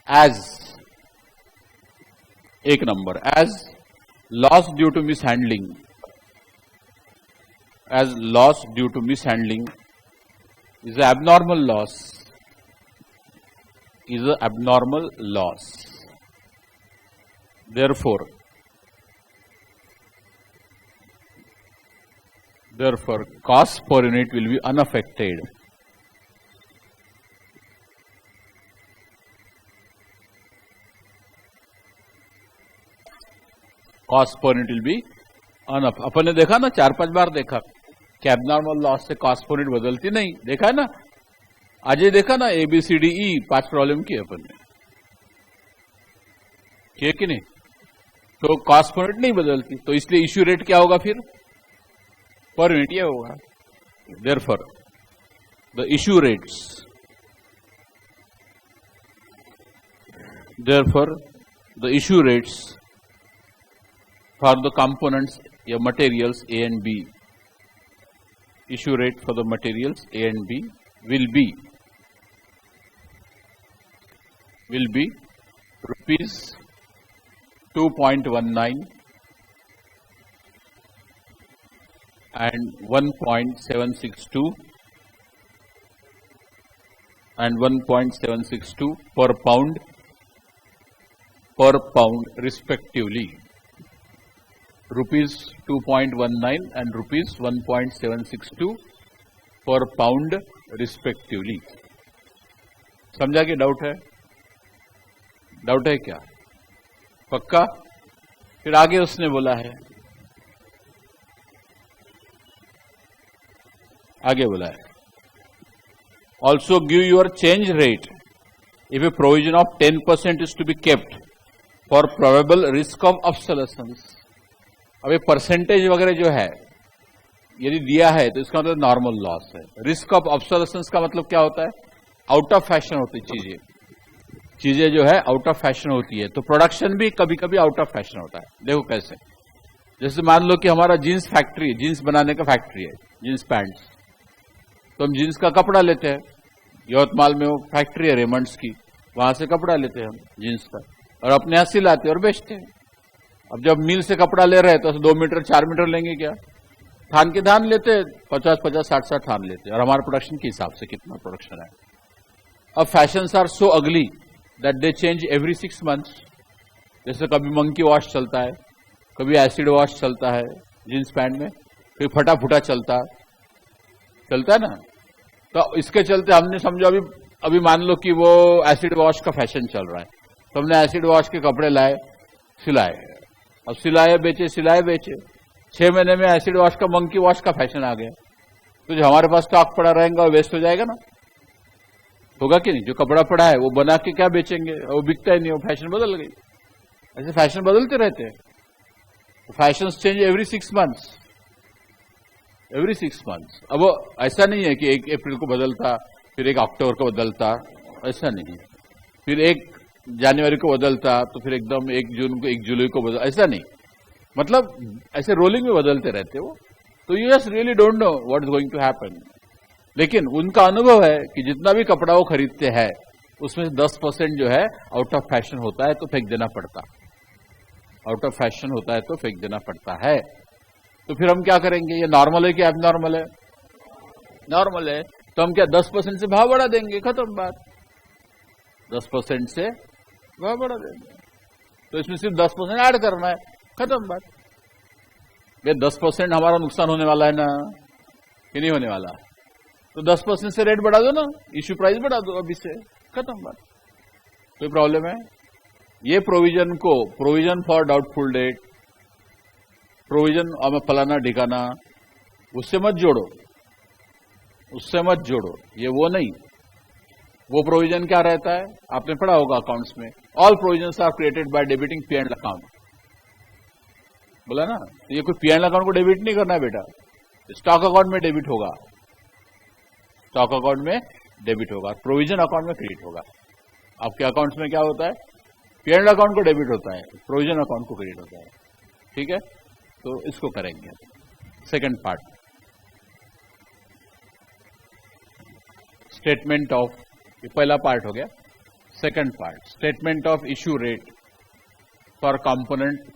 Speaker 1: एज एक number, as loss due to mishandling, as loss due to mishandling is an abnormal loss, is an abnormal loss. Therefore, cost per unit will be unaffected. Cost per unit will be unaffected. अपन ने देखा ना, 4-5 बार देखा कि एबनॉर्मल लॉस से कॉस्ट पर यूनिट बदलती नहीं, देखा है ना? आज ये देखा ना, ABCDE 5 प्रॉब्लम की अपन ने, किए कि नहीं? तो कॉस्ट पर यूनिट नहीं बदलती, तो इसलिए इश्यू रेट क्या होगा फिर? पर यूनिट ये होगा। Therefore the issue rates, therefore the issue rates for the components या materials A and B, issue rate for the materials A and B will be rupees 2.19 and 1.762 and 1.762 per pound respectively. rupees 2.19 and rupees 1.762 per pound respectively. समझा कि डाउट है? डाउट है क्या? पक्का? फिर आगे उसने बोला है, आगे बोला है also give your change rate if a provision of 10% is to be kept for probable risk of obsolescence. अब ये परसेंटेज वगैरह जो है यदि दिया है तो इसका मतलब नॉर्मल लॉस है। रिस्क ऑफ ऑब्सोलेसेंस का मतलब क्या होता है? आउट ऑफ फैशन होती चीजें जो है आउट ऑफ फैशन होती है, तो प्रोडक्शन भी कभी कभी आउट ऑफ फैशन होता है। देखो कैसे, जैसे मान लो कि हमारा जीन्स फैक्ट्री है, जीन्स बनाने का फैक्ट्री है, जीन्स पैंट्स, तो हम जीन्स का कपड़ा लेते हैं, यवतमाल में वो फैक्ट्री है रेमंड्स की, वहां से कपड़ा लेते हैं हम जीन्स का और अपने यहां सिलाते और बेचते हैं। अब जब मिल से कपड़ा ले रहे हैं तो 2 मीटर 4 मीटर लेंगे क्या? थान के थान लेते, 50-50, 60-60 थान लेते, और हमारे प्रोडक्शन के हिसाब से कितना प्रोडक्शन है। अब फैशंस आर सो अगली that they change every 6 months. जैसे कभी मंकी वॉश चलता है, कभी एसिड वॉश चलता है जींस पैंट में, फिर फटा फुटा चलता है ना। तो इसके चलते हमने समझो अभी मान लो कि वो एसिड वॉश का फैशन चल रहा है, तो हमने एसिड वॉश के कपड़े लाए, सिलाए, अब सिलाए बेचे, सिलाए बेचे, 6 महीने में एसिड वॉश का मंकी वॉश का फैशन आ गया, तो जो हमारे पास स्टॉक पड़ा रहेगा वो वेस्ट हो जाएगा ना, होगा कि नहीं? जो कपड़ा पड़ा है वो बना के क्या बेचेंगे, वो बिकता ही नहीं, वो फैशन बदल गई। ऐसे फैशन बदलते रहते हैं, fashion change every 6 months, every 6 months. अब वो ऐसा नहीं है कि 1 अप्रैल को बदलता, फिर 1 अक्टूबर को बदलता, ऐसा नहीं है। फिर 1 जनवरी को बदलता तो फिर एकदम 1 जून को 1 जुलाई को बदल, ऐसा नहीं। मतलब ऐसे रोलिंग में बदलते रहते वो। तो you just really don't know what is going to happen. लेकिन उनका अनुभव है कि जितना भी कपड़ा वो खरीदते हैं उसमें से 10% जो है आउट ऑफ फैशन होता है तो फेंक देना पड़ता, आउट ऑफ फैशन होता है तो फेंक देना पड़ता है। तो फिर हम क्या करेंगे? ये नॉर्मल है कि एबनॉर्मल है? नॉर्मल है, तो हम क्या 10% से भाव बढ़ा देंगे, खत्म बात। 10% से भाव बढ़ा देंगे, तो इसमें सिर्फ 10% ऐड करना है, खत्म बात। ये 10% हमारा नुकसान होने वाला है ना, कि नहीं होने वाला? तो 10% से रेट बढ़ा दो ना, इश्यू प्राइस बढ़ा दो अभी से, खत्म बात। कोई प्रॉब्लम है? ये प्रोविजन को, provision for doubtful debt, provision और फलाना ठिकाना, उससे मत जोड़ो, उससे मत जोड़ो, ये वो नहीं। वो प्रोविजन क्या रहता है? आपने पढ़ा होगा अकाउंट्स में, all provisions are created by debiting P and account, बोला ना। तो ये कोई पी एंड अकाउंट को डेबिट नहीं करना है बेटा, स्टॉक अकाउंट में डेबिट होगा, स्टॉक अकाउंट में डेबिट होगा, प्रोविजन अकाउंट में क्रेडिट होगा। आपके अकाउंट्स में क्या होता है? पी एंड अकाउंट को डेबिट होता है, प्रोविजन अकाउंट को क्रेडिट होता है, ठीक है। तो इसको करेंगे सेकंड पार्ट, स्टेटमेंट ऑफ, ये पहला पार्ट हो गया। Second part, statement of issue rate for component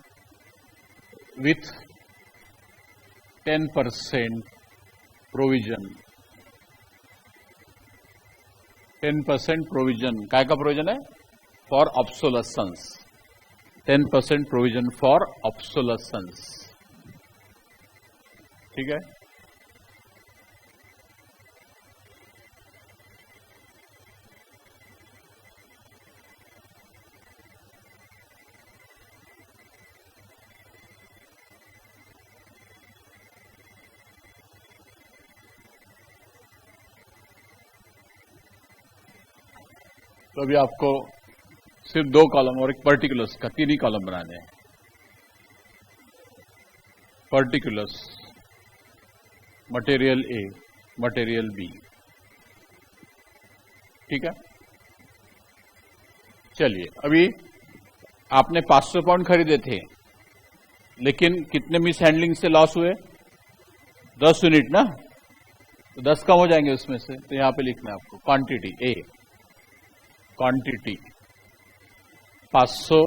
Speaker 1: with 10% provision. 10% provision, काय का प्रोविजन है? For obsolescence. 10% provision for obsolescence, ठीक है। तो अभी आपको सिर्फ 2 कॉलम और एक पर्टिकुलर्स का, 3 ही कॉलम बनाने हैं। Particulars, material A, material B, ठीक है। चलिए, अभी आपने 500 पाउंड खरीदे थे, लेकिन कितने मिस हैंडलिंग से लॉस हुए? 10 यूनिट ना, तो 10 कम हो जाएंगे उसमें से। तो यहां पे लिखना है आपको क्वांटिटी ए, क्वांटिटी 500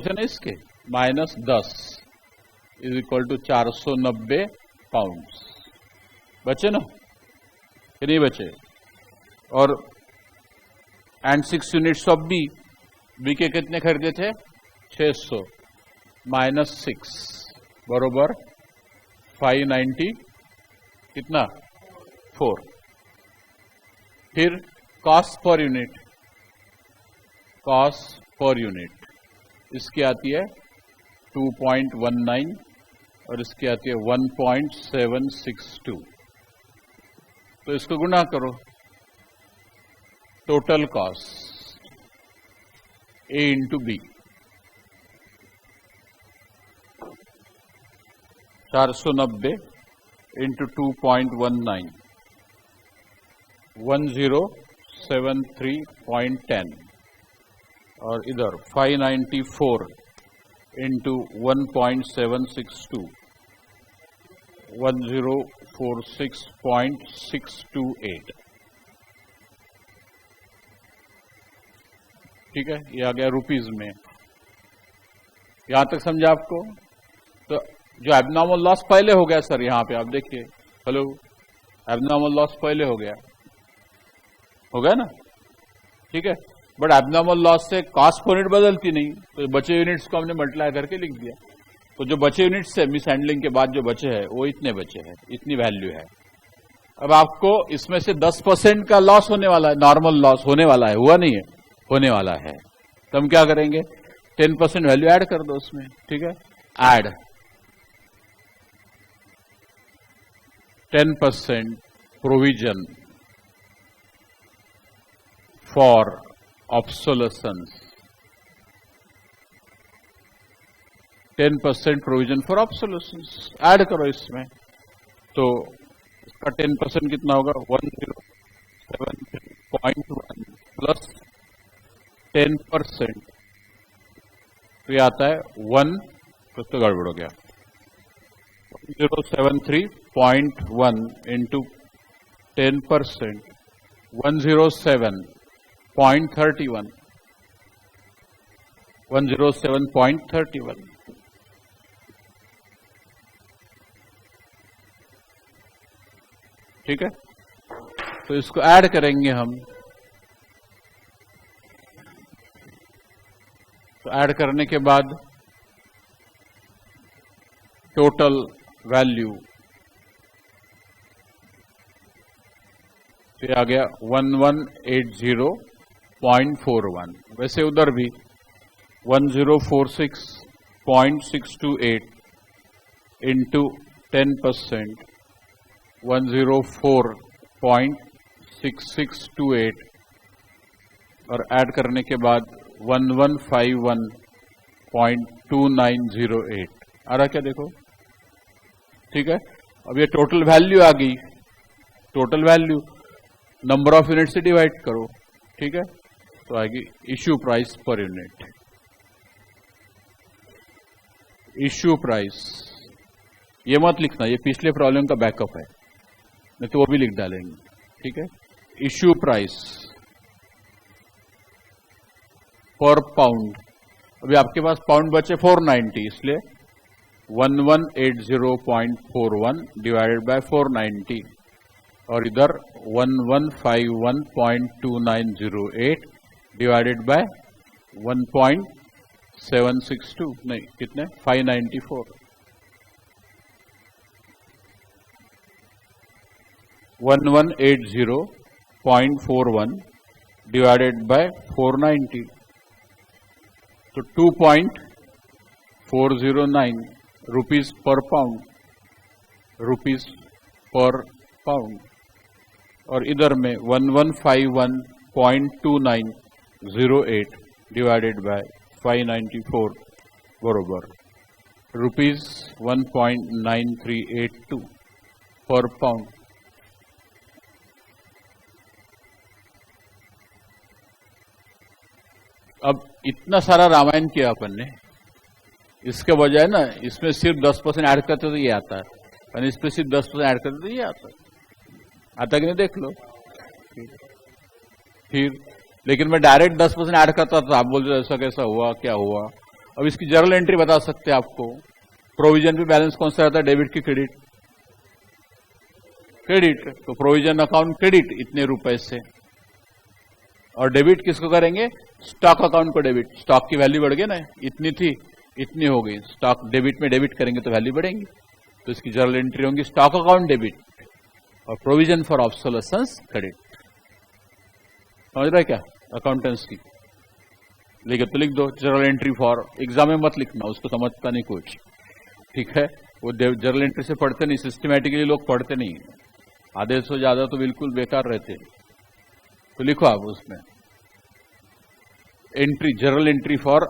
Speaker 1: थे ना इसके, minus 10 is equal to 490 pound. बचे ना कि नहीं बचे? और and 6 units of B, B के कितने खरीदे थे? 600 माइनस 6 बरोबर 590 कितना? 4। फिर cost per unit, cost per unit इसकी आती है 2.19 और इसकी आती है 1.762। तो इसको गुणा करो, टोटल कॉस्ट ए इंटू बी, 490 इंटू 2.19, 1073.10, और इधर 594 इंटू 1.762, 1046.628, ठीक है। ये आ गया रुपीज में। यहां तक समझा आपको? तो जो एबनॉर्मल लॉस पहले हो गया सर, यहां पे आप देखिए, हेलो, एबनॉर्मल लॉस पहले हो गया ना, ठीक है। बट एबनॉर्मल लॉस से कॉस्ट पर यूनिट बदलती नहीं, तो बचे यूनिट्स को हमने मल्टीप्लाई करके लिख दिया। तो जो बचे यूनिट्स से मिस हैंडलिंग के बाद जो बचे हैं वो इतने बचे हैं, इतनी वैल्यू है। अब आपको इसमें से 10% का लॉस होने वाला है, नॉर्मल लॉस होने वाला है, हुआ नहीं है, होने वाला है। तो हम क्या करेंगे? 10% वैल्यू ऐड कर दो उसमें, ठीक है। Add 10% provision for obsolescence, 10% provision for obsolescence add करो इसमें, तो इसका 10% कितना होगा 1073.1 प्लस 10%, तो ये आता है 1, कुछ तो गड़बड़ हो गया, 1073.1 इंटू 10%, 107.31, 107.31। ठीक है, तो इसको ऐड करेंगे हम, तो ऐड करने के बाद टोटल वैल्यू तो आ गया 1180.41। वैसे उधर भी 1046.628 इंटू 10%, 104.6628 और ऐड करने के बाद 1151.2908 आ रहा क्या, देखो। ठीक है, अब ये टोटल वैल्यू आ गई, total value number of unit से डिवाइड करो। ठीक है, तो आएगी issue price per unit. Issue price ये मत लिखना, ये पिछले प्रॉब्लम का बैकअप है, नहीं तो वो भी लिख डालेंगे। ठीक है, इश्यू प्राइस पर पाउंड, अभी आपके पास पाउंड बचे 490, इसलिए 1180.41 डिवाइडेड बाय 490 और इधर 1151.2908 डिवाइडेड बाय 1.762, नहीं कितने 594, 1180.41 डिवाइडेड बाय 490, तो 2.409 rupees per pound, rupees per pound, और इधर में 1151.2908 डिवाइडेड बाय 594 बरोबर रुपीज 1.9382 पर पाउंड। अब इतना सारा रामायण किया अपन ने, इसके बजाय ना इसमें सिर्फ 10% ऐड करते तो ये आता है, और इसमें सिर्फ 10% ऐड करते तो ये आता है। आता कि नहीं, देख लो। फिर लेकिन मैं डायरेक्ट 10% ऐड करता था, आप बोलते ऐसा कैसा हुआ, क्या हुआ। अब इसकी जर्नल एंट्री बता सकते हैं आपको। प्रोविजन पे बैलेंस कौन सा रहता है, डेबिट की क्रेडिट, क्रेडिट, तो प्रोविजन अकाउंट क्रेडिट इतने रुपए से, और डेबिट किसको करेंगे, स्टॉक अकाउंट को डेबिट, स्टॉक की वैल्यू बढ़ गई ना, इतनी थी इतनी हो गई, स्टॉक डेबिट में डेबिट करेंगे तो वैल्यू बढ़ेंगी, तो इसकी जर्नल एंट्री होंगी स्टॉक अकाउंट डेबिट और प्रोविजन फॉर ऑब्सोलेसेंस क्रेडिट। समझ रहे क्या अकाउंटेंट्स की, लिखे तो लिख दो जर्नल एंट्री फॉर, एग्जाम में मत लिखना, उसको समझता नहीं कुछ। ठीक है, वो जर्नल एंट्री से पढ़ते नहीं, सिस्टमैटिकली लोग पढ़ते नहीं, आधे से ज्यादा तो बिल्कुल बेकार रहते। तो लिखो आप उसमें entry, journal entry for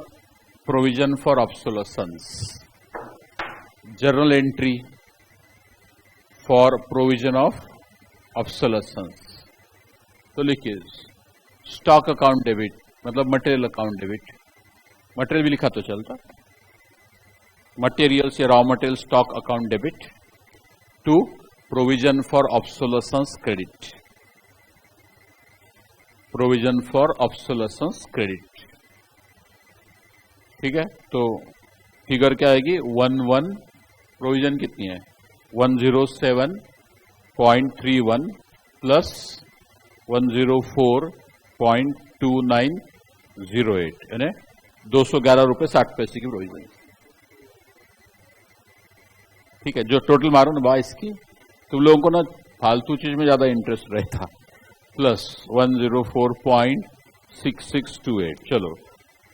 Speaker 1: provision for obsolescence, journal entry for provision of obsolescence. तो लिखिए स्टॉक अकाउंट डेबिट मतलब मटेरियल अकाउंट डेबिट, मटेरियल भी लिखा तो चलता, मटेरियल्स या raw material stock account debit to provision for obsolescence credit, provision for obsolescence credit. ठीक है, तो फिगर क्या आएगी, 11 प्रोविजन कितनी है 107.31 प्लस 104.2908 यानी 211 रुपए 60 पैसे की प्रोविजन। ठीक है, जो टोटल मारो ना बा इसकी, तुम लोगों को ना फालतू चीज में ज्यादा इंटरेस्ट रहता, प्लस 104.6628, चलो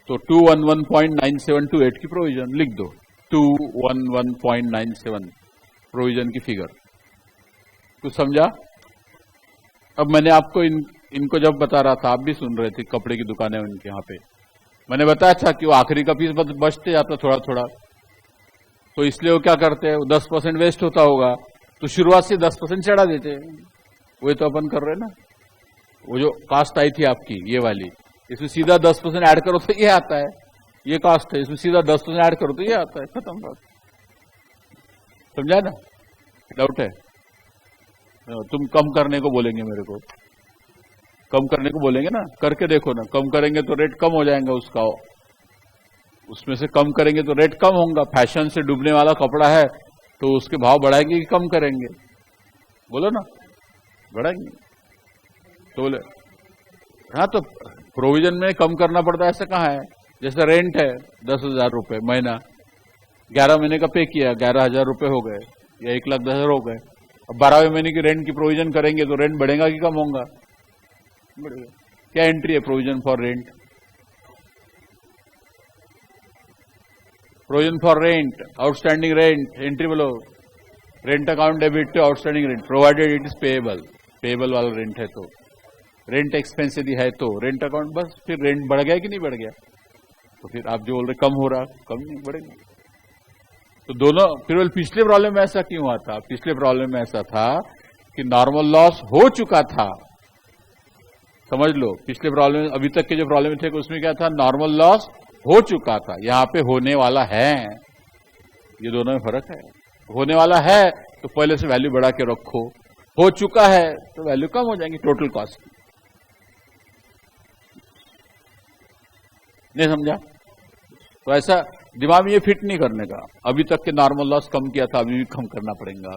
Speaker 1: तो 211.9728 की प्रोविजन लिख दो, 211.97 प्रोविजन की फिगर। कुछ समझा? अब मैंने आपको इनको जब बता रहा था, आप भी सुन रहे थे, कपड़े की दुकान है उनके यहाँ पे, मैंने बताया था कि वो आखिरी का पीस बचते जाता थोड़ा थोड़ा, तो इसलिए वो क्या करते हैं, 10% वेस्ट होता होगा तो शुरुआत से 10% चढ़ा देते हैं। वही तो अपन कर रहे हैं ना। वो जो कास्ट आई थी आपकी ये वाली, इसमें सीधा 10% ऐड करो तो ये आता है, ये कास्ट है, इसमें सीधा 10% ऐड करो तो ये आता है, खत्म बात। समझा ना? डाउट है? तुम कम करने को बोलेंगे मेरे को, कम करने को बोलेंगे ना, करके देखो ना, कम करेंगे तो रेट कम हो जाएगा उसका, उसमें से कम करेंगे तो रेट कम होगा। फैशन से डूबने वाला कपड़ा है तो उसके भाव बढ़ाएंगे कि कम करेंगे? बोलो ना, बढ़ाएंगे। तो बोले हाँ, तो प्रोविजन में कम करना पड़ता है, ऐसा कहाँ है? जैसे रेंट है 10,000 रुपए महीना, 11 महीने का पे किया, 11,000 रुपए हो गए या 1,10,000 हो गए। अब 12वें महीने की रेंट की प्रोविजन करेंगे तो रेंट बढ़ेगा कि कम होगा? बढ़ेगा। क्या एंट्री है provision for rent? Provision for rent, outstanding rent, entry बोलो, rent account debit to outstanding rent provided it is payable. Payable वाला रेंट है तो, रेंट एक्सपेंस यदि है तो रेंट अकाउंट, बस फिर रेंट बढ़ गया कि नहीं बढ़ गया? तो फिर आप जो बोल रहे कम हो रहा, कम नहीं बढ़ेगा। तो दोनों, फिर पिछले प्रॉब्लम में ऐसा क्यों हुआ था? पिछले प्रॉब्लम में ऐसा था कि नॉर्मल लॉस हो चुका था। समझ लो, पिछले प्रॉब्लम, अभी तक के जो प्रॉब्लम थे उसमें क्या था? नॉर्मल लॉस हो चुका था, यहां पे होने वाला है। ये दोनों में फर्क है। होने वाला है तो पहले से वैल्यू बढ़ा के रखो, हो चुका है तो वैल्यू कम हो जाएंगी टोटल कॉस्ट। नहीं समझा? तो ऐसा दिमाग में ये फिट नहीं करने का, अभी तक के नॉर्मल लॉस कम किया था, अभी भी कम करना पड़ेगा।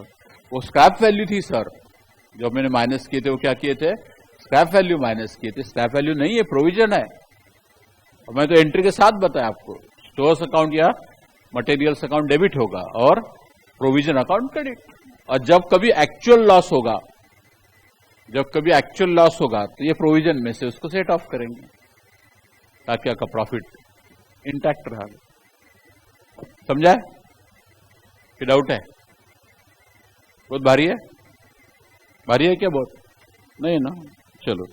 Speaker 1: वो स्क्रैप वैल्यू थी सर, जो मैंने माइनस किए थे वो क्या किए थे? स्क्रैप वैल्यू माइनस किए थे। स्क्रैप वैल्यू नहीं है, प्रोविजन है। और मैं तो एंट्री के साथ बताया आपको, स्टोर्स अकाउंट या मटेरियल्स अकाउंट डेबिट होगा और प्रोविजन अकाउंट क्रेडिट। और जब कभी एक्चुअल लॉस होगा, जब कभी एक्चुअल लॉस होगा तो ये प्रोविजन में से उसको सेट ऑफ करेंगे ताकि आपका प्रॉफिट इंटैक्ट रहा। समझा है कि डाउट है? बहुत भारी है? भारी है क्या? बहुत नहीं ना? चलो,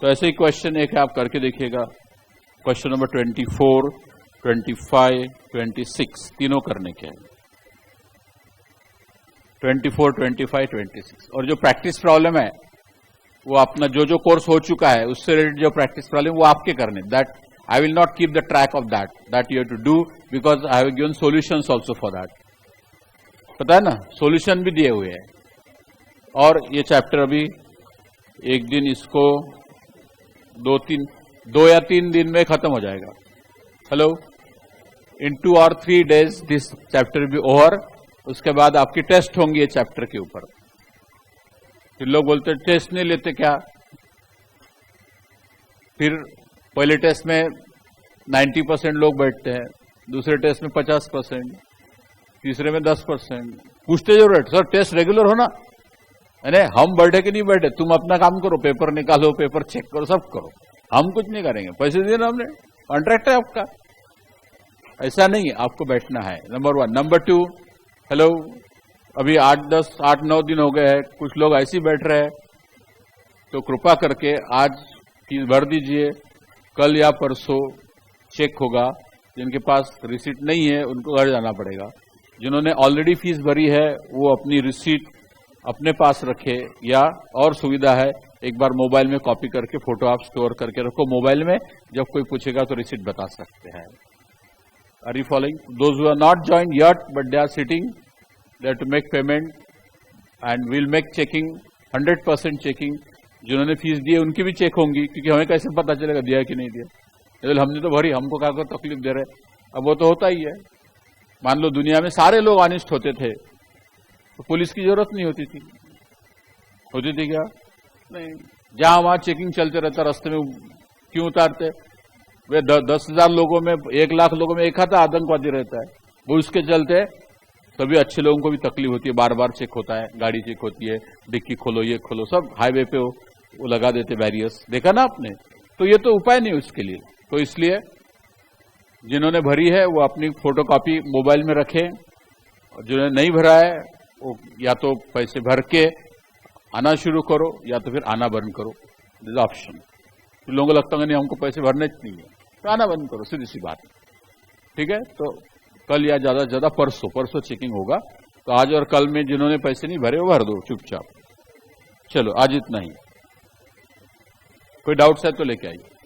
Speaker 1: तो ऐसे ही क्वेश्चन एक है, आप करके देखिएगा। क्वेश्चन नंबर 24, 25, 26 तीनों करने के हैं। 24, 25, 26। और जो प्रैक्टिस प्रॉब्लम है वो अपना जो जो कोर्स हो चुका है उससे रिलेटेड जो प्रैक्टिस प्रॉब्लम वो आपके करने, that I will not keep the track of that you have to do, because I have given solutions also for that. पता है ना, सॉल्यूशन भी दिए हुए हैं। और ये चैप्टर अभी एक दिन, इसको 2 या 3 दिन में खत्म हो जाएगा। Hello, in 2 or 3 days this chapter be over. उसके बाद आपकी टेस्ट होंगी ये चैप्टर के ऊपर। फिर लोग बोलते टेस्ट नहीं लेते क्या? फिर पहले टेस्ट में 90% लोग बैठते हैं, दूसरे टेस्ट में 50%, तीसरे में 10%। पूछते जरूर सर टेस्ट रेगुलर हो ना? अरे हम बैठे कि नहीं बैठे, तुम अपना काम करो, पेपर निकालो, पेपर चेक करो, सब करो, हम कुछ नहीं करेंगे, पैसे दिए ना हमने, कॉन्ट्रैक्ट है आपका। ऐसा नहीं है, आपको बैठना है, नंबर 1। नंबर 2, हेलो, अभी 8-9 दिन हो गए हैं, कुछ लोग ऐसे ही बैठ रहे हैं, तो कृपा करके आज फीस भर दीजिए, कल या परसों चेक होगा। जिनके पास रिसीट नहीं है उनको घर जाना पड़ेगा। जिन्होंने ऑलरेडी फीस भरी है वो अपनी रिसीट अपने पास रखे, या और सुविधा है एक बार मोबाइल में कॉपी करके फोटो आप स्टोर करके रखो मोबाइल में, जब कोई पूछेगा तो रिसीट बता सकते हैं। Are you following? Those who are not joined yet but they are sitting, they have to make payment and we'll make checking, 100% checking। जिन्होंने फीस दी है उनकी भी चेक होंगी, क्योंकि हमें कैसे पता चलेगा दिया कि नहीं दिया? हमने तो भरी, हमको क्या तकलीफ दे रहे? अब वो तो होता ही है। मान लो दुनिया में सारे लोग ऑनेस्ट होते थे तो पुलिस की जरूरत नहीं होती थी। होती थी क्या? नहीं। जहां वहां चेकिंग चलते रहता, रास्ते में क्यों उतारते? वे 10,000 लोगों में, 1 लाख लोगों में एक आता आतंकवादी रहता है, वो उसके चलते सभी अच्छे लोगों को भी तकलीफ होती है, बार बार चेक होता है, गाड़ी चेक होती है, डिक्की खोलो, ये खोलो, सब हाईवे पे वो लगा देते बैरियर्स, देखा ना आपने? तो ये तो उपाय नहीं उसके लिए। तो इसलिए जिन्होंने भरी है वो अपनी फोटोकॉपी मोबाइल में रखें, और जिन्होंने नहीं भरा है वो या तो पैसे भर के आना शुरू करो या तो फिर आना बंद करो, दिस ऑप्शन। तो लोगों को लगता है नहीं हमको पैसे भरने नहीं है तो आना बंद करो, सीधी सी बात। ठीक है, तो कल या ज्यादा से ज्यादा परसों चेकिंग होगा। तो आज और कल में जिन्होंने पैसे नहीं भरे वो भर दो चुपचाप। चलो आज इतना ही, कोई डाउट्स है तो लेके आइए।